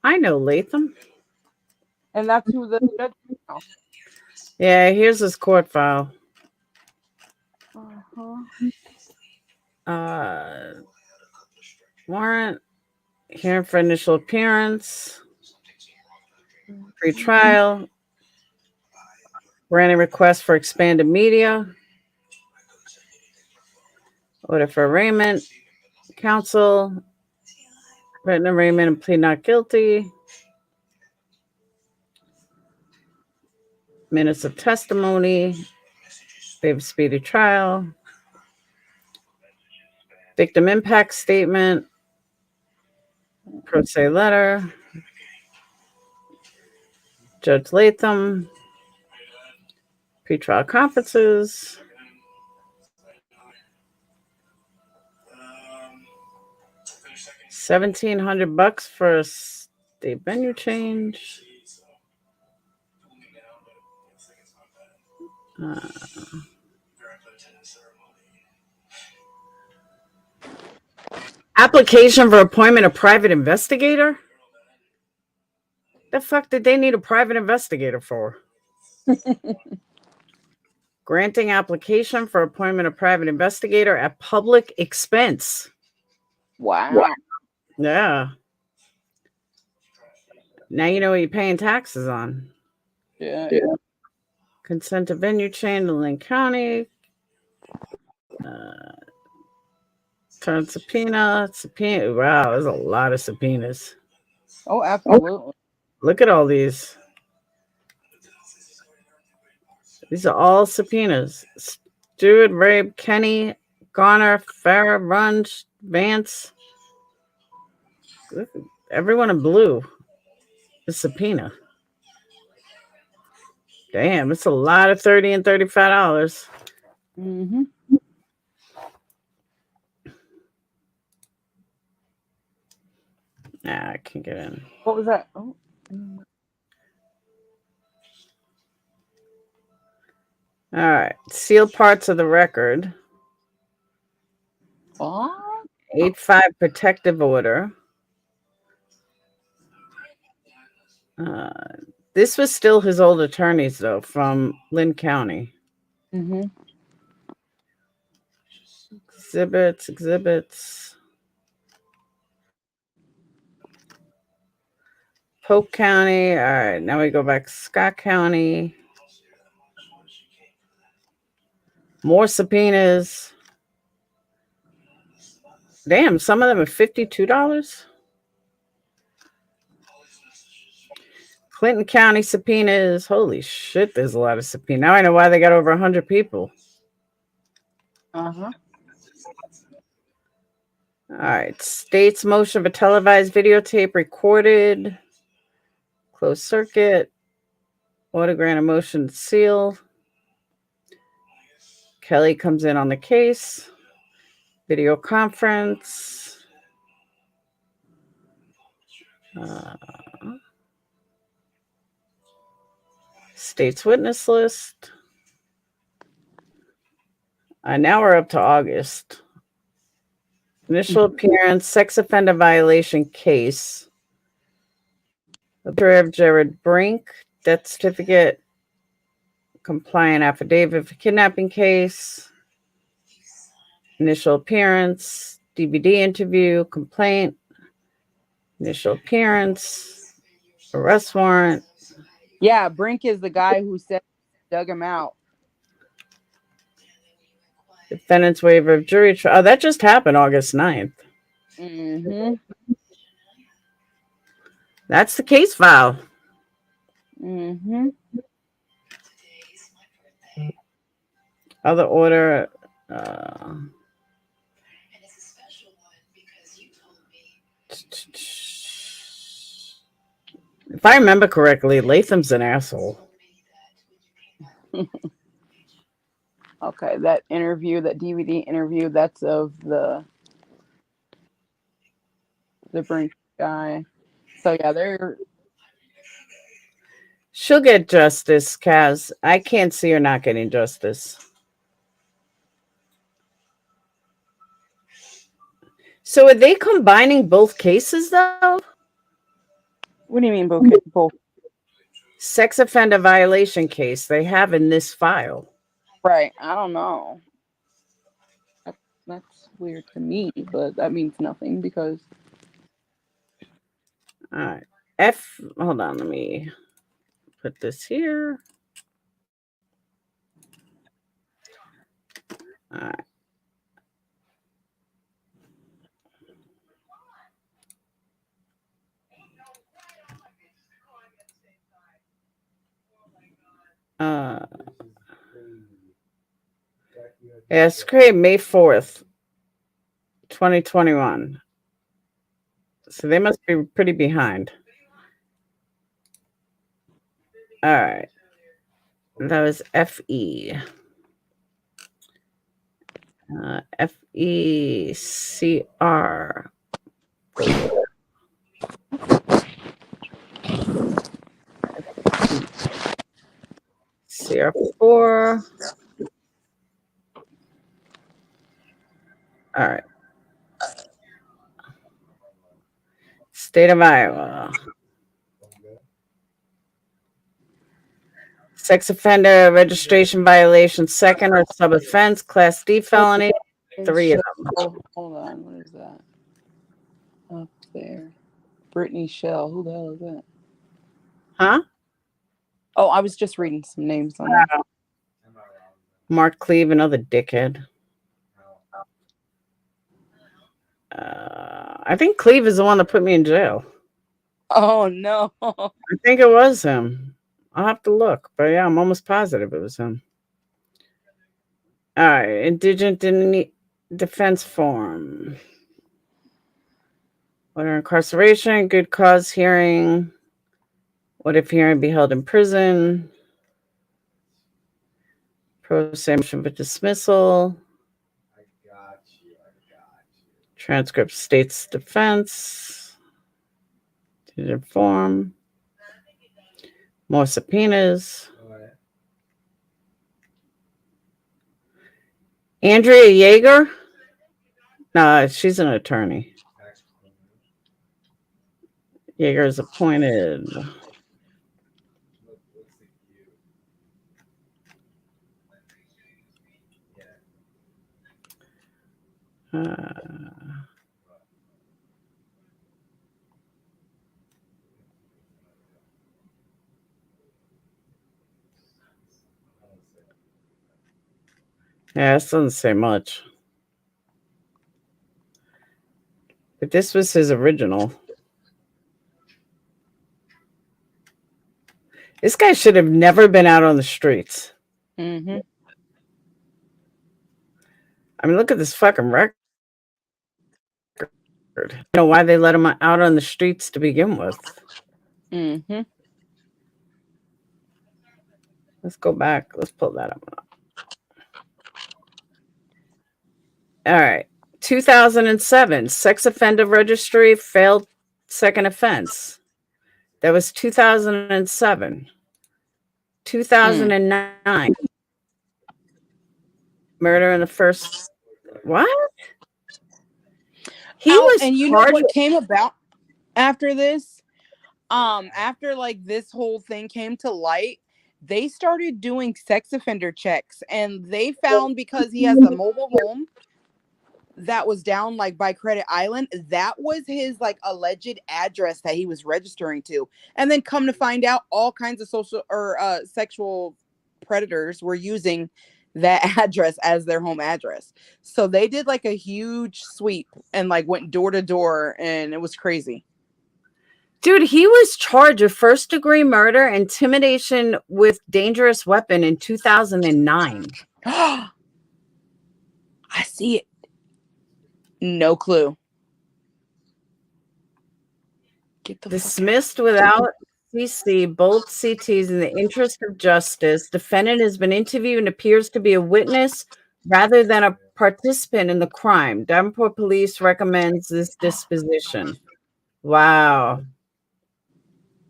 I know Latham. And that's who the judge is now. Yeah, here's his court file. Warrant, hearing for initial appearance, pre-trial, granting request for expanded media, order for arraignment, counsel, written arraignment and plea not guilty, minutes of testimony, waive speedy trial, victim impact statement, pro se letter, Judge Latham, pretrial conferences, $1,700 for a state venue change. Application for appointment of private investigator? The fuck did they need a private investigator for? Granting application for appointment of private investigator at public expense. Wow. Yeah. Now you know what you're paying taxes on. Yeah. Consent to venue change in Lynn County. Turn subpoena. Wow, there's a lot of subpoenas. Oh, absolutely. Look at all these. These are all subpoenas. Stewart, Rabe, Kenny, Garner, Farah, Runge, Vance. Everyone in blue. The subpoena. Damn, it's a lot of $30 and $35. Nah, I can't get in. What was that? Oh. All right. Sealed parts of the record. 8-5 protective order. This was still his old attorneys, though, from Lynn County. Exhibits. Polk County. All right, now we go back to Scott County. More subpoenas. Damn, some of them are $52. Clinton County subpoenas. Holy shit, there's a lot of subpoenas. Now I know why they got over 100 people. Uh-huh. All right. State's motion for televised videotape recorded. Closed circuit. Order grant a motion to seal. Kelly comes in on the case. Video conference. State's witness list. Now we're up to August. Initial appearance, sex offender violation case. Obituary of Jared Brink, death certificate, compliant affidavit for kidnapping case. Initial appearance, DVD interview, complaint. Initial appearance, arrest warrant. Yeah, Brink is the guy who said dug him out. Defendant's waiver of jury trial. Oh, that just happened August 9th. Mm-hmm. That's the case file. Mm-hmm. Other order. If I remember correctly, Latham's an asshole. Okay, that interview, that DVD interview, that's of the Brink guy. So yeah, they're. She'll get justice, Kaz. I can't see her not getting justice. So are they combining both cases, though? What do you mean both? Sex offender violation case they have in this file. Right. I don't know. That's weird to me, but that means nothing because. All right. Hold on. Let me put this here. All right. It's created May 4th, 2021. So they must be pretty behind. All right. That was FE. FECR. CR4. All right. State of Iowa. Sex offender registration violation, second or sub offense, class D felony, 3 of them. Oh, hold on. What is that? Up there. Brittany Shell. Who the hell is that? Huh? Oh, I was just reading some names on there. Mark Cleve, another dickhead. I think Cleve is the one that put me in jail. Oh, no. I think it was him. I'll have to look. But yeah, I'm almost positive it was him. All right. Indigent defense form. Order incarceration, good cause hearing. What if hearing be held in prison? Pro se motion for dismissal. Transcript states defense. Indigent form. More subpoenas. Andrea Yeager? No, she's an attorney. Yeager is appointed. Yeah, this doesn't say much. But this was his original. This guy should have never been out on the streets. Mm-hmm. I mean, look at this fucking record. You know why they let him out on the streets to begin with. Mm-hmm. Let's go back. Let's pull that up. All right. 2007, sex offender registry, failed second offense. That was 2007. 2009. Murder in the first. What? He was and you know charged. what came about after this? After like this whole thing came to light, they started doing sex offender checks, and they found, because he has a mobile home that was down like by Credit Island, that was his like alleged address that he was registering to. And then come to find out, all kinds of social or sexual predators were using that address as their home address. So they did like a huge sweep and like went door to door, and it was crazy. Dude, he was charged with first-degree murder, intimidation with dangerous weapon in 2009. I see it. No clue. Get the Dismissed without CC, both CTs in the interest of justice. Defendant has been interviewed and appears to be a witness rather than a participant in the crime. Davenport Police recommends this disposition. Wow.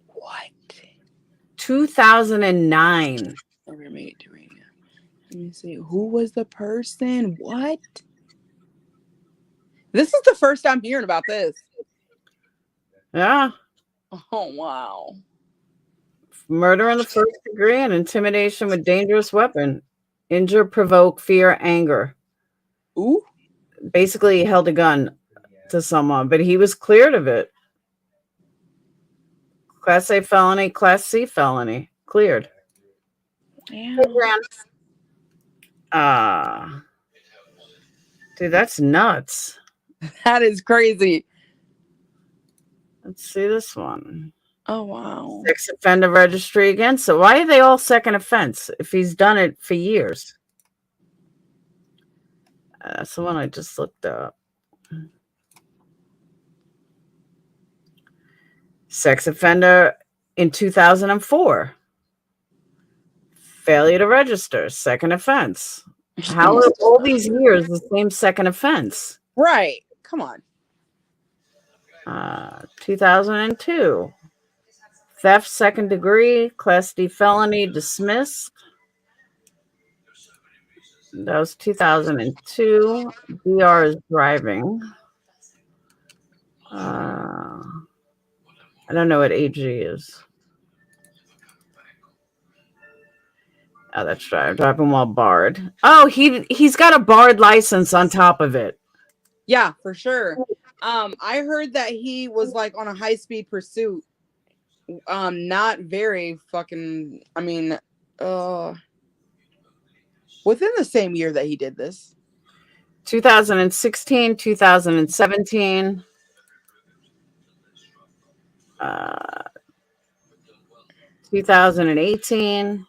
What? 2009. Let me see. Who was the person? What? This is the first time hearing about this. Yeah. Oh, wow. Murder in the first degree and intimidation with dangerous weapon. Injure, provoke, fear, anger. Ooh. Basically, he held a gun to someone, but he was cleared of it. Class A felony, Class C felony. Cleared. Yeah. Dude, that's nuts. That is crazy. Let's see this one. Oh, wow. Sex offender registry again. So why are they all second offense if he's done it for years? That's the one I just looked up. Sex offender in 2004. Failure to register, second offense. How are all these years the same second offense? Right. Come on. 2002. Theft, second degree, Class D felony, dismissed. That was 2002. DR is driving. I don't know what AG is. Oh, that's driving while barred. Oh, he's got a barred license on top of it. Yeah, for sure. I heard that he was like on a high-speed pursuit. Not very fucking, I mean, within the same year that he did this. 2016, 2017. 2018.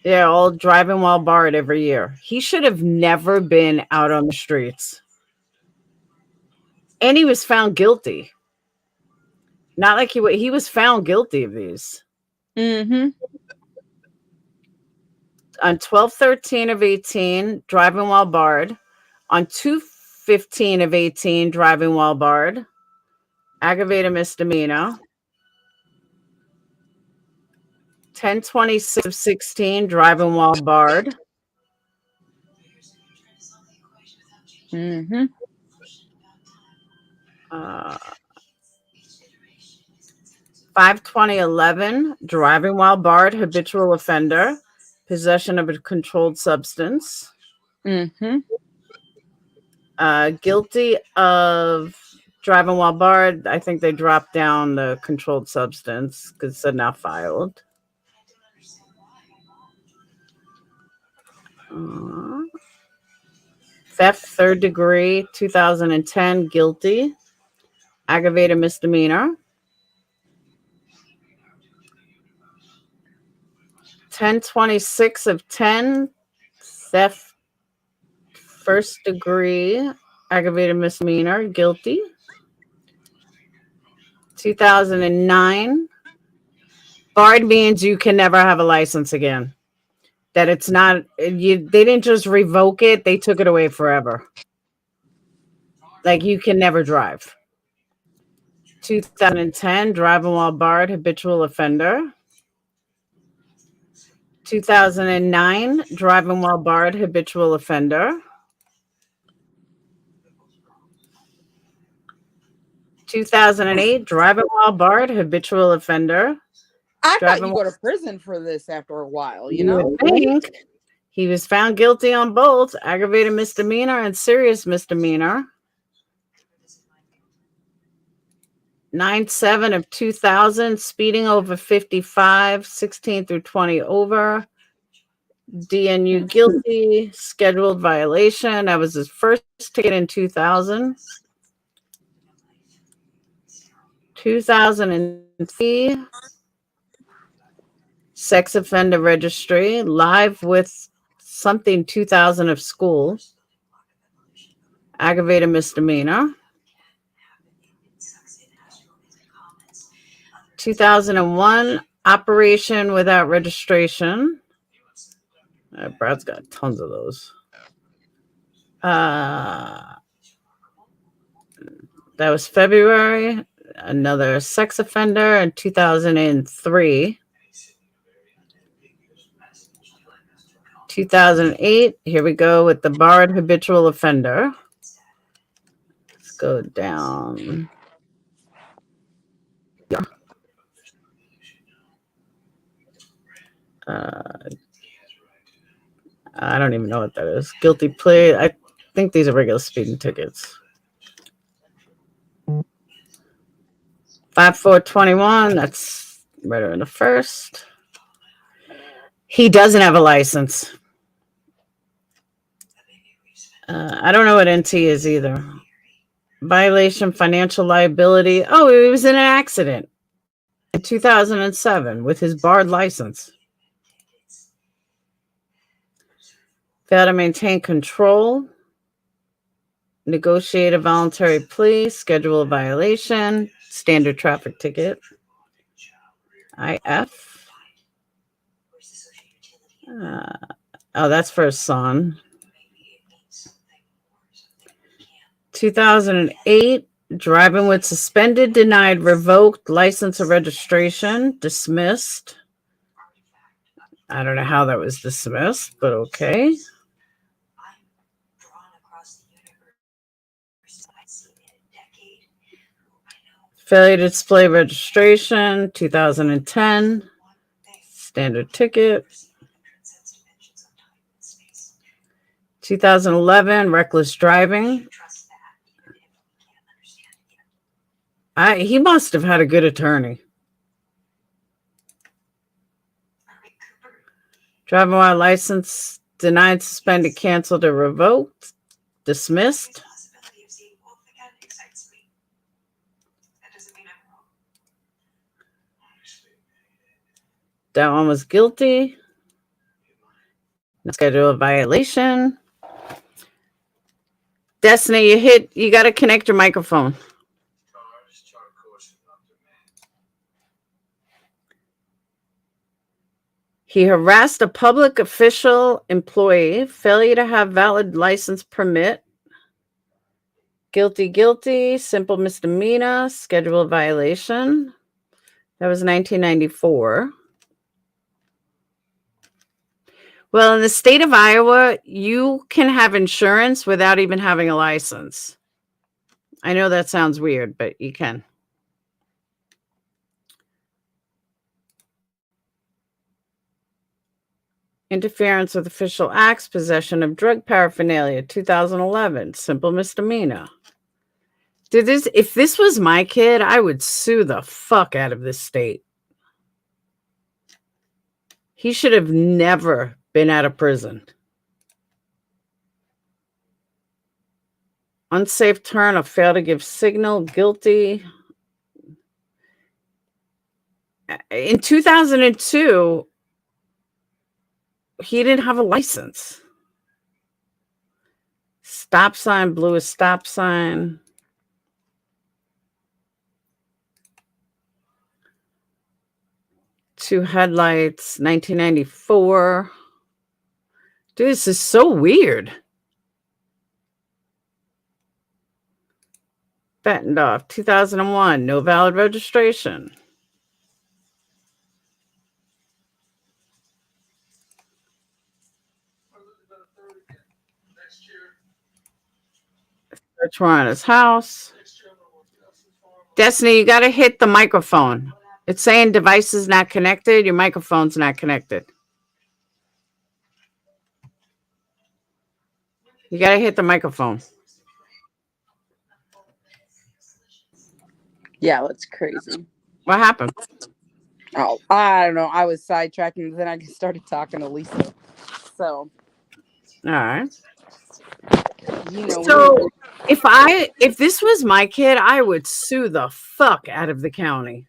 Yeah, all driving while barred every year. He should have never been out on the streets. And he was found guilty. Not like he was found guilty of these. Mm-hmm. On 12/13 of 18, driving while barred. On 2/15 of 18, driving while barred. Aggravated misdemeanor. 10/26 of 16, driving while barred. Mm-hmm. 5/20/11, driving while barred, habitual offender, possession of a controlled substance. Mm-hmm. Guilty of driving while barred. I think they dropped down the controlled substance because it said not filed. Theft, third degree, 2010, guilty. Aggravated misdemeanor. 10/26 of 10, theft, first degree, aggravated misdemeanor, guilty. 2009, barred means you can never have a license again. That it's not, they didn't just revoke it, they took it away forever. Like you can never drive. 2010, driving while barred, habitual offender. 2009, driving while barred, habitual offender. 2008, driving while barred, habitual offender. I thought Driving you go to prison for this after a while, you You know? would think. He was found guilty on both aggravated misdemeanor and serious misdemeanor. 9/7 of 2000, speeding over 55, 16 through 20 over. DNU guilty, scheduled violation. That was his first ticket in 2000. 2003, sex offender registry, live with something 2000 of school. Aggravated misdemeanor. 2001, operation without registration. Brad's got tons of those. That was February. Another sex offender in 2003. 2008, here we go with the barred habitual offender. Let's go down. I don't even know what that is. Guilty plea. I think these are regular speeding tickets. 5/4/21. That's murder in the first. He doesn't have a license. I don't know what NT is either. Violation, financial liability. Oh, he was in an accident in 2007 with his barred license. Failed to maintain control. Negotiate a voluntary plea. Schedule a violation. Standard traffic ticket. IF. Oh, that's for his son. 2008, driving with suspended, denied, revoked license or registration, dismissed. I don't know how that was dismissed, but okay. Failure to display registration, 2010, standard ticket. 2011, reckless driving. He must have had a good attorney. Driving while license denied, suspended, canceled, or revoked, dismissed. That one was guilty. Schedule a violation. Destiny, you got to connect your microphone. He harassed a public official employee, failure to have valid license permit. Guilty, simple misdemeanor, schedule violation. That was 1994. Well, in the state of Iowa, you can have insurance without even having a license. I know that sounds weird, but you can. Interference with official acts, possession of drug paraphernalia, 2011, simple misdemeanor. Dude, if this was my kid, I would sue the fuck out of this state. He should have never been out of prison. Unsafe turn or fail to give signal, guilty. In 2002, he didn't have a license. Stop sign, blew a stop sign. Two headlights, 1994. Dude, this is so weird. Bettendorf, 2001, no valid registration. Search warrant his house. Destiny, you got to hit the microphone. It's saying device is not connected. Your microphone's not connected. You got to hit the microphone. Yeah, that's crazy. What happened? Oh, I don't know. I was sidetracking, then I started talking to Lisa. So, all right. You know, so if this was my kid, I would sue the fuck out of the county.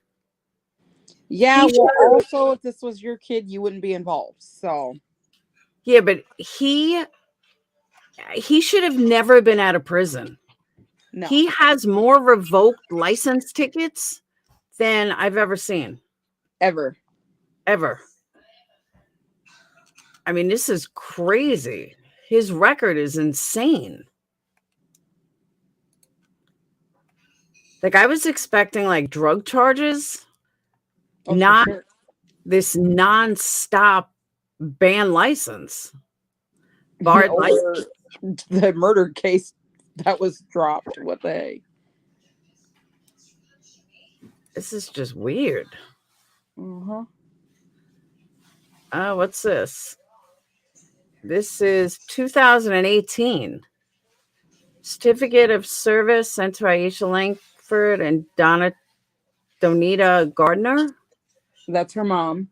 Yeah, well, also, if this was your kid, you wouldn't be involved. So, yeah, but he should have never been out of prison. No. He has more revoked license tickets than I've ever seen. Ever. I mean, this is crazy. His record is insane. Like, I was expecting like drug charges, not this non-stop ban license. Barred license. The murder case that was dropped. What the heck? This is just weird. Uh-huh. What's this? This is 2018. Certificate of service sent to Aisha Langford and Donita Gardner. That's her mom.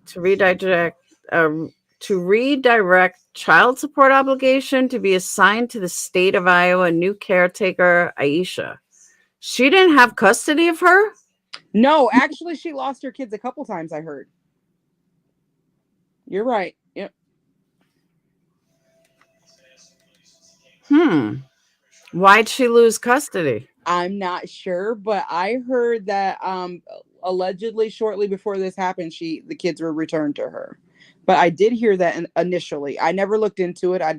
To redirect child support obligation to be assigned to the state of Iowa new caretaker Aisha. She didn't have custody of her? No, actually, she lost her kids a couple times, I heard. You're right. Yep. Why'd she lose custody? I'm not sure, but I heard that allegedly shortly before this happened, the kids were returned to her. But I did hear that initially. I never looked into it. All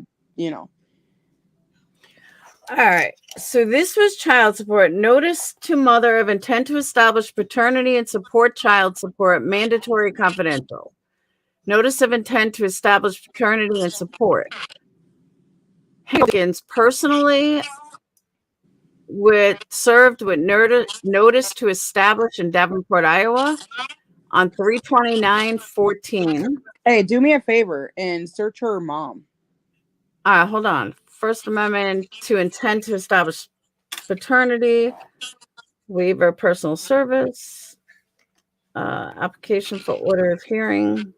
right. So this was child support. Notice to mother of intent to establish paternity and support child support, mandatory confidential. Notice of intent to establish paternity and support. Dinkins personally served with notice to establish in Davenport, Iowa on 3/29/14. Hey, do me a favor and search her mom. Hold on. First Amendment to intend to establish paternity, waiver of personal service, application for order of hearing,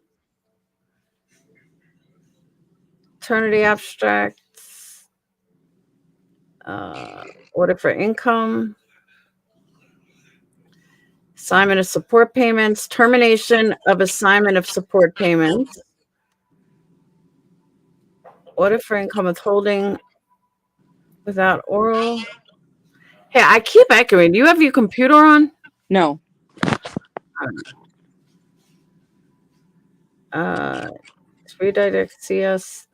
paternity abstracts, order for income, assignment of support payments, termination of assignment of support payments, order for income withholding without oral. Hey, I keep echoing. Do you have your computer on? No. Redirect CS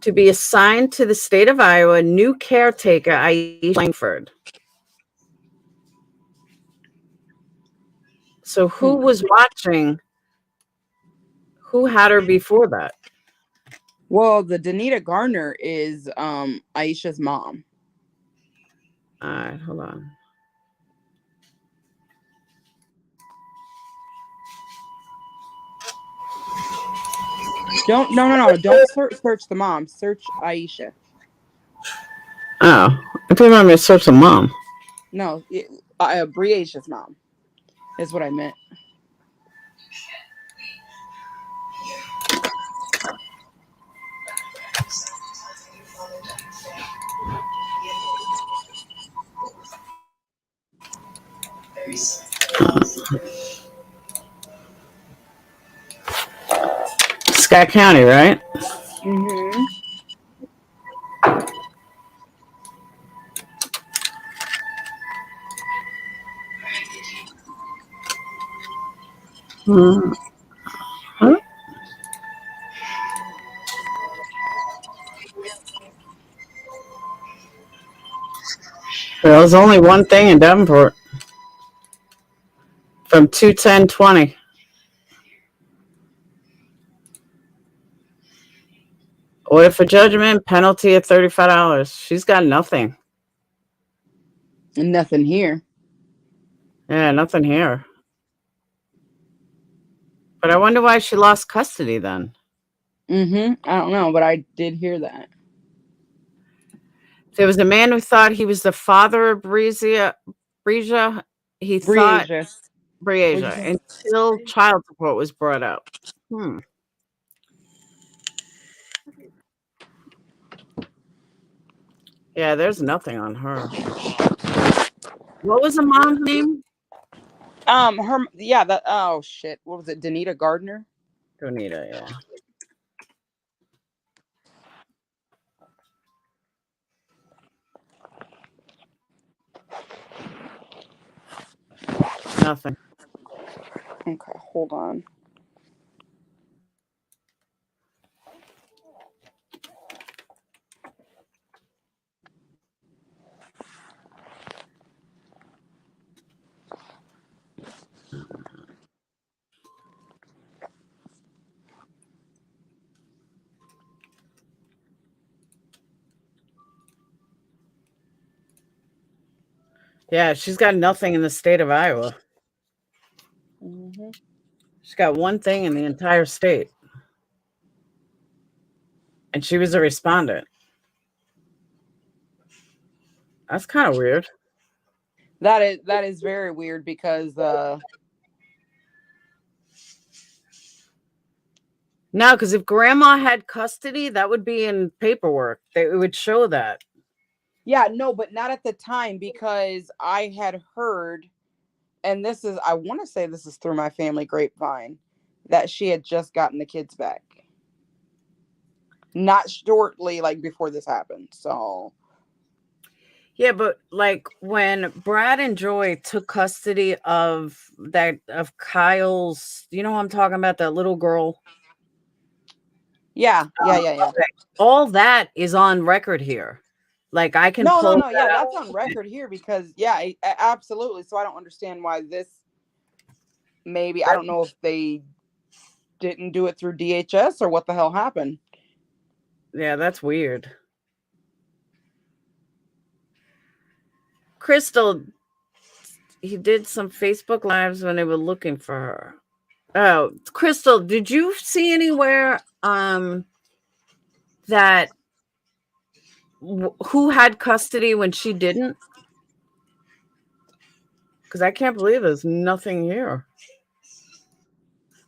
to be assigned to the state of Iowa, new caretaker, Aisha Langford. So who was watching? Who had her before that? Well, the Donita Gardner is Aisha's mom. All right, hold on. No. Don't search the mom. Search Aisha. Oh, I think I'm going to search the mom. No, Breasia's mom is what I meant. Scott County, right? Mm-hmm. Huh? There was only one thing in Davenport from 2/10/20. Order for judgment, penalty of $35. She's got nothing. Nothing here. Yeah, nothing here. But I wonder why she lost custody then. I don't know, but I did hear that. There was a man who thought he was the father of Breasia. He thought Breasia until child support was brought up. Yeah, there's nothing on her. What was the mom's name? Oh shit. What was it? Donita Gardner? Donita, yeah. Nothing. Okay, hold on. Yeah, she's got nothing in the state of Iowa. She's got one thing in the entire state. And she was a respondent. That's kind of weird. That is very weird because No, because if grandma had custody, that would be in paperwork. It would show that. yeah, no, but not at the time because I had heard, and I want to say this is through my family grapevine, that she had just gotten the kids back. Not shortly, like before this happened. So Yeah, but like when Brad and Joy took custody of Kyle's, you know what I'm talking about, that little girl. Yeah. All that is on record here. Like I can No. Yeah, that's on record here because absolutely. So I don't understand why this. Maybe I don't know if they didn't do it through DHS or what the hell happened. Yeah, that's weird. Crystal, he did some Facebook lives when they were looking for her. Oh, Crystal, did you see anywhere that who had custody when she didn't? Because I can't believe there's nothing here.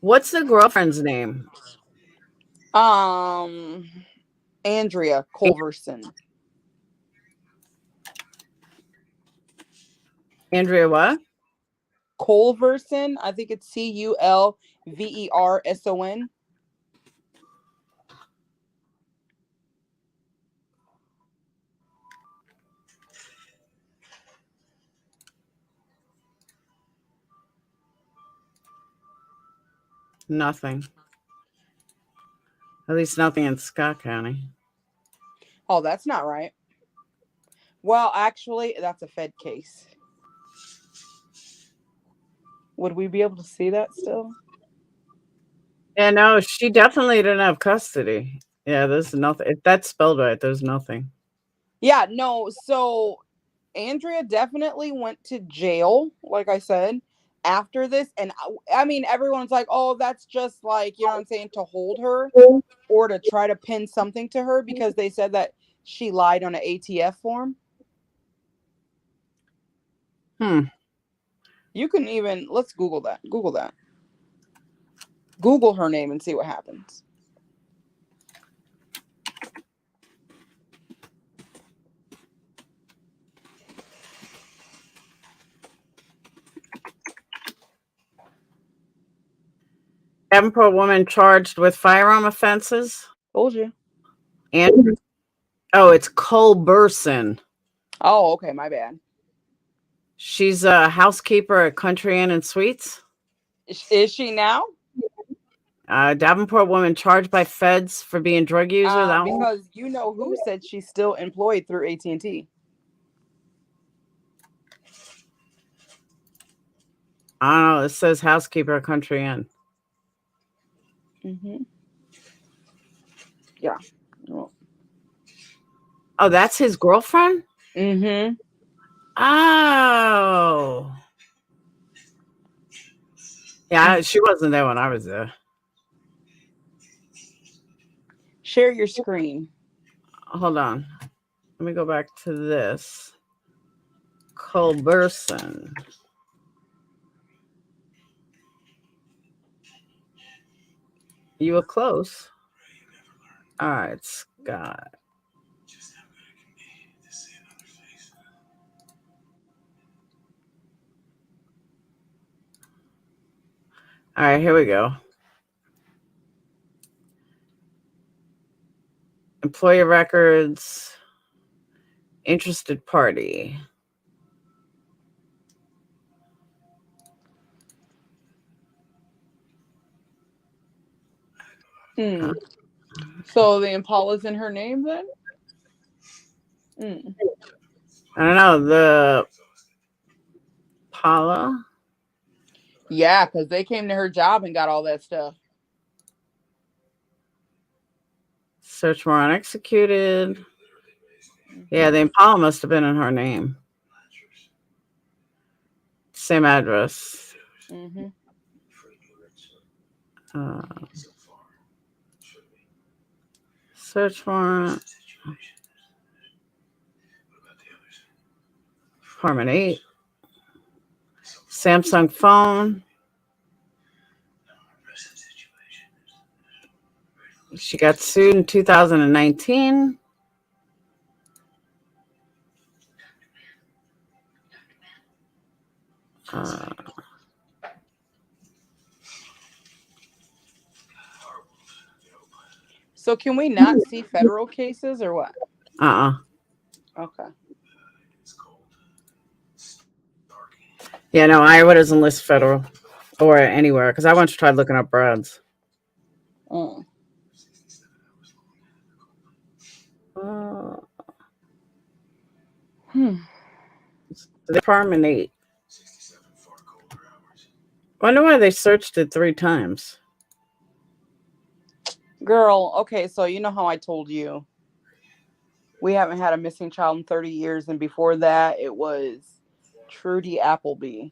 What's the girlfriend's name? Andrea Culverson. Andrea what? Culverson. I think it's Culverson. Nothing. At least nothing in Scott County. Oh, that's not right. Well, actually, that's a Fed case. Would we be able to see that still? Yeah, no, she definitely didn't have custody. Yeah, there's nothing. If that's spelled right, there's nothing. Yeah, no. So Andrea definitely went to jail, like I said, after this. And I mean, everyone's like, oh, that's just like, you know what I'm saying, to hold her or to try to pin something to her because they said that she lied on an ATF form. You can even, let's Google that. Google her name and see what happens. Davenport woman charged with firearm offenses. Told you. And it's Culberson. Oh, okay, my bad. She's a housekeeper at Country Inn and Suites. Is she now? Davenport woman charged by feds for being drug user. Because you know who said she's still employed through AT&T. I don't know. It says housekeeper at Country Inn. Yeah. Oh, that's his girlfriend? Mm-hmm. Oh. Yeah, she wasn't there when I was there. Share your screen. Hold on. Let me go back to this. Culberson. You were close. All right, Scott. All right, here we go. Employer records. Interested party. So the Impala's in her name then? I don't know. The Paula. Yeah, because they came to her job and got all that stuff. Search warrant executed. Yeah, the Impala must have been in her name. Same address. Search warrant. Apartment 8. Samsung phone. She got sued in 2019. So can we not see federal cases or what? Okay. Yeah, no, Iowa doesn't list federal or anywhere because I once tried looking up Brad's. Department 8. Wonder why they searched it 3 times. Girl, okay, so you know how I told you we haven't had a missing child in 30 years, and before that it was Trudy Appleby.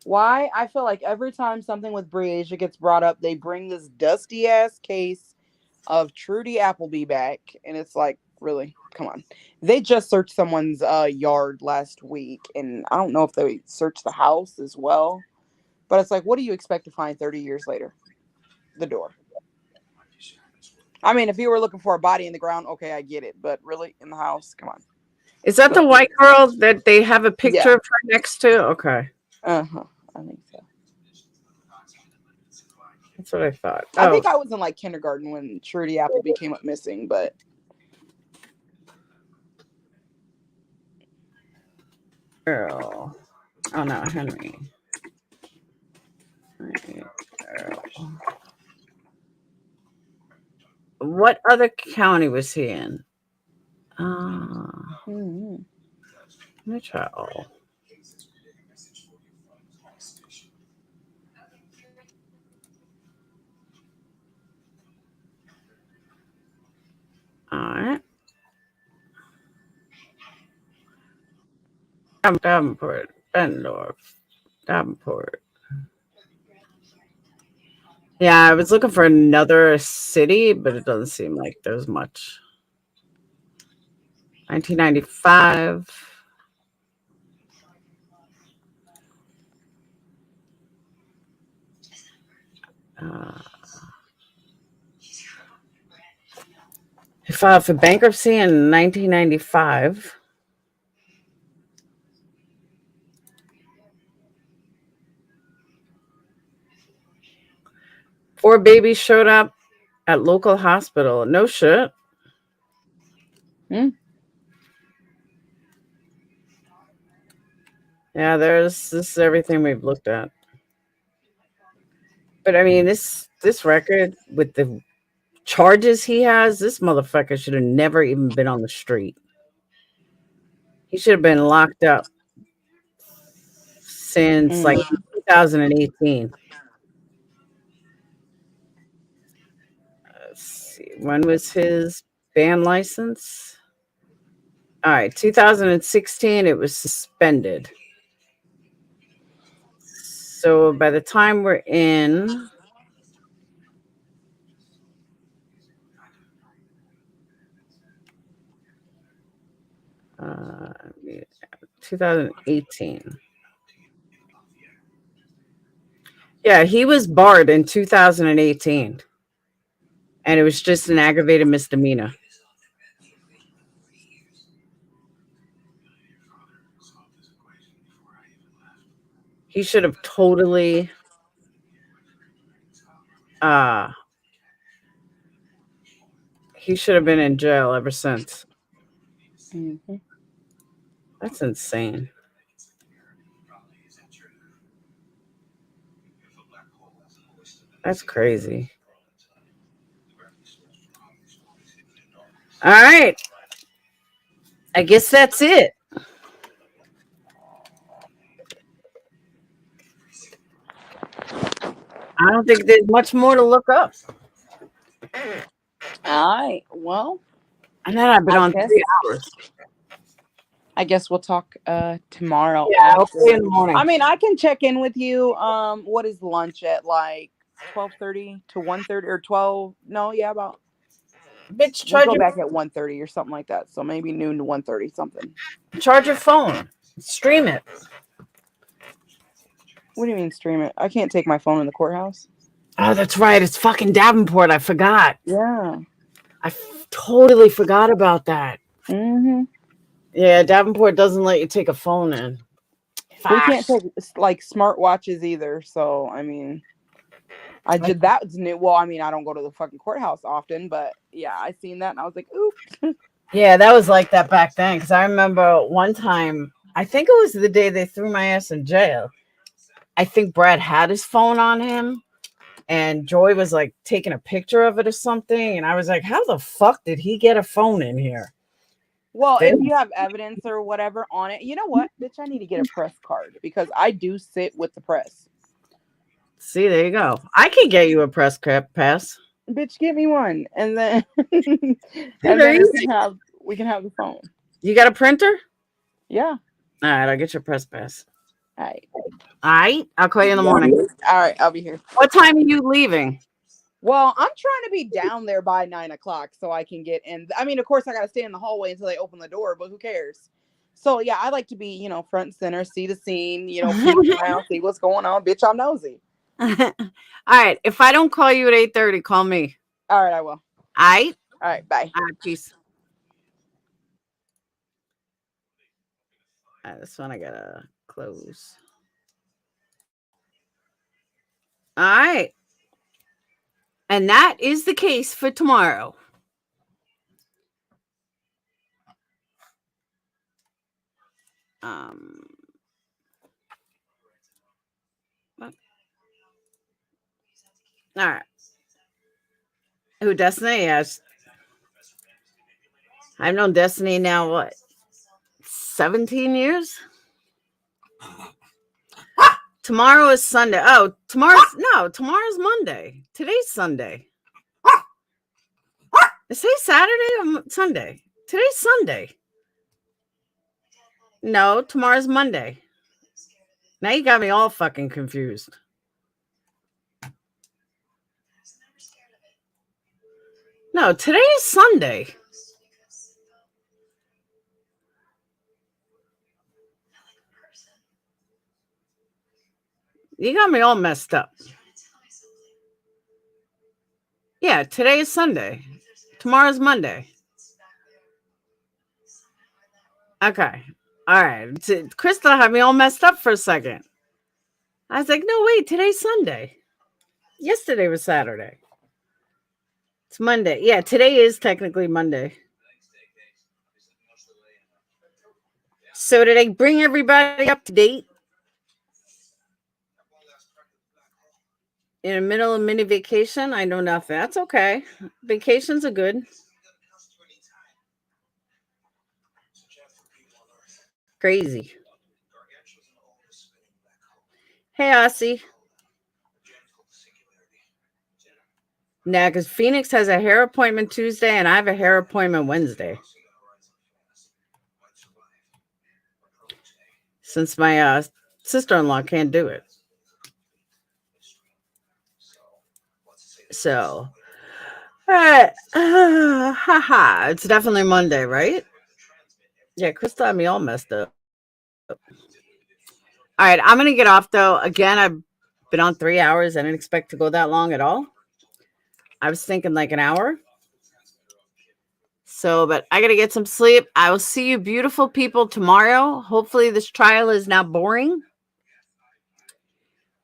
Why? I feel like every time something with Breasia gets brought up, they bring this dusty ass case of Trudy Appleby back, and it's like, really? Come on. They just searched someone's yard last week, and I don't know if they searched the house as well, but it's like, what do you expect to find 30 years later? The door. I mean, if you were looking for a body in the ground, okay, I get it, but really, in the house? Come on. Is that the white girl that they have a picture of her next to? Okay. I think so. That's what I thought. I think I was in like kindergarten when Trudy Appleby came up missing, but Earl. Oh no, Henry. Earl. What other county was he in? Let me try all. All right. Davenport, Davenport. Yeah, I was looking for another city, but it doesn't seem like there's much. 1995. He filed for bankruptcy in 1995. Four babies showed up at local hospital. No shit. Yeah, this is everything we've looked at. But I mean, this record with the charges he has, this motherfucker should have never even been on the street. He should have been locked up since like 2018. Let's see. When was his band license. All right, 2016, it was suspended. So by the time we're in 2018. Yeah, he was barred in 2018. And it was just an aggravated misdemeanor. He should have totally he should have been in jail ever since. Mhm. That's insane. That's crazy. All right. I guess that's it. I don't think there's much more to look up. All right. Well, And then I've been I on guess 3 hours. I guess we'll talk tomorrow Yeah, hopefully in after. the morning. I mean, I can check in with you. What is lunch at, like 12:30 to 1:30 or 12? No, yeah, about Bitch, we charge go your, back at 1:30 or something like that. So maybe noon to 1:30 something. charge your phone. Stream it. What do you mean stream it? I can't take my phone in the courthouse. Oh, that's right. It's fucking Davenport. I forgot. Yeah. I totally forgot about that. Mm-hmm. Yeah, Davenport doesn't let you take a phone in. We can't take like smartwatches either. So I mean, I did that's new. Well, I mean, I don't go to the fucking courthouse often, but yeah, I seen that and I was like, oops. Yeah, that was like that back then. Because I remember one time, I think it was the day they threw my ass in jail. I think Brad had his phone on him, and Joy was like taking a picture of it or something. And I was like, how the fuck did he get a phone in here? Well, if you have evidence or whatever on it, you know what, bitch, I need to get a press card because I do sit with the press. See, there you go. I can get you a press pass. Bitch, get me one, and then and They're then easy. we can have the phone. You got a printer? Yeah. All right, I'll get your press pass. All right. All right, I'll call you in the morning. All right, I'll be here. What time are you leaving? Well, I'm trying to be down there by 9 o'clock so I can get in. I mean, of course, I got to stay in the hallway until they open the door, but who cares? So, yeah, I like to be, front and center, see the scene, peek around, see what's going on. Bitch, I'm nosy. All right, if I don't call you at 8:30, call me. All right, I will. All right? All right, bye. All right, peace. All right, this one I got to close. All right. And that is the case for tomorrow. All right. Who, Destiny? Yes. I've known Destiny now, what, 17 years? Tomorrow is Sunday. Oh, tomorrow's Monday. Today's Sunday. Is today Saturday or Sunday? Today's Sunday. No, tomorrow's Monday. Now you got me all fucking confused. No, today is Sunday. You got me all messed up. Yeah, today is Sunday. Tomorrow's Monday. Okay. All right. Crystal had me all messed up for a second. I was like, no, wait, today's Sunday. Yesterday was Saturday. It's Monday. Yeah, today is technically Monday. So did I bring everybody up to date? In the middle of mini vacation? I know nothing. That's okay. Vacations are good. Crazy. Hey, Aussie. Yeah, because Phoenix has a hair appointment Tuesday and I have a hair appointment Wednesday. Since my sister-in-law can't do it. So, all right. Haha. It's definitely Monday, right? Yeah, Crystal had me all messed up. All right, I'm going to get off, though. Again, I've been on 3 hours. I didn't expect to go that long at all. I was thinking like an hour. So, but I got to get some sleep. I will see you beautiful people tomorrow. Hopefully this trial is not boring.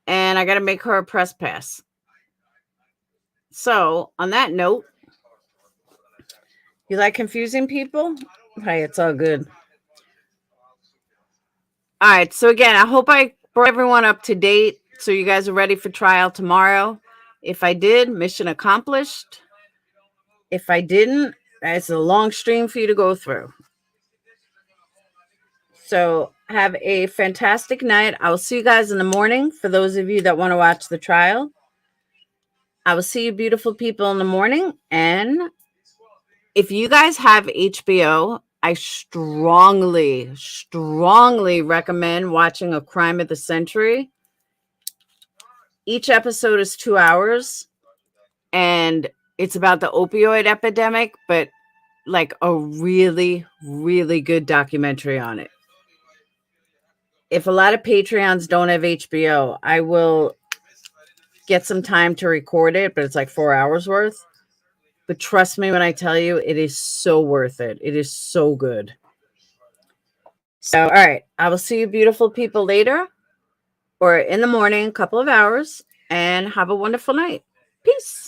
And I got to make her a press pass. So, on that note, you like confusing people? Hey, it's all good. All right. So, again, I hope I brought everyone up to date so you guys are ready for trial tomorrow. If I did, mission accomplished. If I didn't, it's a long stream for you to go through. So, have a fantastic night. I will see you guys in the morning for those of you that want to watch the trial. I will see you beautiful people in the morning. And if you guys have HBO, I strongly recommend watching A Crime of the Century. Each episode is 2 hours, and it's about the opioid epidemic, but like a really, really good documentary on it. If a lot of Patreons don't have HBO, I will get some time to record it, but it's like 4 hours worth. But trust me when I tell you, it is so worth it. It is so good. So, all right. I will see you beautiful people later or in the morning, a couple of hours, and have a wonderful night. Peace.